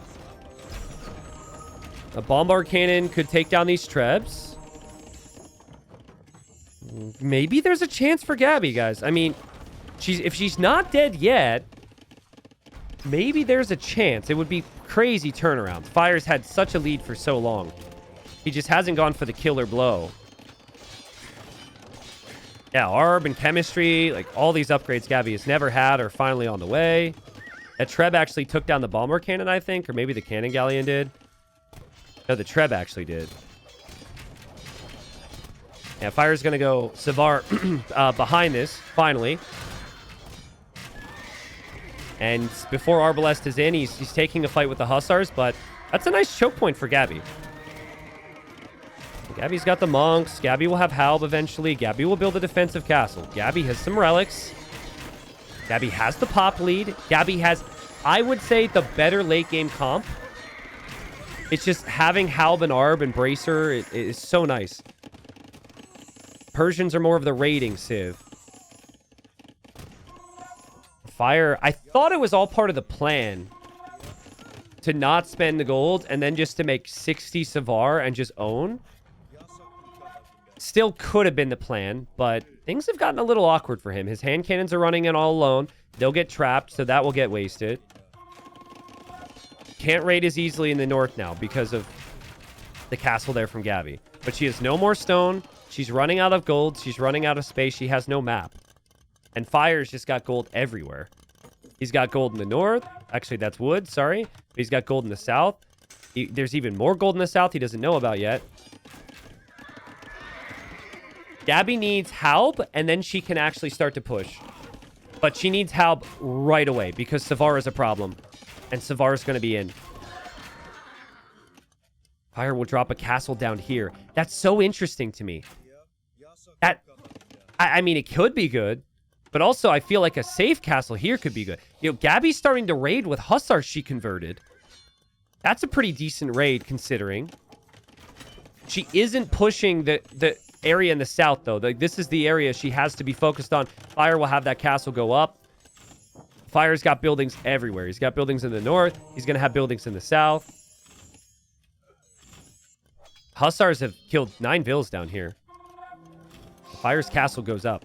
A Bombard Cannon could take down these Trebs. Maybe there's a chance for Gabi, guys. I mean, if she's not dead yet, maybe there's a chance. It would be crazy turnaround. Fire's had such a lead for so long. He just hasn't gone for the killer blow. Yeah, Arb and chemistry, like all these upgrades Gabi has never had are finally on the way. That Treb actually took down the Bomber Cannon, I think, or maybe the Cannon Galleon did. No, the Treb actually did. Yeah, Fire's going to go Savar behind this, finally. And before Arbalest is in, he's taking a fight with the Hussars, but that's a nice choke point for Gabi. Gabi's got the monks. Gabi will have Halb eventually. Gabi will build a defensive castle. Gabi has some relics. Gabi has the pop lead. Gabi has, I would say, the better late game comp. It's just having Halb and Arb and Bracer is so nice. Persians are more of the raiding civ. Fire, I thought it was all part of the plan to not spend the gold and then just to make 60 Savar and just own. Still could have been the plan, but things have gotten a little awkward for him. His hand cannons are running in all alone. They'll get trapped, so that will get wasted. Can't raid as easily in the north now because of the castle there from Gabi. But she has no more stone. She's running out of gold. She's running out of space. She has no map. And Fire's just got gold everywhere. He's got gold in the north. Actually, that's wood. Sorry. But he's got gold in the south. There's even more gold in the south he doesn't know about yet. Gabi needs Halb, and then she can actually start to push. But she needs Halb right away because Savar is a problem. And Savar is going to be in. Fire will drop a castle down here. That's so interesting to me. I mean, it could be good. But also, I feel like a safe castle here could be good. You know, Gabi's starting to raid with Hussars she converted. That's a pretty decent raid, considering. She isn't pushing the area in the south, though. This is the area she has to be focused on. Fire will have that castle go up. Fire's got buildings everywhere. He's got buildings in the north. He's going to have buildings in the south. Hussars have killed 9 Vils down here. Fire's castle goes up.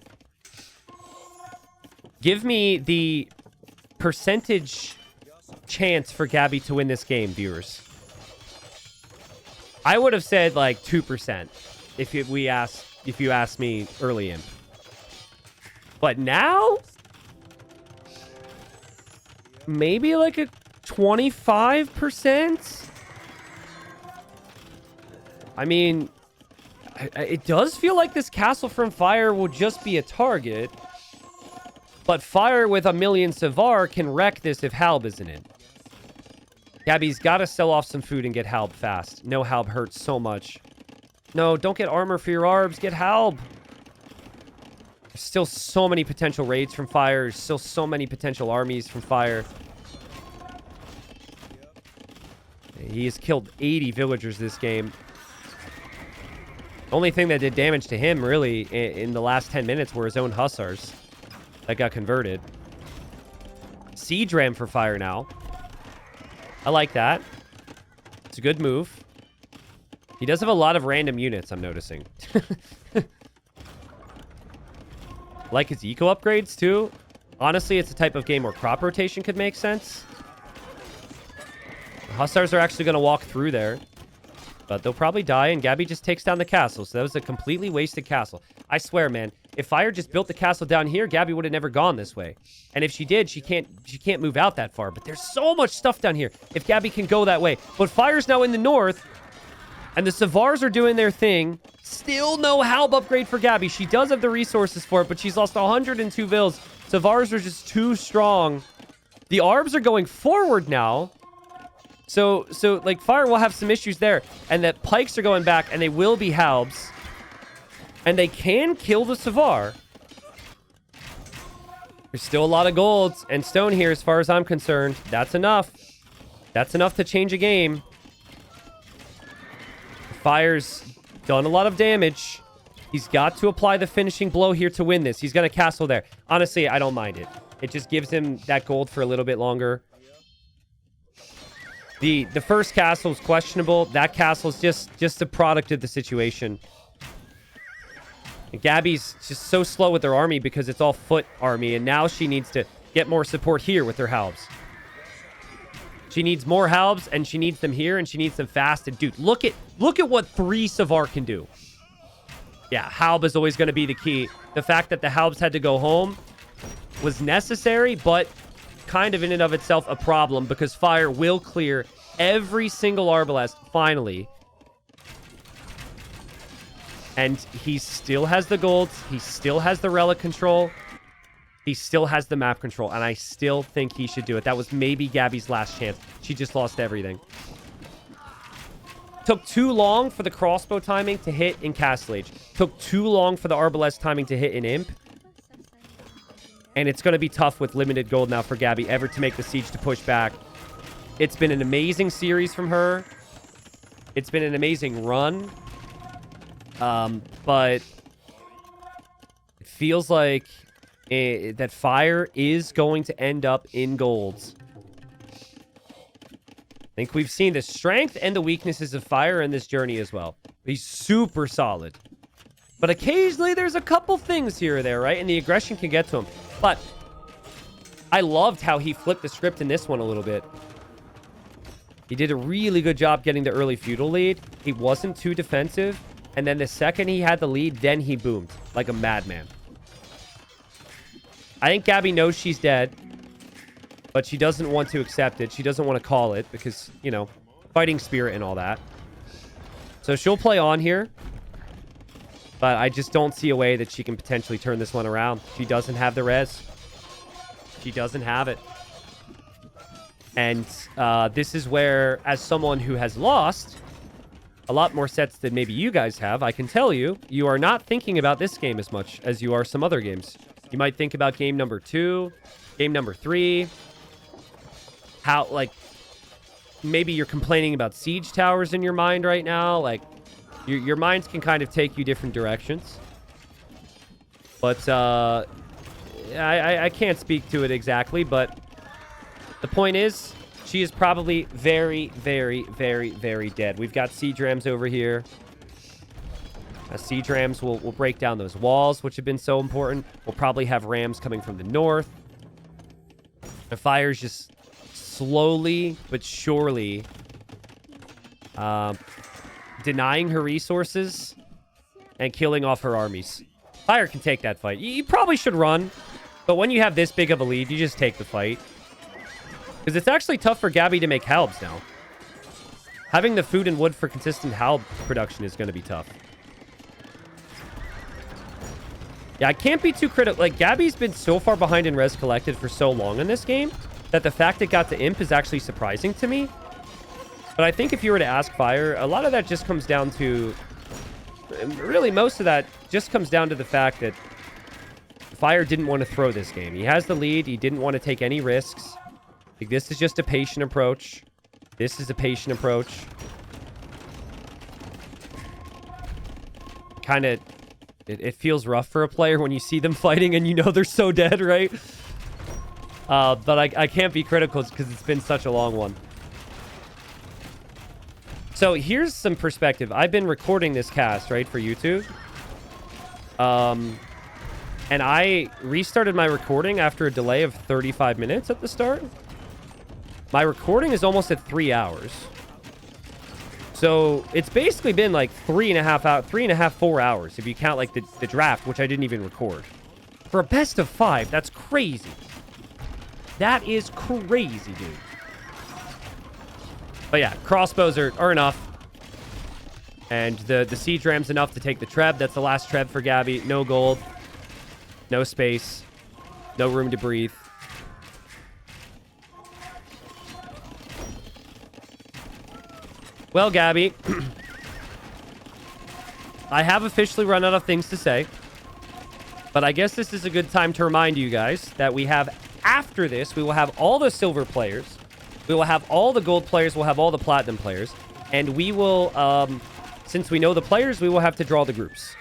Give me the percentage chance for Gabi to win this game, viewers. I would have said like 2% if you asked me early in. But now, maybe like a 25%. I mean, it does feel like this castle from Fire will just be a target. But Fire with 1,000,000 Savar can wreck this if Halb isn't in. Gabi's got to sell off some food and get Halb fast. No, Halb hurts so much. No, don't get armor for your Arbs. Get Halb. There's still so many potential raids from Fire. There's still so many potential armies from Fire. He has killed 80 villagers this game. Only thing that did damage to him, really, in the last 10 minutes were his own Hussars that got converted. Siege Ram for Fire now. I like that. It's a good move. He does have a lot of random units, I'm noticing. Like his eco upgrades, too. Honestly, it's a type of game where crop rotation could make sense. Hussars are actually going to walk through there. But they'll probably die, and Gabi just takes down the castle. So that was a completely wasted castle. I swear, man, if Fire just built the castle down here, Gabi would have never gone this way. And if she did, she can't move out that far. But there's so much stuff down here if Gabi can go that way. But Fire's now in the north, and the Savars are doing their thing. Still no Halb upgrade for Gabi. She does have the resources for it, but she's lost 102 vills. Savars are just too strong. The Arbs are going forward now. So like, Fire will have some issues there. And that Pikes are going back, and they will be Halbs. And they can kill the Savar. There's still a lot of golds and stone here as far as I'm concerned. That's enough. That's enough to change a game. Fire's done a lot of damage. He's got to apply the finishing blow here to win this. He's going to castle there. Honestly, I don't mind it. It just gives him that gold for a little bit longer. The first castle is questionable. That castle is just a product of the situation. And Gabi's just so slow with her army because it's all foot army, and now she needs to get more support here with her Halbs. She needs more Halbs, and she needs them here, and she needs them fast. And dude, look at what 3 Savar can do. Yeah, Halb is always going to be the key. The fact that the Halbs had to go home was necessary, but kind of in and of itself a problem, because Fire will clear every single Arbalest finally. And he still has the gold. He still has the relic control. He still has the map control. And I still think he should do it. That was maybe Gabi's last chance. She just lost everything. Took too long for the crossbow timing to hit in Castle Age. Took too long for the Arbalest timing to hit in Imp. And it's going to be tough with limited gold now for Gabi ever to make the siege to push back. It's been an amazing series from her. It's been an amazing run. But it feels like that Fire is going to end up in golds. I think we've seen the strength and the weaknesses of Fire in this journey as well. He's super solid. But occasionally there's a couple things here or there, right? And the aggression can get to him. But I loved how he flipped the script in this one a little bit. He did a really good job getting the early feudal lead. He wasn't too defensive. And then the second he had the lead, then he boomed like a madman. I think Gabi knows she's dead, but she doesn't want to accept it. She doesn't want to call it because, you know, fighting spirit and all that. So she'll play on here. But I just don't see a way that she can potentially turn this one around. She doesn't have the res. She doesn't have it. And this is where, as someone who has lost a lot more sets than maybe you guys have, I can tell you, you are not thinking about this game as much as you are some other games. You might think about game number 2, game number 3. How, like, maybe you're complaining about siege towers in your mind right now. Like, your minds can kind of take you different directions. But I can't speak to it exactly, but the point is, she is probably very, very, very, very dead. We've got siege rams over here. Siege rams will break down those walls, which have been so important. We'll probably have rams coming from the north. The Fire's just slowly but surely denying her resources and killing off her armies. Fire can take that fight. You probably should run, but when you have this big of a lead, you just take the fight. Because it's actually tough for Gabi to make Halbs now. Having the food and wood for consistent Halb production is going to be tough. Yeah, I can't be too critical. Like, Gabi's been so far behind in res collected for so long in this game that the fact it got to Imp is actually surprising to me. But I think if you were to ask Fire, a lot of that just comes down to... Really, most of that just comes down to the fact that Fire didn't want to throw this game. He has the lead. He didn't want to take any risks. Like, this is just a patient approach. This is a patient approach. Kind of... It feels rough for a player when you see them fighting and you know they're so dead, right? But I can't be critical because it's been such a long one. So here's some perspective. I've been recording this cast, right, for YouTube. And I restarted my recording after a delay of 35 minutes at the start. My recording is almost at 3 hours. So it's basically been like 3.5, 4 hours if you count like the draft, which I didn't even record. For a best of 5, that's crazy. That is crazy, dude. But yeah, crossbows are enough. And the siege ram's enough to take the treb. That's the last treb for Gabi. No gold. No space. No room to breathe. Well, Gabi, I have officially run out of things to say. But I guess this is a good time to remind you guys that we have, after this, we will have all the silver players. We will have all the gold players. We'll have all the platinum players. And we will, since we know the players, we will have to draw the groups.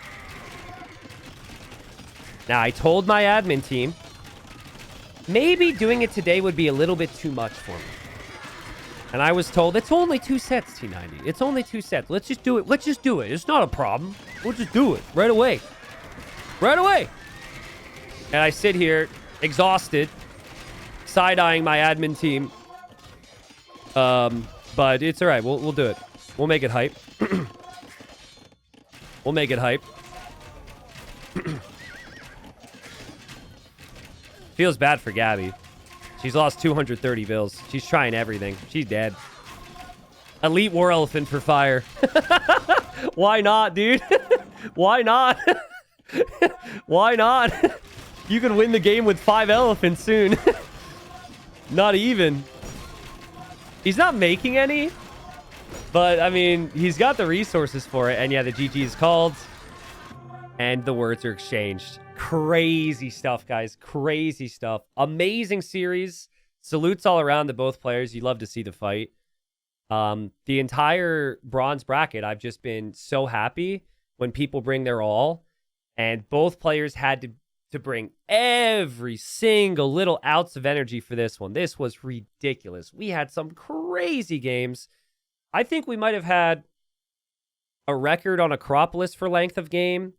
Now, I told my admin team, maybe doing it today would be a little bit too much for me. And I was told, it's only 2 sets, T90. It's only 2 sets. Let's just do it. Let's just do it. It's not a problem. We'll just do it right away. Right away. And I sit here, exhausted, side-eyeing my admin team. But it's all right. We'll do it. We'll make it hype. We'll make it hype. Feels bad for Gabi. She's lost 230 bills. She's trying everything. She's dead. Elite War Elephant for fire. Why not, dude? Why not? Why not? You can win the game with 5 elephants soon. Not even. He's not making any. But, I mean, he's got the resources for it. And yeah, the GG is called. And the words are exchanged. Crazy stuff, guys. Crazy stuff. Amazing series. Salutes all around to both players. You love to see the fight. The entire bronze bracket, I've just been so happy when people bring their all. And both players had to bring every single little ounce of energy for this one. This was ridiculous. We had some crazy games. I think we might have had a record on Acropolis for length of game.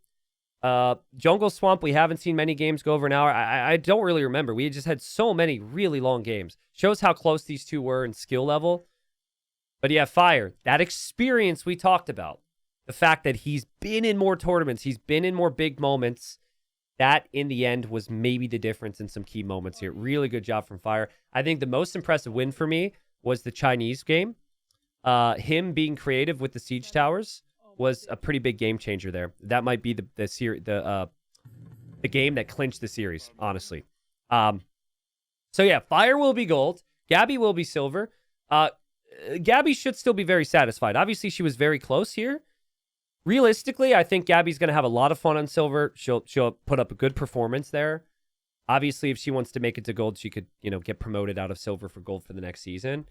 Jungle Swamp, we haven't seen many games go over an hour. I don't really remember. We just had so many really long games. Shows how close these two were in skill level. But yeah, Fire, that experience we talked about. The fact that he's been in more tournaments, he's been in more big moments. That, in the end, was maybe the difference in some key moments here. Really good job from Fire. I think the most impressive win for me was the Chinese game. Him being creative with the siege towers was a pretty big game changer there. That might be the game that clinched the series, honestly. So yeah, Fire will be gold. Gabi will be silver. Gabi should still be very satisfied. Obviously, she was very close here. Realistically, I think Gabi's going to have a lot of fun on silver. She'll put up a good performance there. Obviously, if she wants to make it to gold, she could, get promoted out of silver for gold for the next season.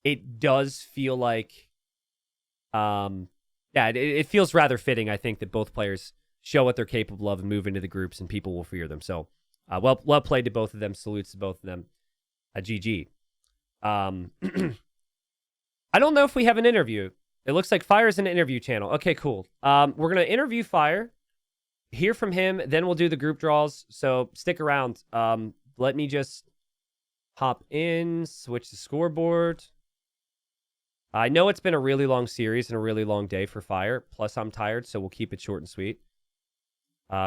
It does feel like it feels rather fitting, I think, that both players show what they're capable of and move into the groups, and people will fear them. So, well played to both of them. Salutes to both of them. GG. I don't know if we have an interview. It looks like Fire's an interview channel. Okay, cool. We're going to interview Fire, hear from him, then we'll do the group draws. So stick around. Let me just hop in, switch the scoreboard. I know it's been a really long series and a really long day for Fire. Plus, I'm tired, so we'll keep it short and sweet.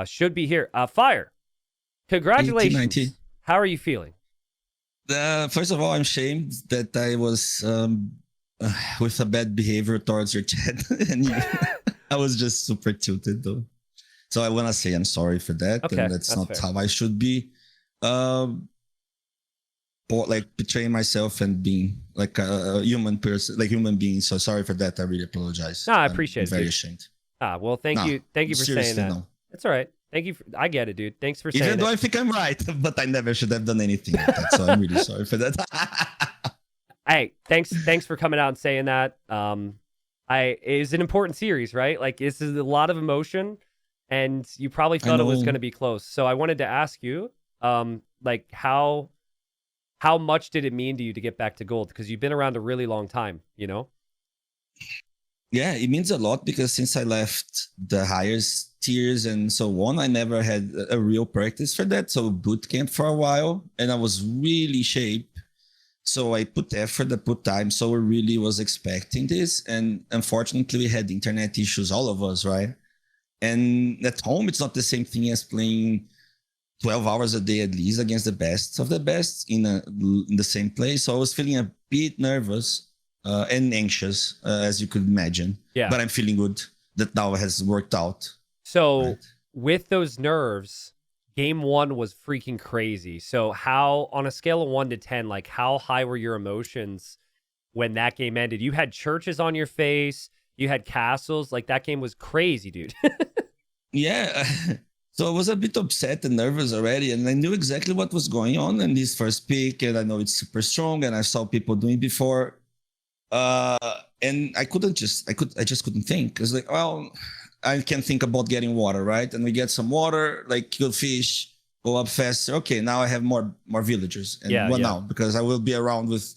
Should be here. Fire, congratulations. 80, how are you feeling? First of all, I'm ashamed that I was with a bad behavior towards your chat. And I was just super tilted, though. So I want to say I'm sorry for that. Okay, and that's not fair. how I should be. Betraying myself and being like a human person, like human being. So sorry for that. I really apologize. No, I appreciate it. I'm very ashamed. Well, thank you for saying that. No. That's all right. Thank you. I get it, dude. Thanks for saying it. Even though I think I'm right, but I never should have done anything like that. So I'm really sorry for that. Hey, thanks for coming out and saying that. It's an important series, right? Like, this is a lot of emotion, and you probably thought it was going to be close. So I wanted to ask you, Like how much did it mean to you to get back to gold? Because you've been around a really long time, you know? Yeah, it means a lot because since I left the highest tiers and so on, I never had a real practice for that. So boot camp for a while, and I was really shape. So I put effort, I put time. So I really was expecting this. And unfortunately, we had internet issues, all of us, right? And at home, it's not the same thing as playing 12 hours a day at least against the best of the best in the same place. So I was feeling a bit nervous and anxious, as you could imagine. Yeah. But I'm feeling good that now has worked out. So Right. with those nerves, game 1 was freaking crazy. So how, on a scale of 1 to 10, like how high were your emotions when that game ended? You had churches on your face, you had castles, like that game was crazy, dude. Yeah. So I was a bit upset and nervous already, and I knew exactly what was going on in this first pick, and I know it's super strong, and I saw people doing before. And I just couldn't think. It's like, well, I can think about getting water, right? And we get some water, like kill fish, go up faster. Okay, now I have more villagers. And Yeah, what yeah. now? Because I will be around with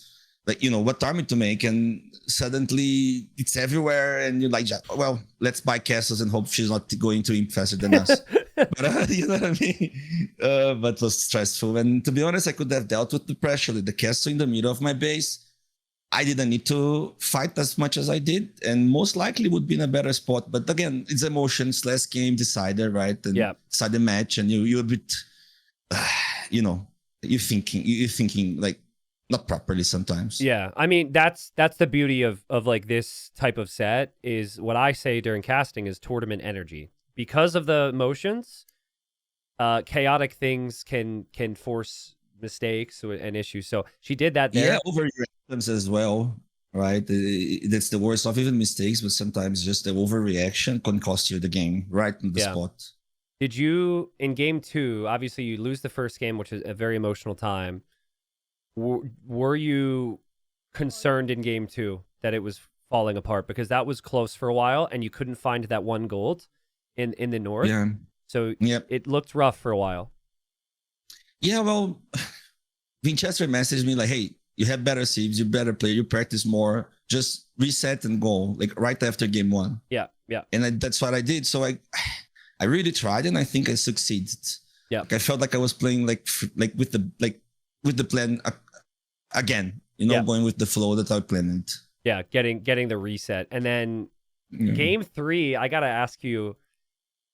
like, what army to make, and suddenly it's everywhere, and you're like, well, let's buy castles and hope she's not going to imp faster than us. But you know what I mean? But it was stressful. And to be honest, I could have dealt with the pressure. Like the castle in the middle of my base, I didn't need to fight as much as I did, and most likely would be in a better spot. But again, it's emotions, less game decider, right? And Yeah. decide the match, and you're a bit, you're thinking like not properly sometimes. Yeah, I mean that's the beauty of like this type of set is what I say during casting is tournament energy. Because of the emotions, chaotic things can force mistakes and issues. So she did that there. Yeah, overreactions as well, right? That's the worst of even mistakes, but sometimes just the overreaction can cost you the game right in the Yeah. spot. Did you in game 2? Obviously, you lose the first game, which is a very emotional time. Were you concerned in game 2 that it was falling apart because that was close for a while and you couldn't find that one gold in the north? Yeah. So Yep. it looked rough for a while. Yeah, well, Winchester messaged me like, hey, you have better saves, you better play, you practice more, just reset and go, like right after game 1. Yeah, yeah. And that's what I did. So I really tried, and I think I succeeded. Yeah. Like I felt like I was playing like with the plan again, Yeah. going with the flow that I planned. Yeah, getting the reset. And then game 3, I got to ask you,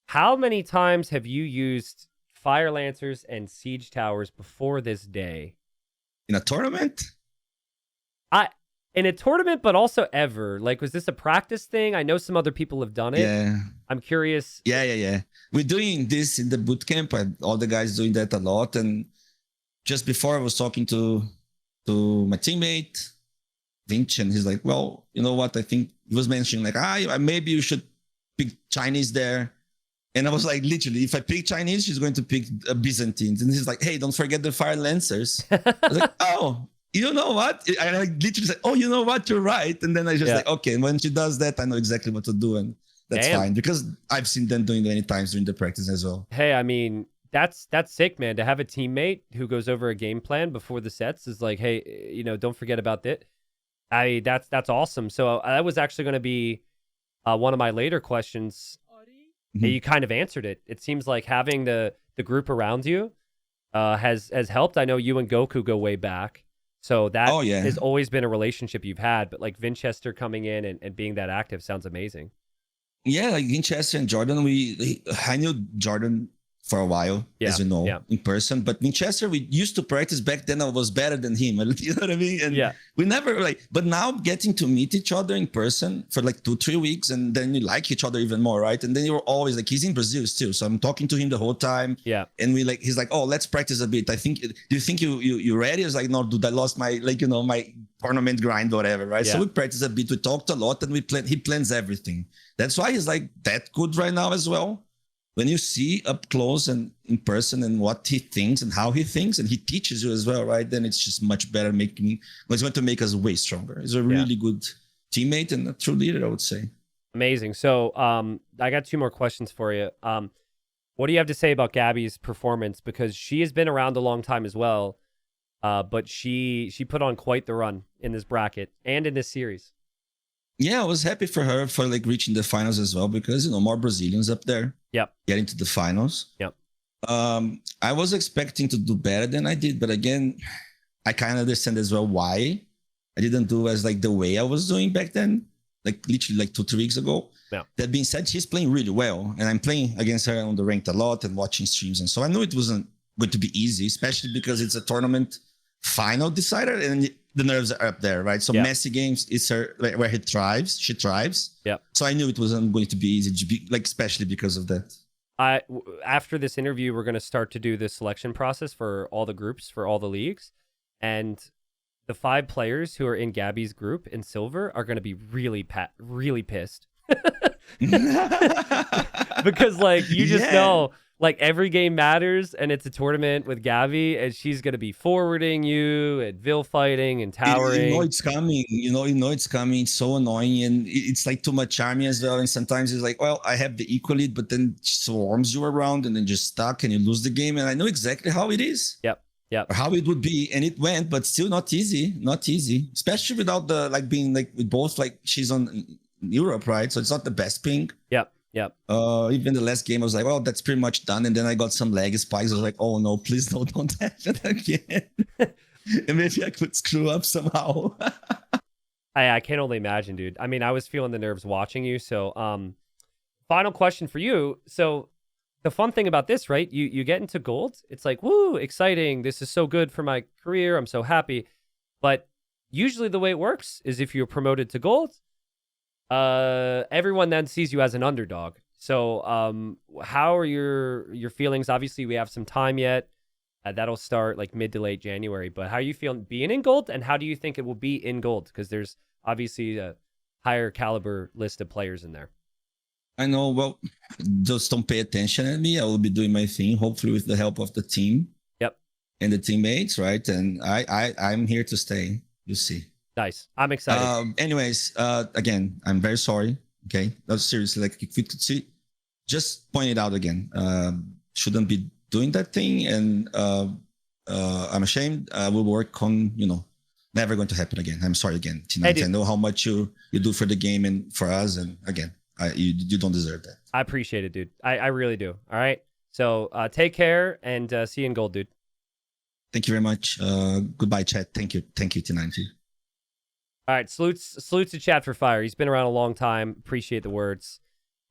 how many times have you used Fire Lancers and Siege Towers before this day? In a tournament? In a tournament, but also ever. Like, was this a practice thing? I know some other people have done it. Yeah. I'm curious. Yeah. We're doing this in the boot camp. All the guys doing that a lot. And just before I was talking to my teammate, Vinch, and he's like, well, you know what? I think he was mentioning like, maybe you should pick Chinese there. And I was like, literally, if I pick Chinese, she's going to pick Byzantines. And he's like, hey, don't forget the Fire Lancers. I was like, oh, you know what? And I literally said, oh, you know what? You're right. And then I just like, okay. And when she does that, I know exactly what to do. And that's fine because I've seen them doing it many times during the practice as well. Hey, I mean, that's sick, man. To have a teammate who goes over a game plan before the sets is like, hey, don't forget about that. That's awesome. So that was actually going to be one of my later questions. Mm-hmm. You kind of answered it. It seems like having the group around you has helped. I know you and Goku go way back. So that has always been a relationship you've had. But like Winchester coming in and being that active sounds amazing. Yeah, like Winchester and Jordan, I knew Jordan for a while, as you know, in person. But Winchester, we used to practice back then. I was better than him. You know what I mean? And we never but now getting to meet each other in person for like 2-3 weeks, and then you like each other even more, right? And then you're always like, he's in Brazil still. So I'm talking to him the whole time. Yeah. And he's like, oh, let's practice a bit. Do you think you're ready? I was like, no, dude, I lost my, my tournament grind or whatever, right? So we practice a bit. We talked a lot, and he plans everything. That's why he's like that good right now as well. When you see up close and in person and what he thinks and how he thinks, and he teaches you as well, right? Then it's just much better it's going to make us way stronger. He's a really good teammate and a true leader, I would say. Amazing. So I got 2 more questions for you. What do you have to say about Gabi's performance? Because she has been around a long time as well, but she put on quite the run in this bracket and in this series. Yeah, I was happy for her for like reaching the finals as well because more Brazilians up there. Yep. Getting to the finals. Yep. I was expecting to do better than I did, but again, I kind of understand as well why I didn't do as like the way I was doing back then, like literally like 2-3 weeks ago. Yeah. That being said, she's playing really well, and I'm playing against her on the ranked a lot and watching streams, and so I knew it wasn't going to be easy, especially because it's a tournament final decider, and the nerves are up there, right? So messy games is her where he thrives. She thrives. Yeah. So I knew it wasn't going to be easy, like especially because of that. After this interview, we're going to start to do the selection process for all the groups, for all the leagues. And the 5 players who are in Gabi's group in silver are going to be really pissed. Because, like, you just know, like, every game matters, and it's a tournament with Gabi, and she's going to be forwarding you and vil fighting and towering. You know it's coming. You know it's coming. It's so annoying, and it's like too much charming as well. And sometimes it's like, well, I have the equal lead, but then she swarms you around and then just stuck, and you lose the game. And I know exactly how it is. Yep. Or how it would be, and it went, but still not easy. Not easy, especially without the like being like with both like she's on Europe, right? So it's not the best ping. Yep. Even the last game, I was like, well, that's pretty much done. And then I got some lag spikes. I was like, oh no, please don't happen again. And maybe I could screw up somehow. I can only imagine, dude. I mean, I was feeling the nerves watching you. So, final question for you. So, the fun thing about this, right? You get into gold. It's like, woo, exciting. This is so good for my career. I'm so happy. But usually the way it works is if you're promoted to gold, everyone then sees you as an underdog. So how are your feelings? Obviously, we have some time yet. That'll start like mid to late January. But how are you feeling being in gold? And how do you think it will be in gold? Because there's obviously a higher caliber list of players in there. I know. Well, just don't pay attention at me. I will be doing my thing, hopefully with the help of the team. Yep. And the teammates, right? And I'm here to stay. You see. Nice. I'm excited. Anyways, again, I'm very sorry. Okay. No, seriously, like if you could see, just point it out again. Shouldn't be doing that thing. And I'm ashamed. I will work on, never going to happen again. I'm sorry again, T9. I know how much you do for the game and for us. And again, you don't deserve that. I appreciate it, dude. I really do. All right. So take care and see you in gold, dude. Thank you very much. Goodbye, chat. Thank you. Thank you, T9. All right, salutes to Chat for Fire. He's been around a long time. Appreciate the words.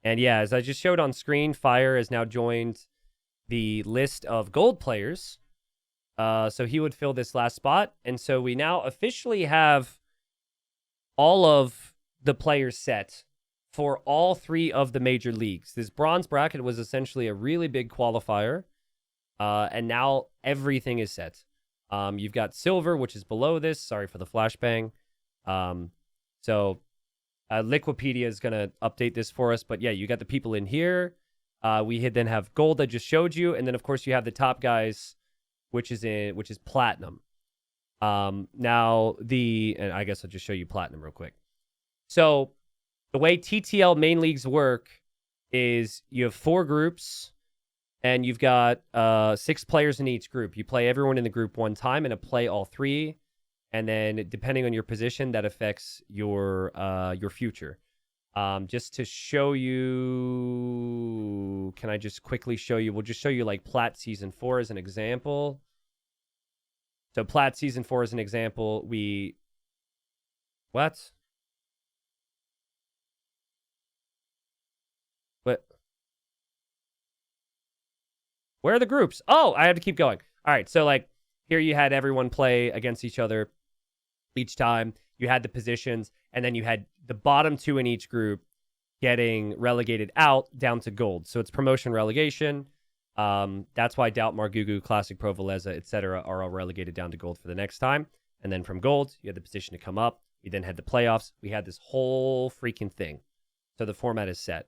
And yeah, as I just showed on screen, Fire has now joined the list of gold players. So he would fill this last spot. And so we now officially have all of the players set for all 3 of the major leagues. This bronze bracket was essentially a really big qualifier. And now everything is set. You've got silver, which is below this. Sorry for the flashbang. So Liquipedia is going to update this for us, but yeah, you got the people in here. We then have gold I just showed you. And then of course you have the top guys, which is platinum. And I guess I'll just show you platinum real quick. So the way TTL main leagues work is you have 4 groups and you've got 6 players in each group. You play everyone in the group one time and play all 3. And then depending on your position, that affects your future. Just to show you, can I just quickly show you? We'll just show you like Plat Season 4 as an example. So Plat Season 4 as an example, What? Where are the groups? Oh, I have to keep going. All right, so like here you had everyone play against each other each time. You had the positions, and then you had the bottom 2 in each group getting relegated out down to gold. So it's promotion relegation. That's why Doubt, Margugu, Classic Pro, Veleza, etc. are all relegated down to gold for the next time. And then from gold, you had the position to come up. We then had the playoffs. We had this whole freaking thing. So the format is set.